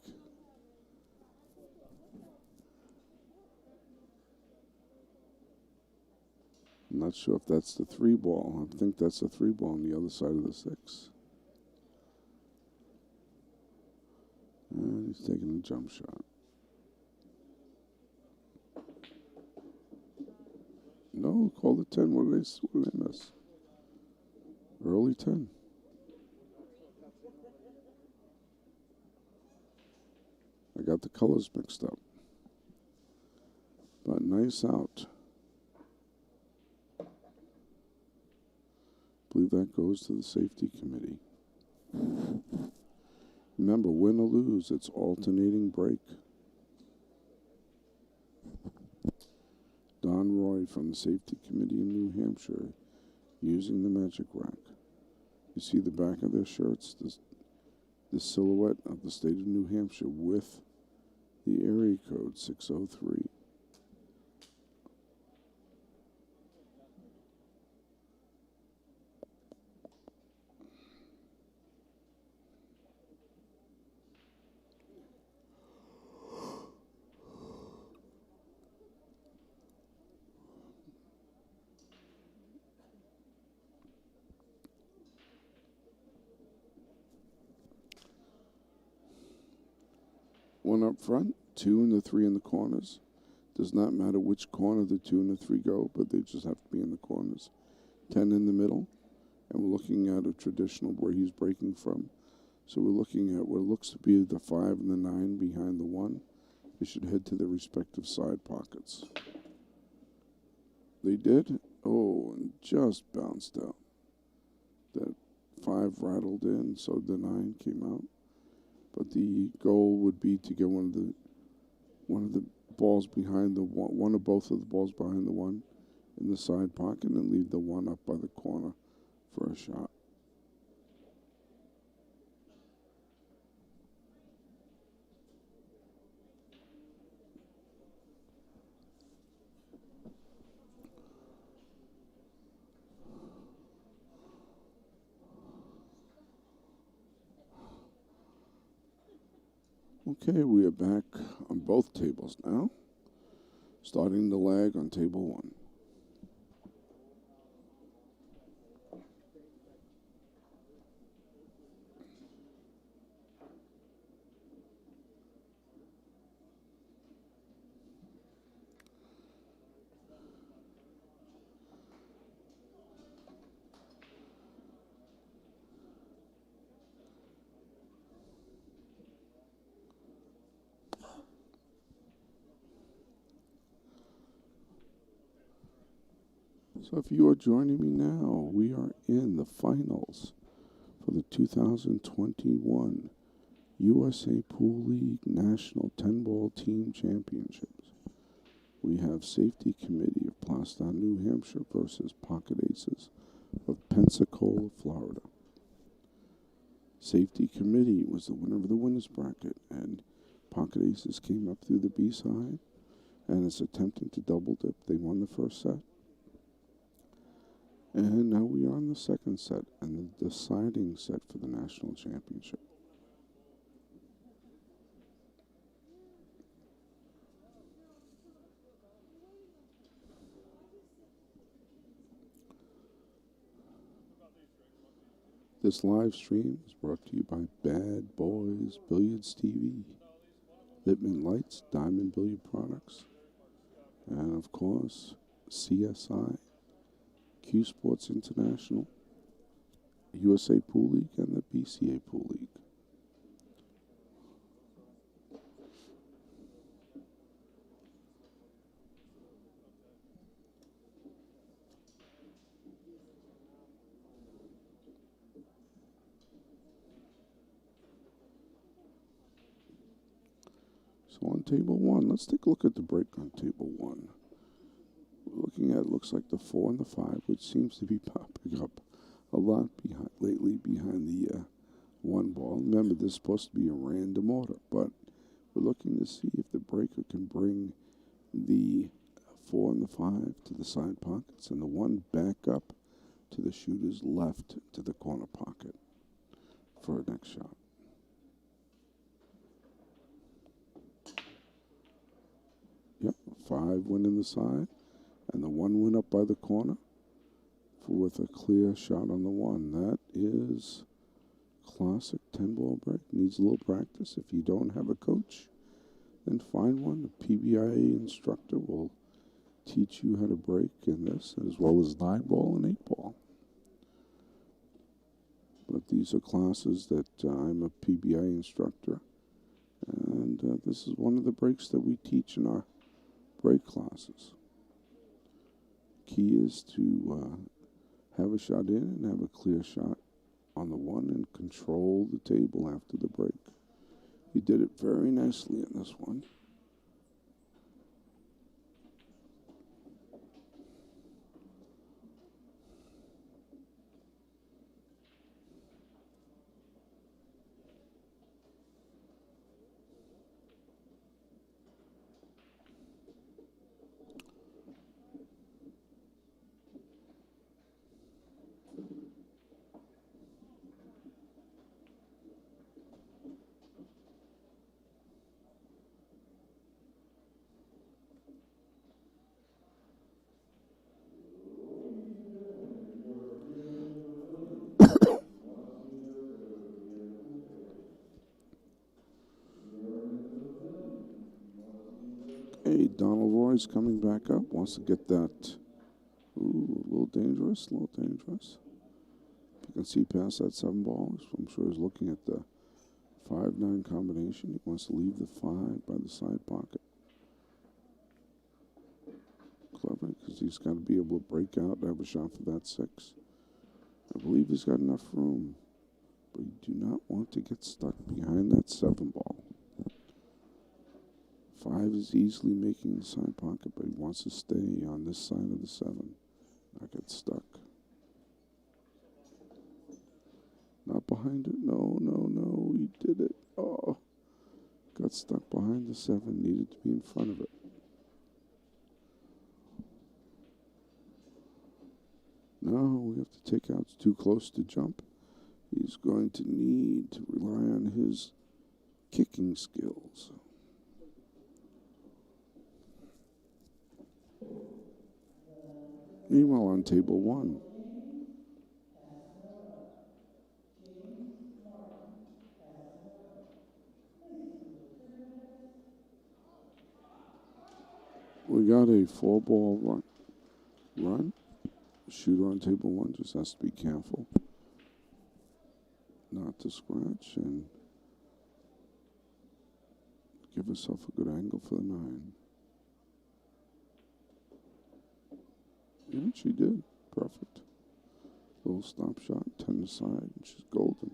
I'm not sure if that's the 3-ball. I think that's the 3-ball on the other side of the 6. And he's taking a jump shot. No, called it 10. What did they miss? Early 10. I got the colors mixed up. But nice out. I believe that goes to the safety committee. Remember, win or lose, it's alternating break. Don Roy from the safety committee in New Hampshire using the magic rack. You see the back of their shirts, the silhouette of the state of New Hampshire with the area code 603. One up front, 2 and the 3 in the corners. Does not matter which corner the 2 and the 3 go, but they just have to be in the corners. 10 in the middle, and we're looking at a traditional where he's breaking from. So we're looking at what looks to be the 5 and the 9 behind the 1. They should head to their respective side pockets. They did. Oh, and just bounced out. That 5 rattled in, so the 9 came out. But the goal would be to get one of the balls behind the one or both of the balls behind the 1 in the side pocket and leave the 1 up by the corner for a shot. Okay, we are back on both tables now. Starting the lag on table 1. So if you are joining me now, we are in the finals for the 2021 USA Pool League National 10-Ball Team Championships. We have Safety Committee of Prasad, New Hampshire versus Pocket Aces of Pensacola, Florida. Safety Committee was the winner of the winner's bracket, and Pocket Aces came up through the B side and is attempting to double dip. They won the first set. And now we are on the second set and the deciding set for the national championship. This live stream is brought to you by Badboys Billiards TV, Littman Lights, Diamond Billiard Products, and of course, CSI, Q Sports International, USA Pool League, and the BCA Pool League. So on table 1, let's take a look at the break on table 1. Looking at it, looks like the 4 and the 5, which seems to be popping up a lot lately behind the 1 ball. Remember, this is supposed to be a random order, but we're looking to see if the breaker can bring the 4 and the 5 to the side pockets and the 1 back up to the shooter's left to the corner pocket for a next shot. Yep, 5 went in the side. And the 1 went up by the corner with a clear shot on the 1. That is classic 10-ball break. Needs a little practice. If you don't have a coach, then find one. A PBIA instructor will teach you how to break in this, as well as 9-ball and 8-ball. But these are classes that I'm a PBIA instructor. And this is one of the breaks that we teach in our break classes. Key is to have a shot in and have a clear shot on the 1 and control the table after the break. He did it very nicely in this one. Donald Roy is coming back up. Wants to get that. Ooh, a little dangerous. A little dangerous. You can see past that 7 ball. I'm sure he's looking at the 5-9 combination. He wants to leave the 5 by the side pocket. Clever, because he's got to be able to break out and have a shot for that 6. I believe he's got enough room, but you do not want to get stuck behind that 7 ball. 5 is easily making the side pocket, but he wants to stay on this side of the 7, not get stuck. Not behind it. No, no, no. He did it. Oh. Got stuck behind the 7. Needed to be in front of it. Now we have to take out. It's too close to jump. He's going to need to rely on his kicking skills. Meanwhile, on table 1. We got a 4-ball run. Shooter on table 1 just has to be careful not to scratch and give herself a good angle for the 9. Yeah, she did. Perfect. Little stop shot, 10 aside, and she's golden.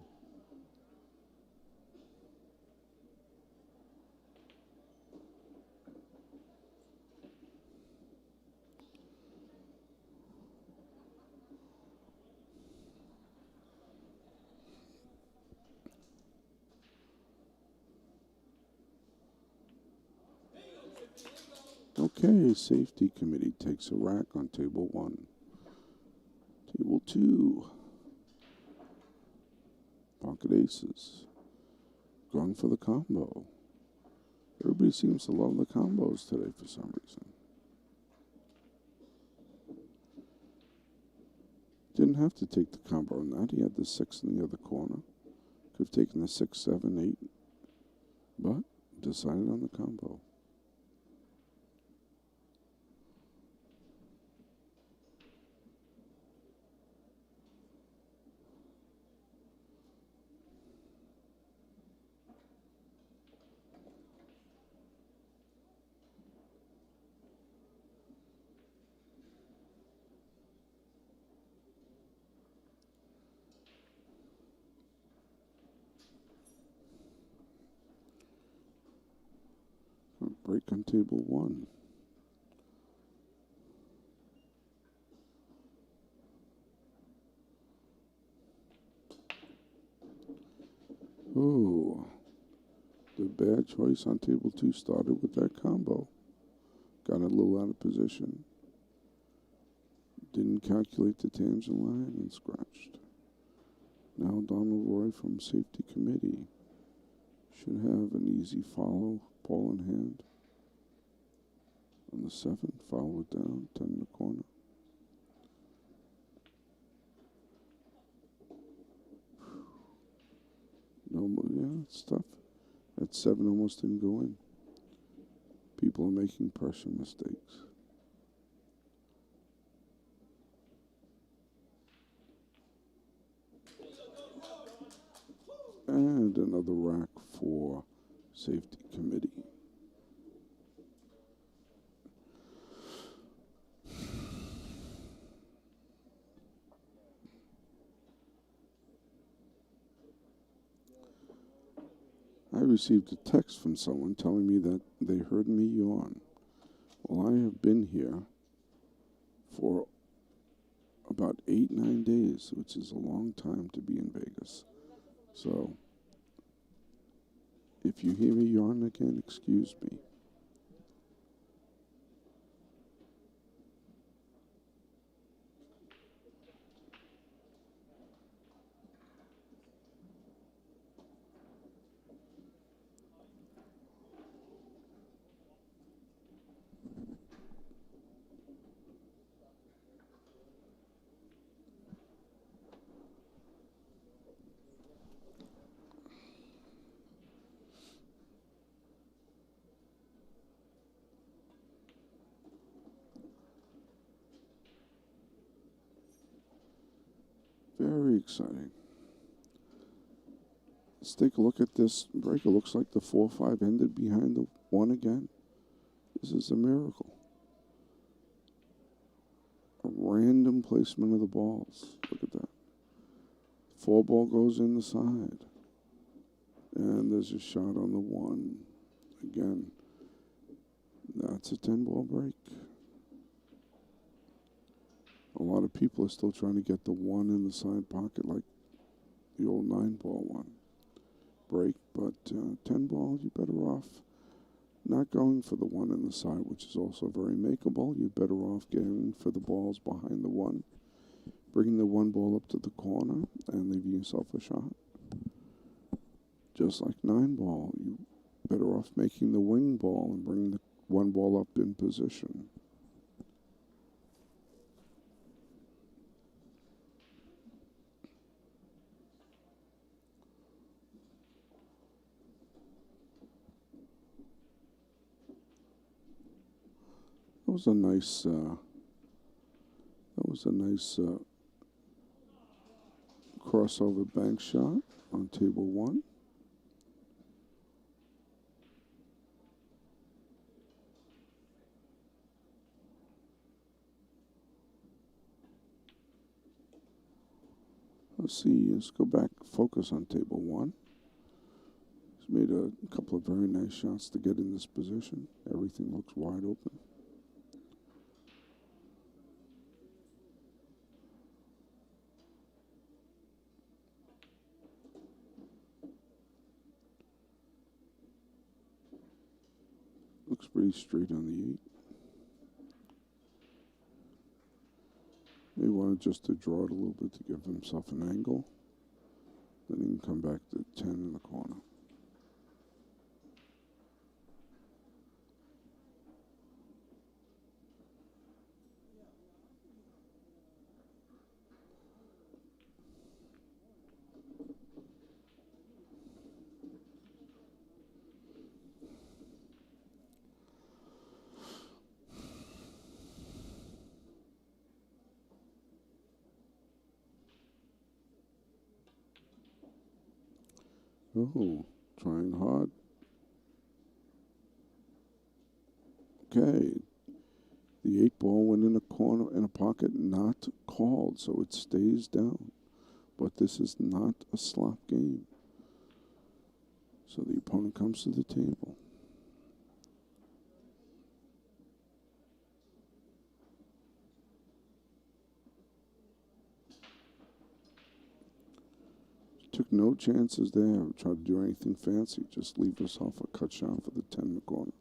Okay, safety committee takes a rack on table 1. Table 2. Pocket aces. Going for the combo. Everybody seems to love the combos today for some reason. Didn't have to take the combo on that. He had the 6 in the other corner. Could have taken the 6, 7, 8. But decided on the combo. Break on table 1. Ooh. The bad choice on table 2 started with that combo. Got a little out of position. Didn't calculate the tangent line and scratched. Now Donald Roy from safety committee should have an easy follow, ball in hand. On the 7, follow it down, 10 in the corner. No, yeah, it's tough. That 7 almost didn't go in. People are making pressure mistakes. And another rack for safety committee. I received a text from someone telling me that they heard me yawn. Well, I have been here for about 8-9 days, which is a long time to be in Vegas. So, if you hear me yawn again, excuse me. Very exciting. Let's take a look at this break. It looks like the 4-5 ended behind the 1 again. This is a miracle. A random placement of the balls. Look at that. 4 ball goes in the side. And there's a shot on the 1. Again, that's a 10 ball break. A lot of people are still trying to get the 1 in the side pocket like the old 9 ball one break, but 10 ball, you're better off not going for the 1 in the side, which is also very makeable. You're better off getting for the balls behind the 1, bringing the 1 ball up to the corner and leaving yourself a shot. Just like 9 ball, you're better off making the wing ball and bringing the 1 ball up in position. That was a nice crossover bank shot on table 1. Let's see. Let's go back. Focus on table 1. He's made a couple of very nice shots to get in this position. Everything looks wide open. Looks pretty straight on the 8. May want just to draw it a little bit to give himself an angle. Then he can come back to 10 in the corner. Oh, trying hard. Okay. The 8 ball went in a corner, in a pocket, not called, so it stays down. But this is not a slop game. So the opponent comes to the table. Took no chances there. Tried to do anything fancy. Just leave yourself a cut shot for the 10 in the corner.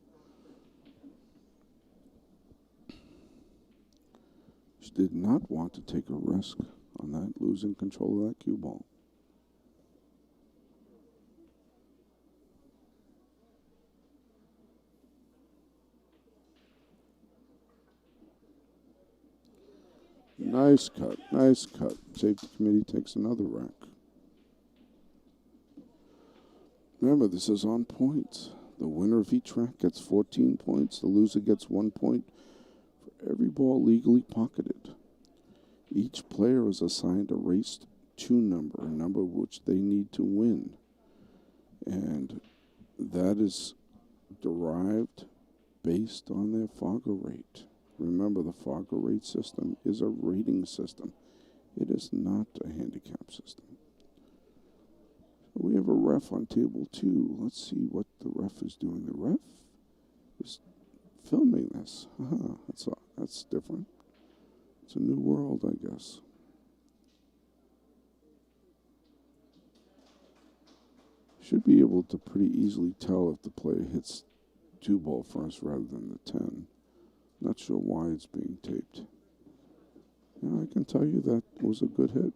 She did not want to take a risk on that, losing control of that cue ball. Nice cut, nice cut. Safety committee takes another rack. Remember, this is on points. The winner of each rack gets 14 points. The loser gets 1 point for every ball legally pocketed. Each player is assigned a race 2 number, a number which they need to win. And that is derived based on their Fogger rate. Remember, the Fogger rate system is a rating system. It is not a handicap system. We have a ref on table 2. Let's see what the ref is doing. The ref is filming this. That's different. It's a new world, I guess. Should be able to pretty easily tell if the player hits 2 ball first rather than the 10. Not sure why it's being taped. Yeah, I can tell you that was a good hit.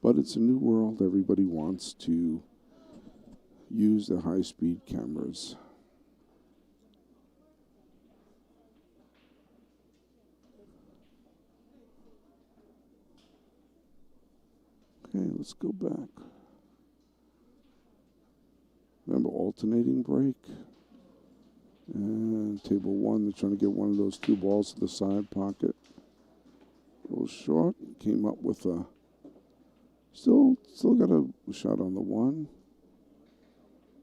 But it's a new world. Everybody wants to use the high-speed cameras. Okay, let's go back. Remember, alternating break. And table 1, they're trying to get one of those 2 balls to the side pocket. A little short. came up with a still got a shot on the one.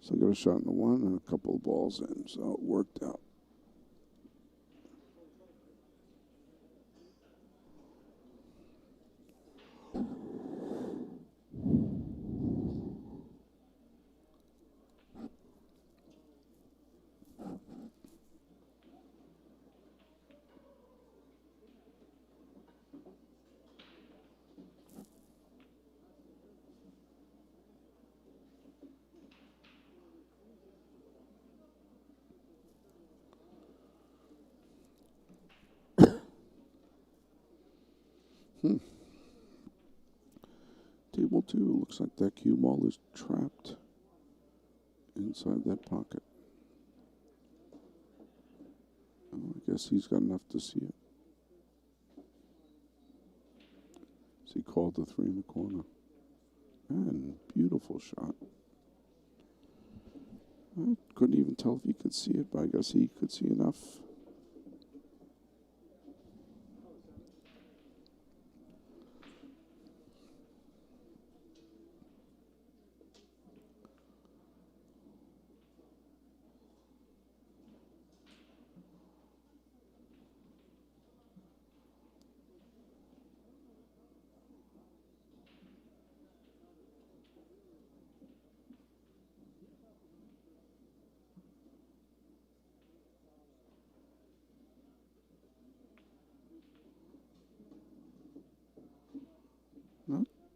Still got a shot on the one and a couple of balls in, so it worked out. Table 2, looks like that cue ball is trapped inside that pocket. Oh, I guess he's got enough to see it. So he called the 3 in the corner. And beautiful shot. I couldn't even tell if he could see it, but I guess he could see enough.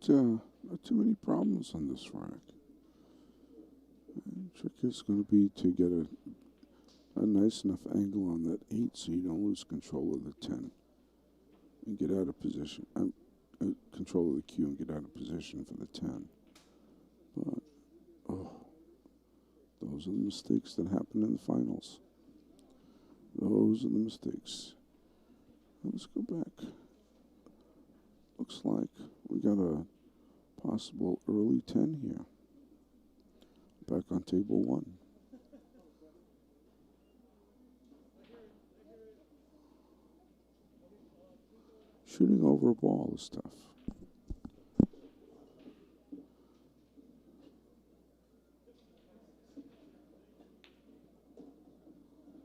Not too many problems on this rack. The trick is going to be to get a nice enough angle on that 8 so you don't lose control of the 10 and get out of position. Control of the cue and get out of position for the 10. But, those are the mistakes that happen in the finals. Those are the mistakes. Let's go back. Looks like we got a possible early 10 here. Back on table 1. Shooting over a ball is tough.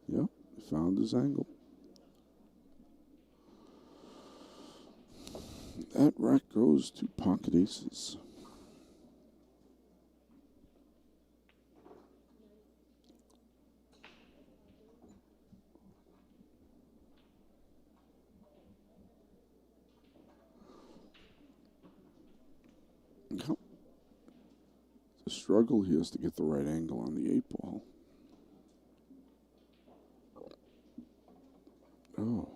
Yep, found his angle. That rack goes to pocket aces. Yep. The struggle here is to get the right angle on the 8 ball. Oh.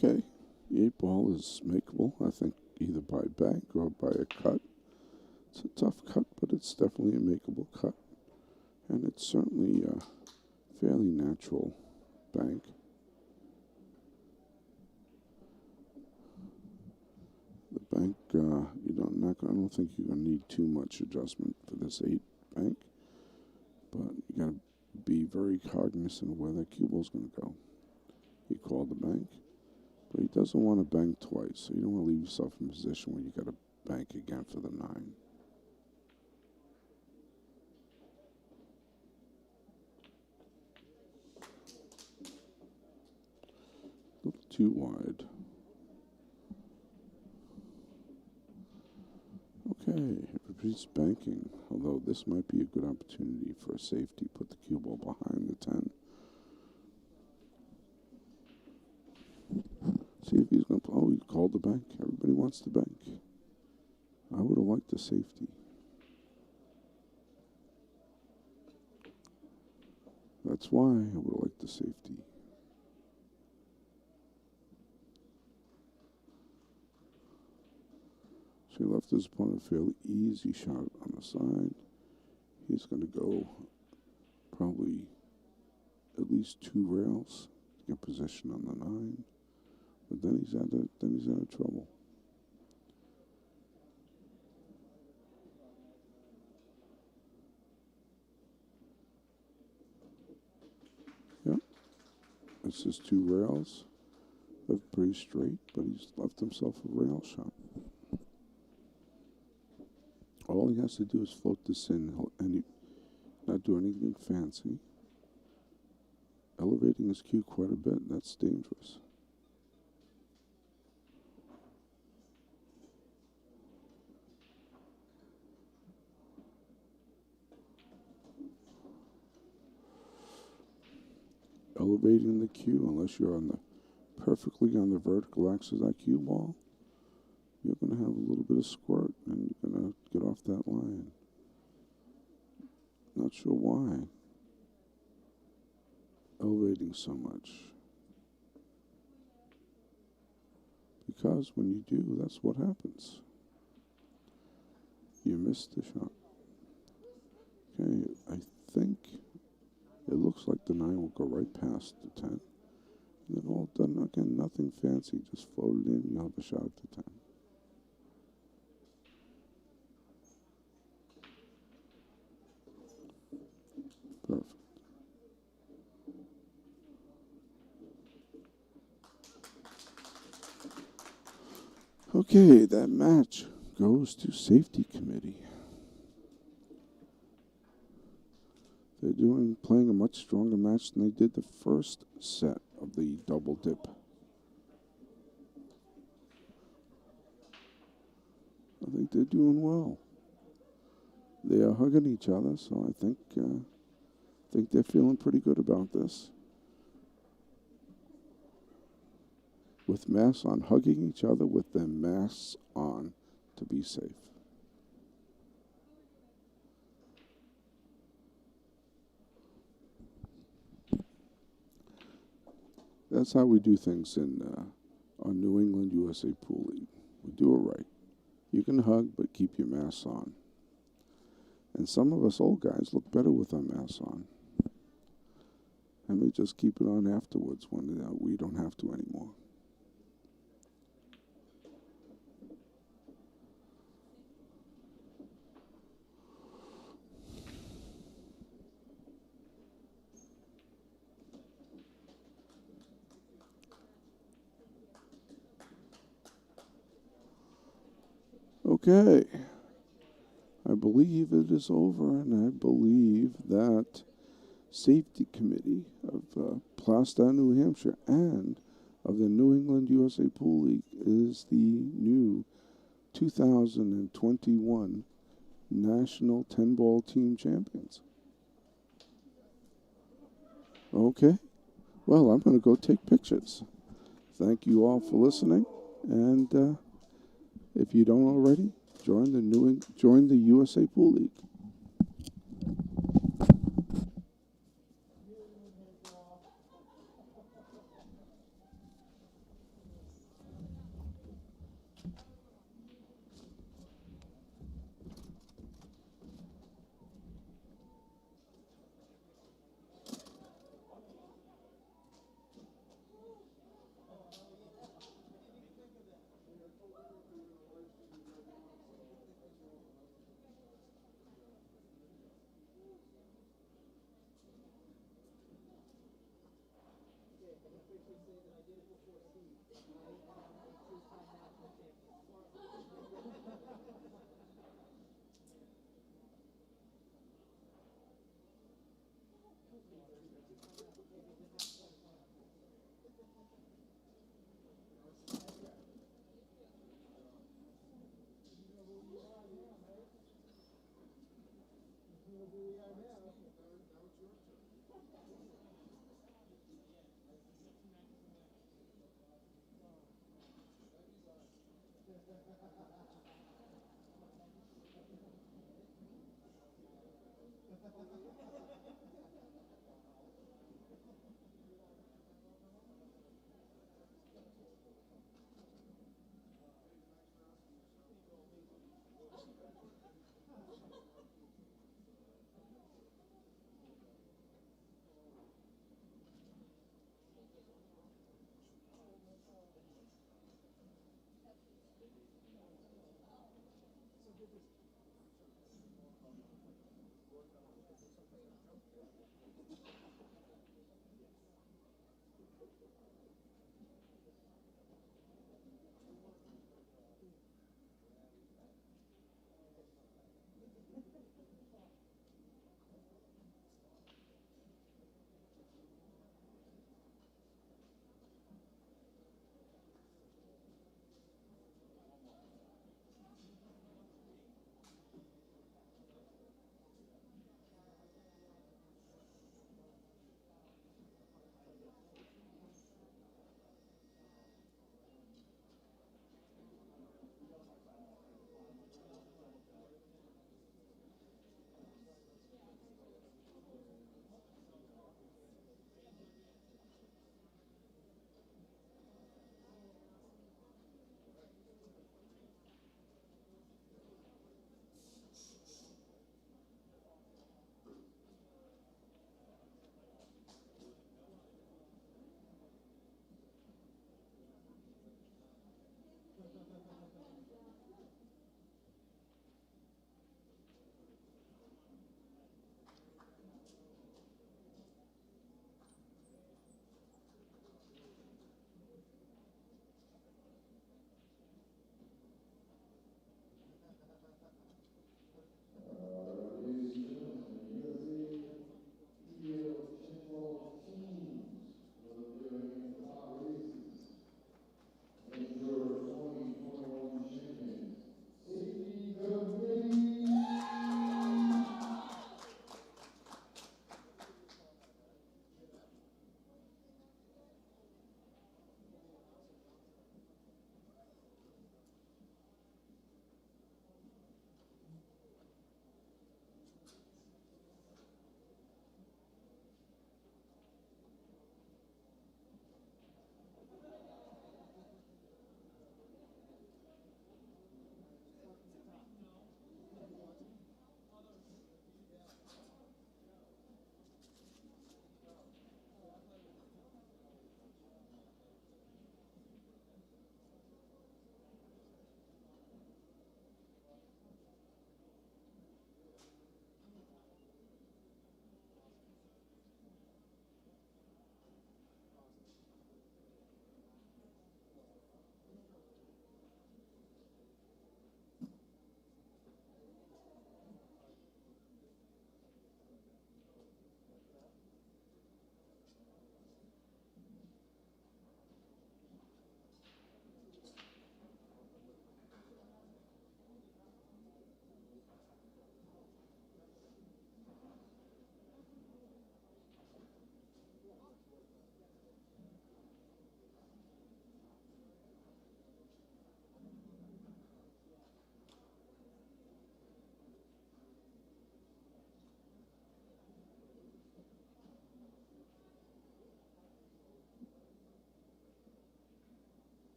Okay, the 8 ball is makeable, I think, either by bank or by a cut. It's a tough cut, but it's definitely a makeable cut. And it's certainly a fairly natural bank. The bank, I don't think you're going to need too much adjustment for this 8 bank. But you got to be very cognizant of where that cue ball's going to go. He called the bank. But he doesn't want to bank twice, so you don't want to leave yourself in a position where you got to bank again for the 9. A little too wide. Okay, everybody's banking, although this might be a good opportunity for a safety. Put the cue ball behind the 10. See if he's going to. Oh, he called the bank. Everybody wants the bank. I would have liked the safety. That's why I would have liked the safety. So he left his opponent a fairly easy shot on the side. He's going to go probably at least 2 rails to get position on the 9. But then he's out of trouble. Yep. It's just 2 rails. They're pretty straight, but he's left himself a rail shot. All he has to do is float this in, and he not do anything fancy. Elevating his cue quite a bit, that's dangerous. Elevating the cue, unless you're perfectly on the vertical axis of that cue ball, you're going to have a little bit of squirt, and you're going to get off that line. Not sure why. Elevating so much. Because when you do, that's what happens. You miss the shot. Okay, I think it looks like the 9 will go right past the 10. And then all done again, nothing fancy, just float it in, you have a shot at the 10. Perfect. Okay, that match goes to safety committee. They're playing a much stronger match than they did the first set of the double dip. I think they're doing well. They are hugging each other, so I think they're feeling pretty good about this. With masks on, hugging each other with their masks on to be safe. That's how we do things in our New England USA Pool League. We do it right. You can hug, but keep your masks on. And some of us old guys look better with our masks on. And we just keep it on afterwards when we don't have to anymore. Okay, I believe it is over, and I believe that safety committee of Prasad, New Hampshire, and of the New England USA Pool League is the new 2021 National 10-Ball Team Champions. Okay, well, I'm going to go take pictures. Thank you all for listening, and if you don't already, join the USA Pool League.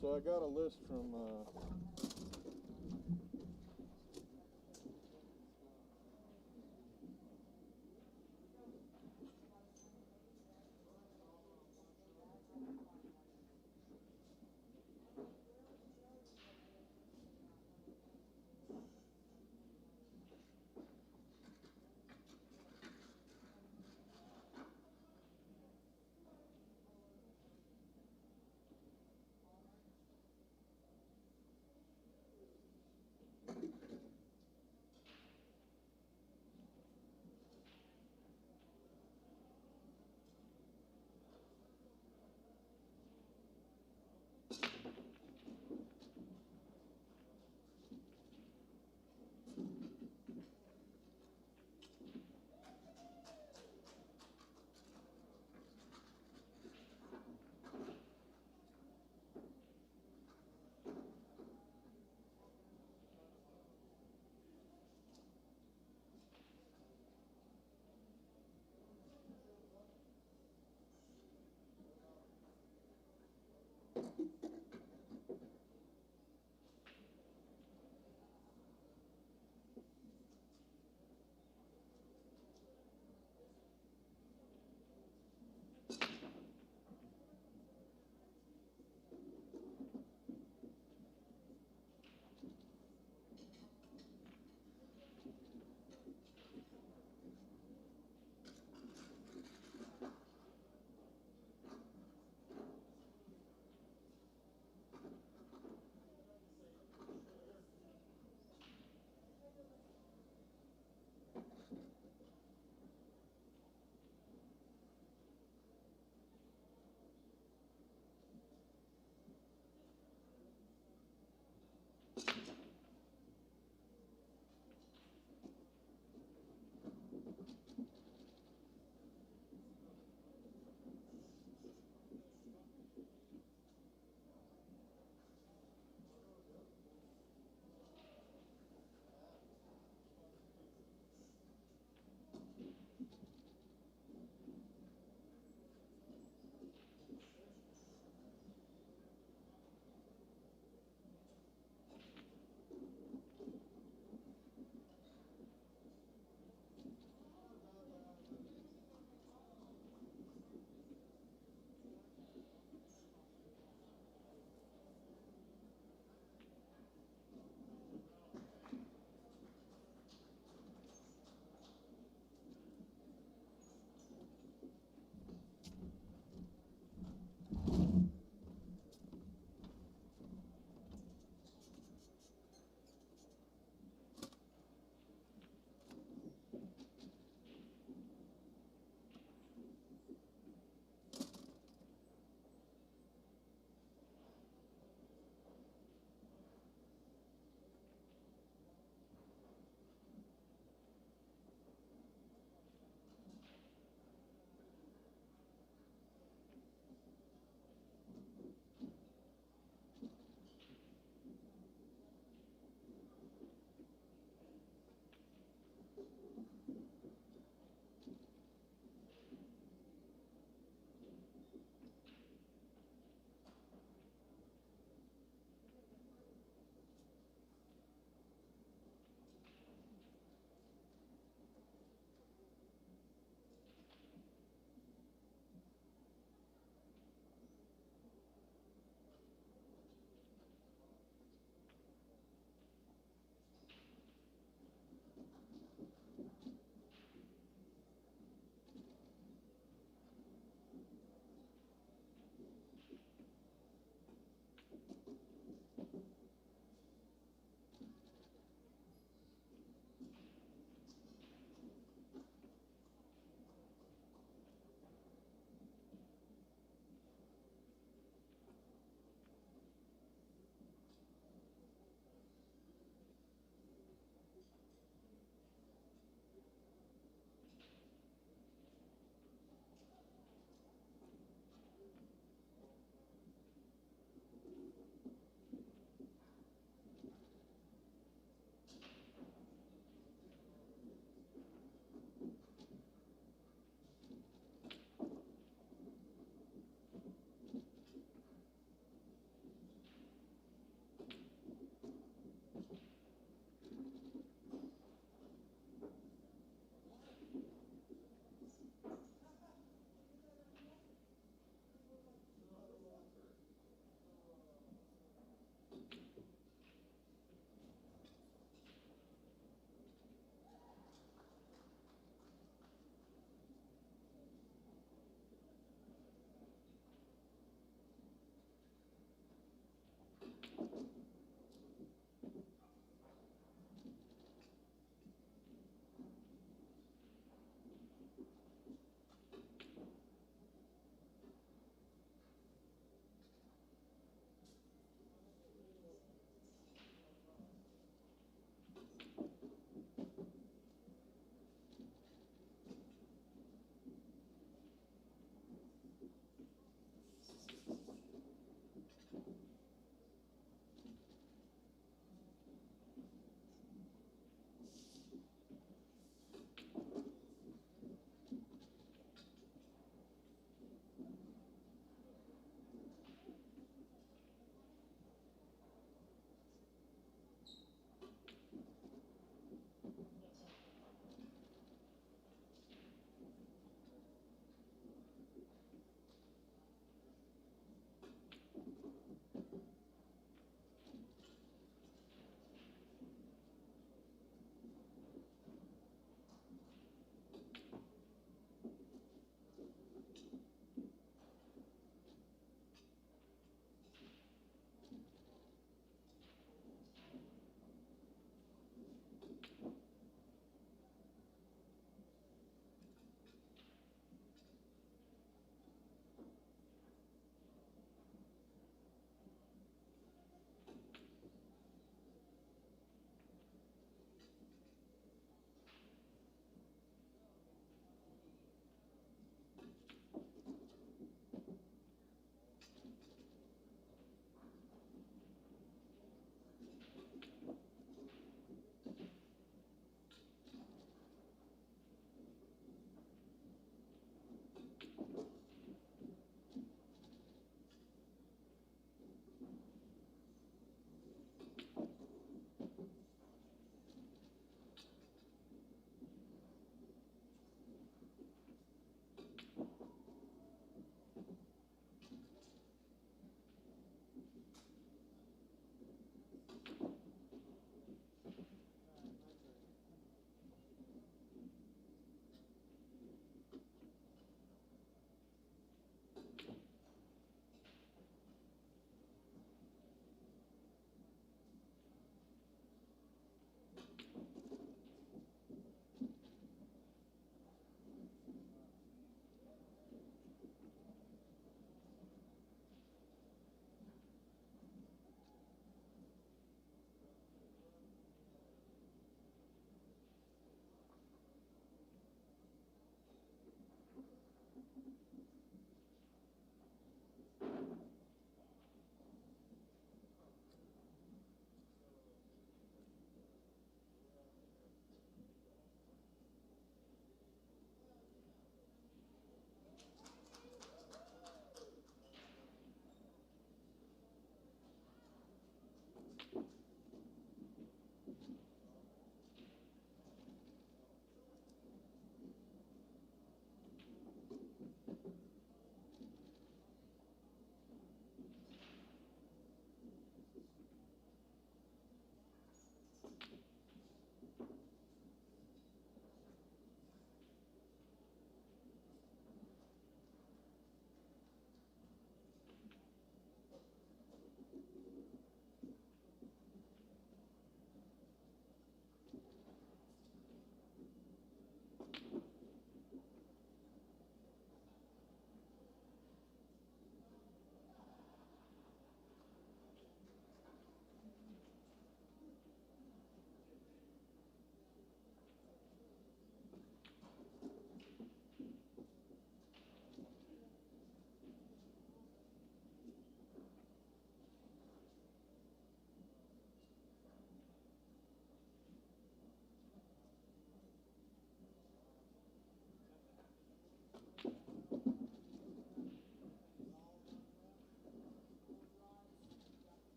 So I got a list from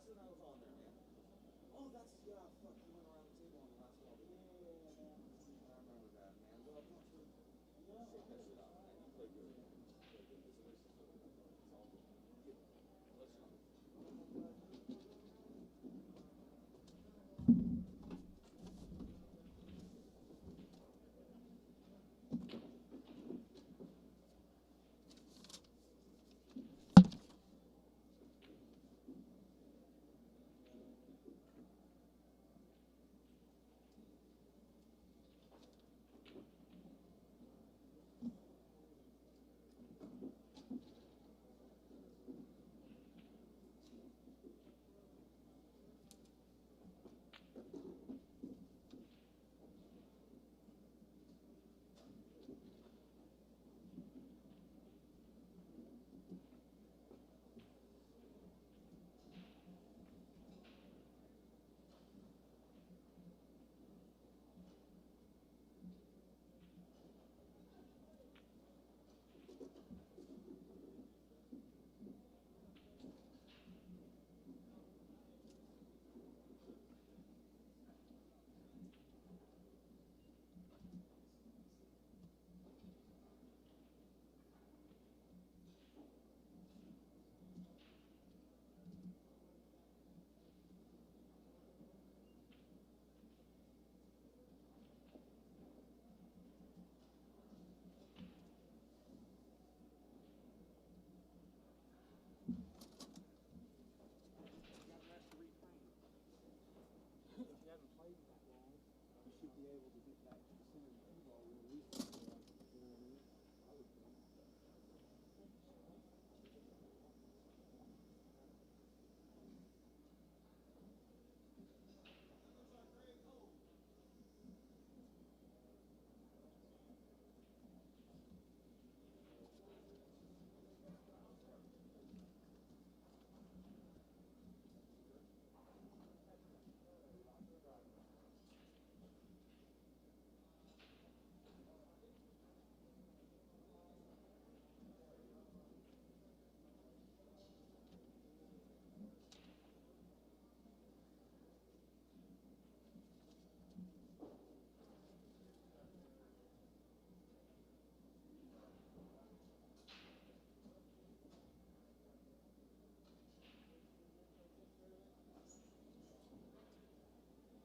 I remember that, man. Well, shake that shit up, man. You play good.